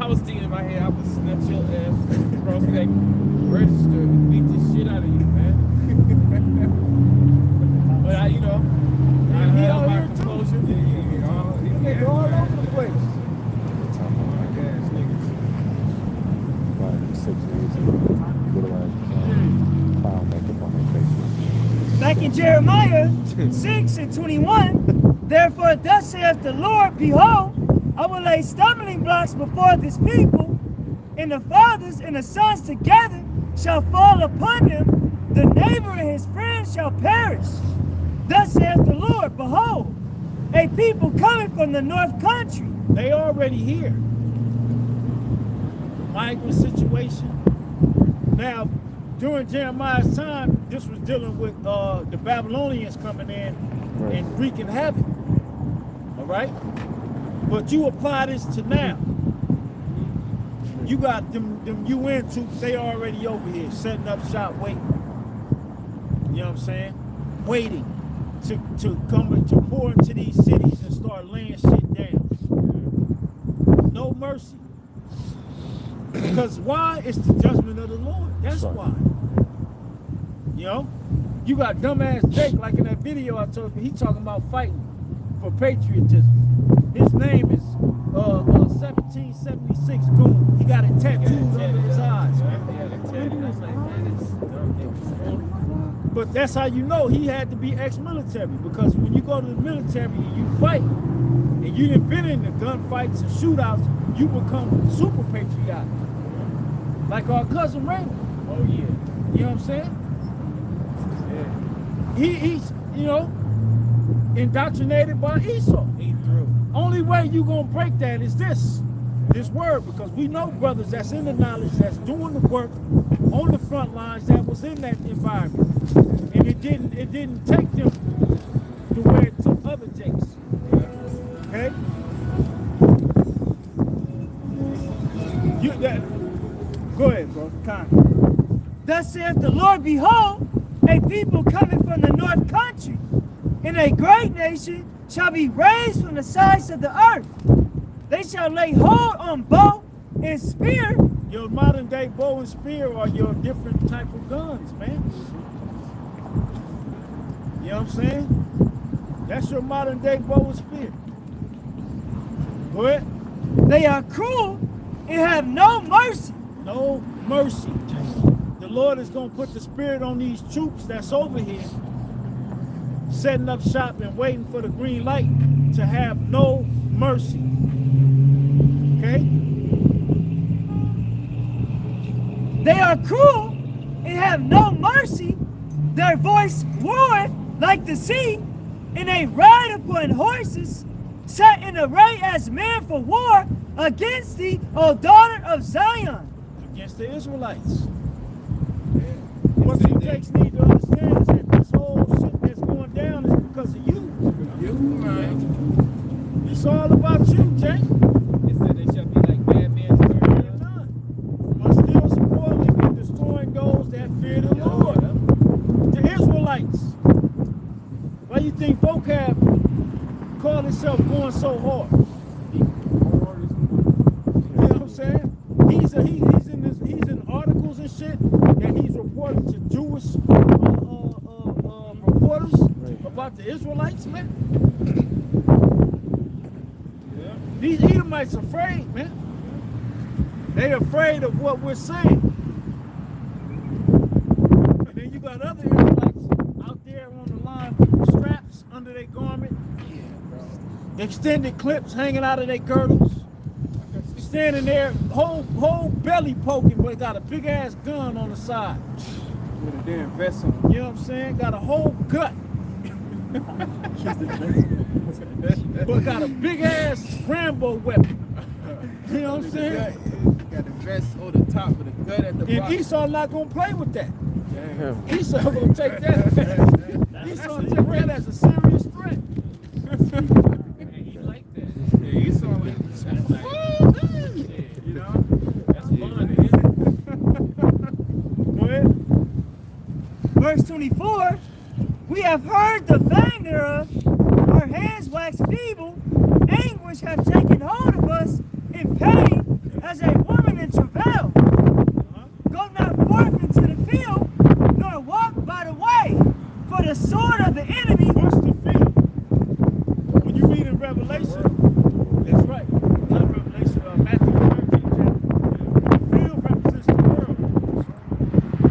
was thinking in my head, I would snatch your ass across that register and beat the shit out of you, man. But I, you know, I He held out my here too. composure. They go all over the place. Ass niggas. 5, 6 years ago, little ass clown makeup on their faces. Back in Jeremiah 6:21, therefore thus saith the Lord, behold, I will lay stumbling blocks before this people, and the fathers and the sons together shall fall upon them, the neighbor and his friend shall perish. Thus saith the Lord, behold, a people coming from the north country. They already here. Migrant situation. Now, during Jeremiah's time, this was dealing with the Babylonians coming in and wreaking havoc. All right? But you apply this to now. You got them UN troops, they already over here, setting up shop, waiting. You know what I'm saying? Waiting to come to pour into these cities and start laying shit down. No mercy. Because why? It's the judgment of the Lord. That's Sorry. why. You know? You got dumbass Jake, like in that video I told you, he talking about fighting for patriotism. His name is 1776 Goon. He got it tattooed under his eyes, man. But that's how you know he had to be ex-military, because when you go to the military and you fight, and you done been in the gunfights and shootouts, you become super patriotic. Like our cousin Raymond. Oh yeah. You know what I'm saying? He's, you know, indoctrinated by Esau. He threw. Only way you gonna break that is this word, because we know brothers that's in the knowledge, that's doing the work on the front lines, that was in that environment, and it didn't take them to where it took other Jakes. Okay? Go ahead, bro. Kind. Thus saith the Lord, behold, a people coming from the north country, and a great nation shall be raised from the sides of the earth. They shall lay hold on bow and spear. Your modern day bow and spear are your different type of guns, man. You know what I'm saying? That's your modern day bow and spear. Go ahead. They are cruel and have no mercy. No mercy. The Lord is going to put the spirit on these troops that's over here, setting up shop and waiting for the green light, to have no mercy. Okay? They are cruel and have no mercy. Their voice roareth like the sea, and they ride upon horses, set in array as men for war against thee, O daughter of Zion. Against the Israelites. What you Jakes need to understand is that this whole shit that's going down is because of you. You, right? It's all about you, Jake. It said they shall be like so hard? You know what I'm saying? He's in articles and shit that he's reporting to Jewish reporters about the Israelites, man. Yeah. These Edomites afraid, man. They afraid of what we're saying. And then you got other Israelites out there on the line with straps under their garment, extended clips hanging out of their girdles, standing there, whole belly poking, but got a big ass gun on the side. With a damn vest on. You know what I'm saying? Got a whole gut. But got a big ass Rambo weapon. You know what I'm saying? Got the vest on the top with the gun at the And bottom. Esau not gonna play with that. Damn. Esau gonna take that. Esau take that as a serious threat. And he like that. Yeah, you saw like You know? That's fun. Go ahead. Verse 24, we have heard the fame thereof, our hands wax feeble, anguish have taken hold of us, in pain as a woman in travail. Go not forth into the field, nor walk by the way, for the sword of the enemy. What's the field? When you read in Revelation, that's right. Not Revelation, Matthew 13 chapter. The field represents the world. You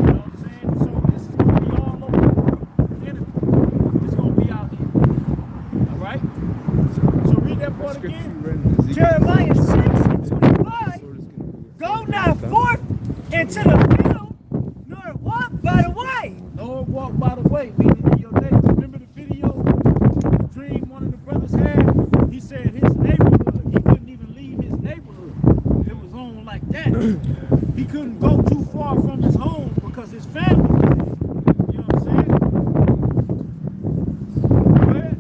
know what I'm saying? So this is going to be all over the world. The enemy is going to be out here. All right? So read that part again. Jeremiah 6:25. Go not forth into the field, nor walk by the way. Lord walk by the way, meaning in your days. Remember the video, the dream one of the brothers had? He said his neighborhood, he couldn't even leave his neighborhood. It was on like that. He couldn't go too far from his home because his family was there. You know what I'm saying? Go ahead.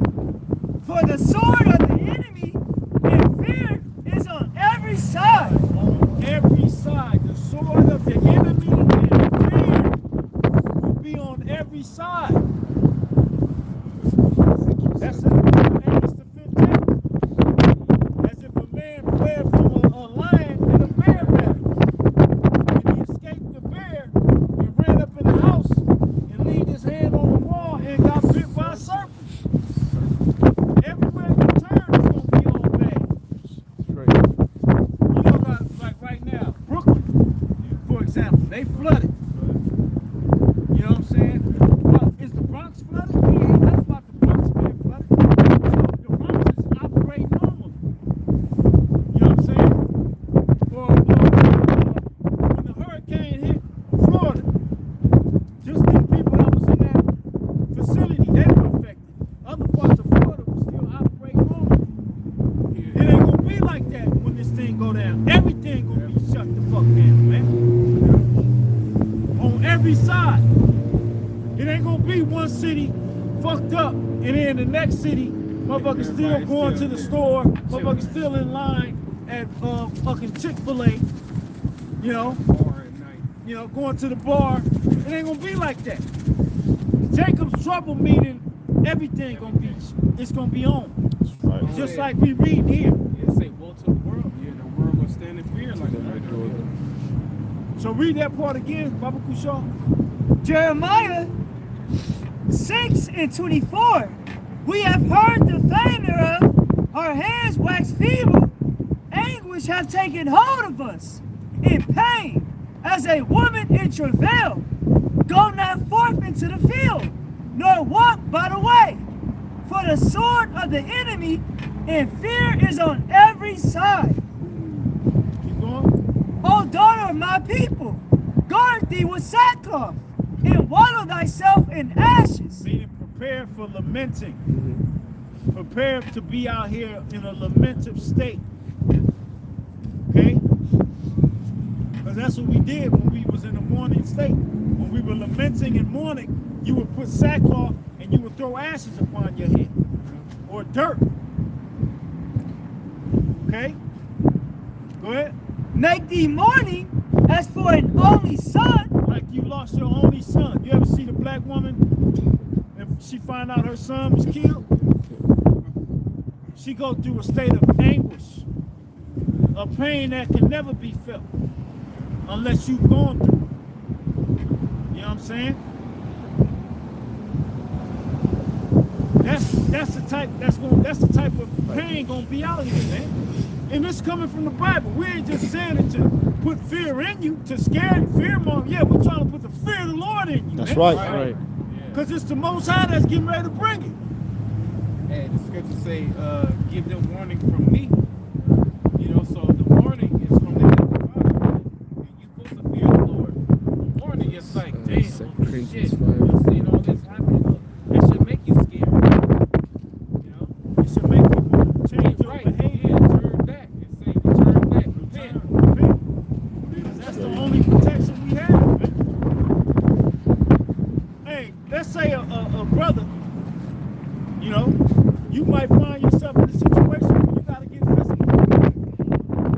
For the sword of the enemy and fear is on every side. On every side, the sword of the enemy and fear will be on every side. That's in Amos the 5th chapter. As if a man fled from a lion and a bear met him. And he escaped the bear and ran up in the house and leaned his hand on the wall and got bit by a serpent. Everywhere you turn is going to be all bad. Straight. You know, like right now, Brooklyn, for example, they flooded. You know what I'm saying? Well, is the Bronx flooded? We ain't nothing about the Bronx being flooded. So the Bronx is operating normally. You know what I'm saying? Or when the hurricane hit Florida, just the people that was in that facility, they were affected. Other parts of Florida was still operating normally. It ain't gonna be like that when this thing go down. Everything gonna be shut the fuck down, man. On every side. It ain't gonna be one city fucked up and then the next city, motherfuckers still going to the store, motherfuckers still in line at fucking Chick-fil-A, you know, going to the bar. It ain't gonna be like that. Jacob's trouble meaning everything gonna be, it's gonna be on. Right. Just like we read here. Yeah, say woe to the world. Yeah, the world gonna stand in fear like that. So read that part again, Baba Kushaw. Jeremiah 6:24. We have heard the fame thereof, our hands wax feeble, anguish have taken hold of us, in pain, as a woman in travail. Go not forth into the field, nor walk by the way, for the sword of the enemy and fear is on every side. Keep going. O daughter of my people, guard thee with sackcloth, and wallow thyself in ashes. Meaning prepare for lamenting. Prepare to be out here in a lamentive state. Okay? Because that's what we did when we was in the mourning state. When we were lamenting and mourning, you would put sackcloth and you would throw ashes upon your head. Or dirt. Okay? Go ahead. Make thee mourning as for an only son. Like you lost your only son. You ever see the black woman, if she find out her son was killed, She go through a state of anguish, a pain that can never be felt unless you've gone through it. You know what I'm saying? That's the type of pain gonna be out here, man. And it's coming from the Bible. We ain't just saying it to put fear in you, to scare you, fear mong. Yeah, we're trying to put the fear of the Lord in you. That's man. right. Because it's the Most High that's getting ready to bring it. Hey, the scriptures say, give them warning from me. You know, so the warning is from the Heavenly Father. And you supposed to fear the Lord. The warning is like, damn, shit, you're seeing all this happening. Look, it should make you scared. You know? It should make you want to change your Right, behavior. yeah, turn back. It say, turn back, repent. Because that's the only protection we have, man. Hey, let's say a brother, you know, you might find yourself in a situation where you gotta get physical.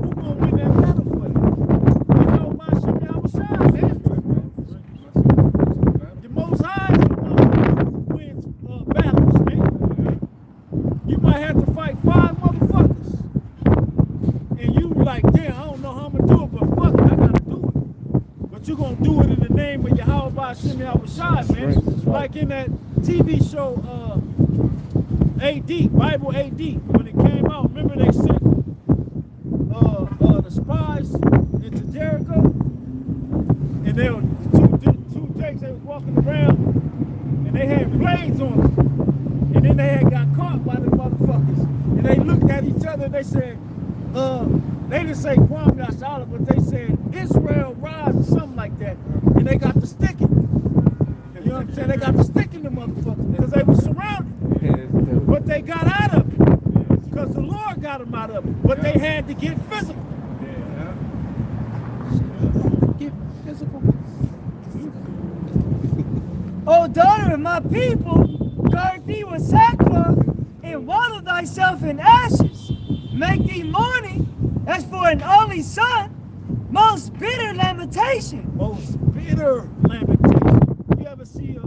Who's gonna win that battle for you? You know, my shit, I was shy, man. The Most High is the one who wins battles, man. You might have to fight 5 motherfuckers. And you like, damn, I don't know how I'm gonna do it, but fuck it, I gotta do it. But you're gonna do it in the name of Yahweh Shimmy Awashai, man. That's right. Like in that TV show, AD, Bible AD, when it came out, remember they sent the spies into Jericho? And they were two jakes, they was walking around, and they had blades on them. And then they had got caught by the motherfuckers. And they looked at each other and they said, they didn't say Kwame Yashala, but they said Israel rise or something like that. And they got to sticking. You know what I'm saying? They got to sticking the motherfuckers because they were surrounded. But they got out of it because the Lord got them out of it. But they had to get physical. Get physical. O daughter of my people, gird thee with sackcloth, and waddle thyself in ashes. Make thee mourning as for an only son, most bitter lamentation. Most bitter lamentation. You ever see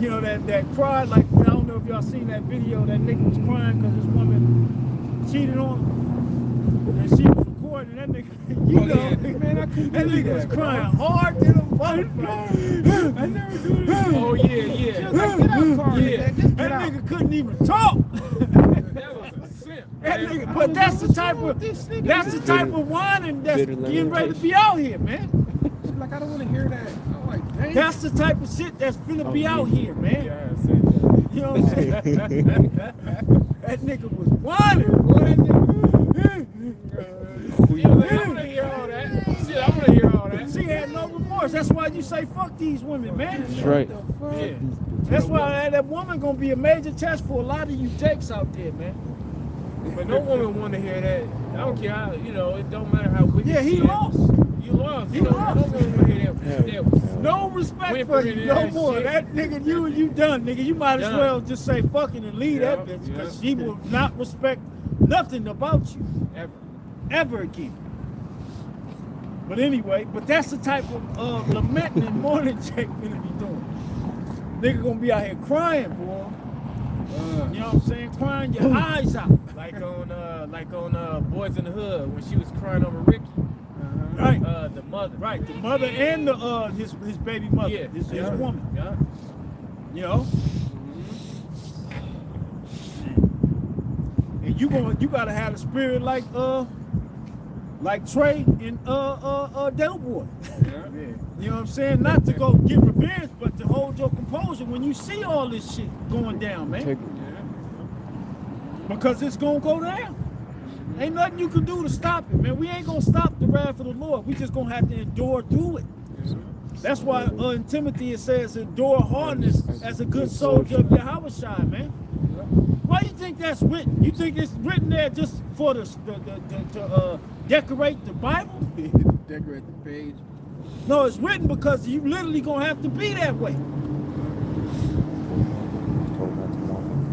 you know, that cry, like, I don't know if y'all seen that video, that nigga was crying because his woman cheated on him. And she was recording, that nigga, you know, yeah. man, I couldn't that nigga was crying hard to the motherfucker. I never do this. Oh, yeah. She was like, get out, car, Yeah. nigga. That nigga couldn't even talk. That was a simp. That nigga, but that's the type of whining that's getting ready to be out here, man. Like, I don't want to hear that. I'm like, dang. That's the type of shit that's finna be out here, man. Yeah, I said that. You know what I'm saying? That nigga was whining, boy. That nigga. I want to hear all that. Shit, I want to hear all that. She had no remorse. That's why you say fuck these women, man. That's right. Yeah. That's why that woman gonna be a major test for a lot of you jakes out there, man. But no woman want to hear that. I don't care how, you know, it don't matter how wicked Yeah, he she is. lost. You lost. He You know, lost. no woman want to hear that. No respect for Whimpering you, no and more. shit. That nigga, you done, nigga. You might as Done. well just say fucking and leave that bitch, because she will not respect nothing about you ever again. But anyway, but that's the type of lamenting and mourning Jake gonna be doing. Nigga gonna be out here crying, boy. You know what I'm saying? Crying your eyes out. Like on Boys in the Hood when she was crying over Ricky. Right. The mother. Right. The mother and the his baby mother. Yeah. His Yeah. woman. Yeah. You know? And you gotta have a spirit like Trey and Del Boy. Yeah. You know what I'm saying? Not to go get revenge, but to hold your composure when you see all this shit going down, man. Because it's gonna go down. Ain't nothing you can do to stop it, man. We ain't gonna stop the wrath of the Lord. We just gonna have to endure through it. That's why in Timothy it says, endure hardness as a good soldier of Yahushua, man. Why you think that's written? You think it's written there just for to decorate the Bible? Decorate the page. No, it's written because you literally gonna have to be that way.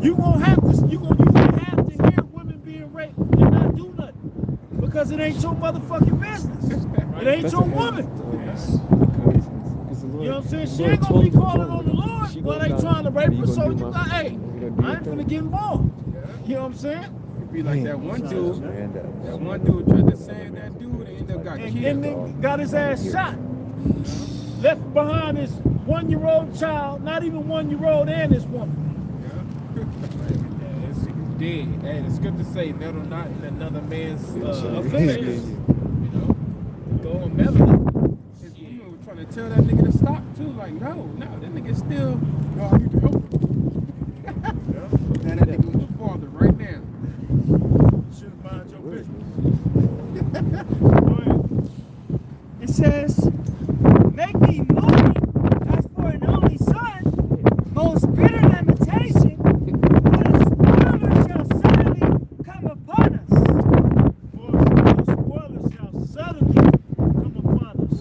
You gonna have to hear women being raped and not do nothing because it ain't your motherfucking business. It ain't your woman. You know what I'm saying? She ain't gonna be calling on the Lord while they trying to rape her. So you got, hey, I ain't finna get involved. You know what I'm saying? It'd be like that one dude. And That one dude tried to save that dude and ended up got And killed. then got his ass shot. Left behind his 1-year-old child, not even 1-year-old, and his woman. Yeah, it's dead. Hey, the scripture say, meddle not in another man's affairs. You know, go and meddle it. His woman was trying to tell that nigga to stop too. Like, no, that nigga still. No, I need to help him. And that nigga was the father right now. Should mind your business. Go ahead. It says, make me mourn as for an only son, most bitter lamentation, for the spoiler shall suddenly come upon us. For the spoilers shall suddenly come upon us.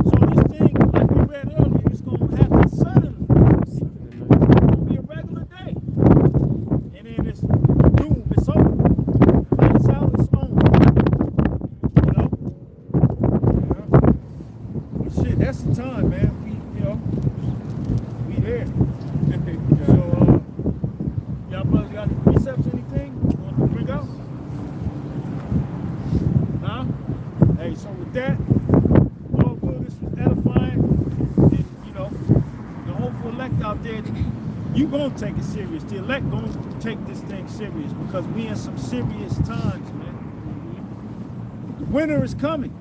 So this thing, like we read earlier, it's going to happen suddenly. It's going to be a regular day. And then it's boom, it's over. Lights out, it's on. You know? But shit, that's the time, man. We there. So, y'all brothers got any precepts, anything you want to bring out? Huh? Hey, so with that, all good, this was edifying. And, the hopeful elect out there, you gonna take it serious. The elect gonna take this thing serious because we in some serious times, man. The winter is coming.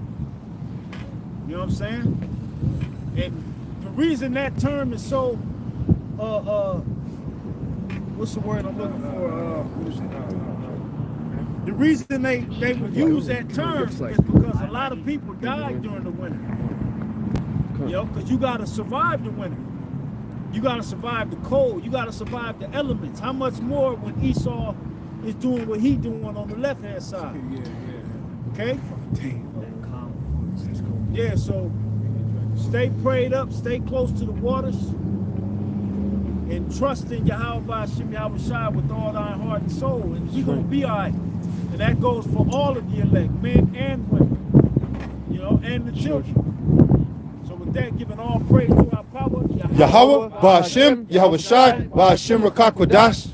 You know what I'm saying? And the reason that term is so, what's the word I'm looking for? The reason they would use that term is because a lot of people died during the winter. Because you gotta survive the winter. You gotta survive the cold. You gotta survive the elements. How much more when Esau is doing what he doing on the left-hand side? Okay? Yeah, so stay prayed up, stay close to the waters, and trust in Yahweh Hashem Yahweh Shai with all thine heart and soul, and you're gonna be all right. And that goes for all of the elect, men and women, and the children. So with that, giving all praise to our power, Yahweh, Ba'ashem, Yahweh Shai, Ba'ashem Rakakwadash.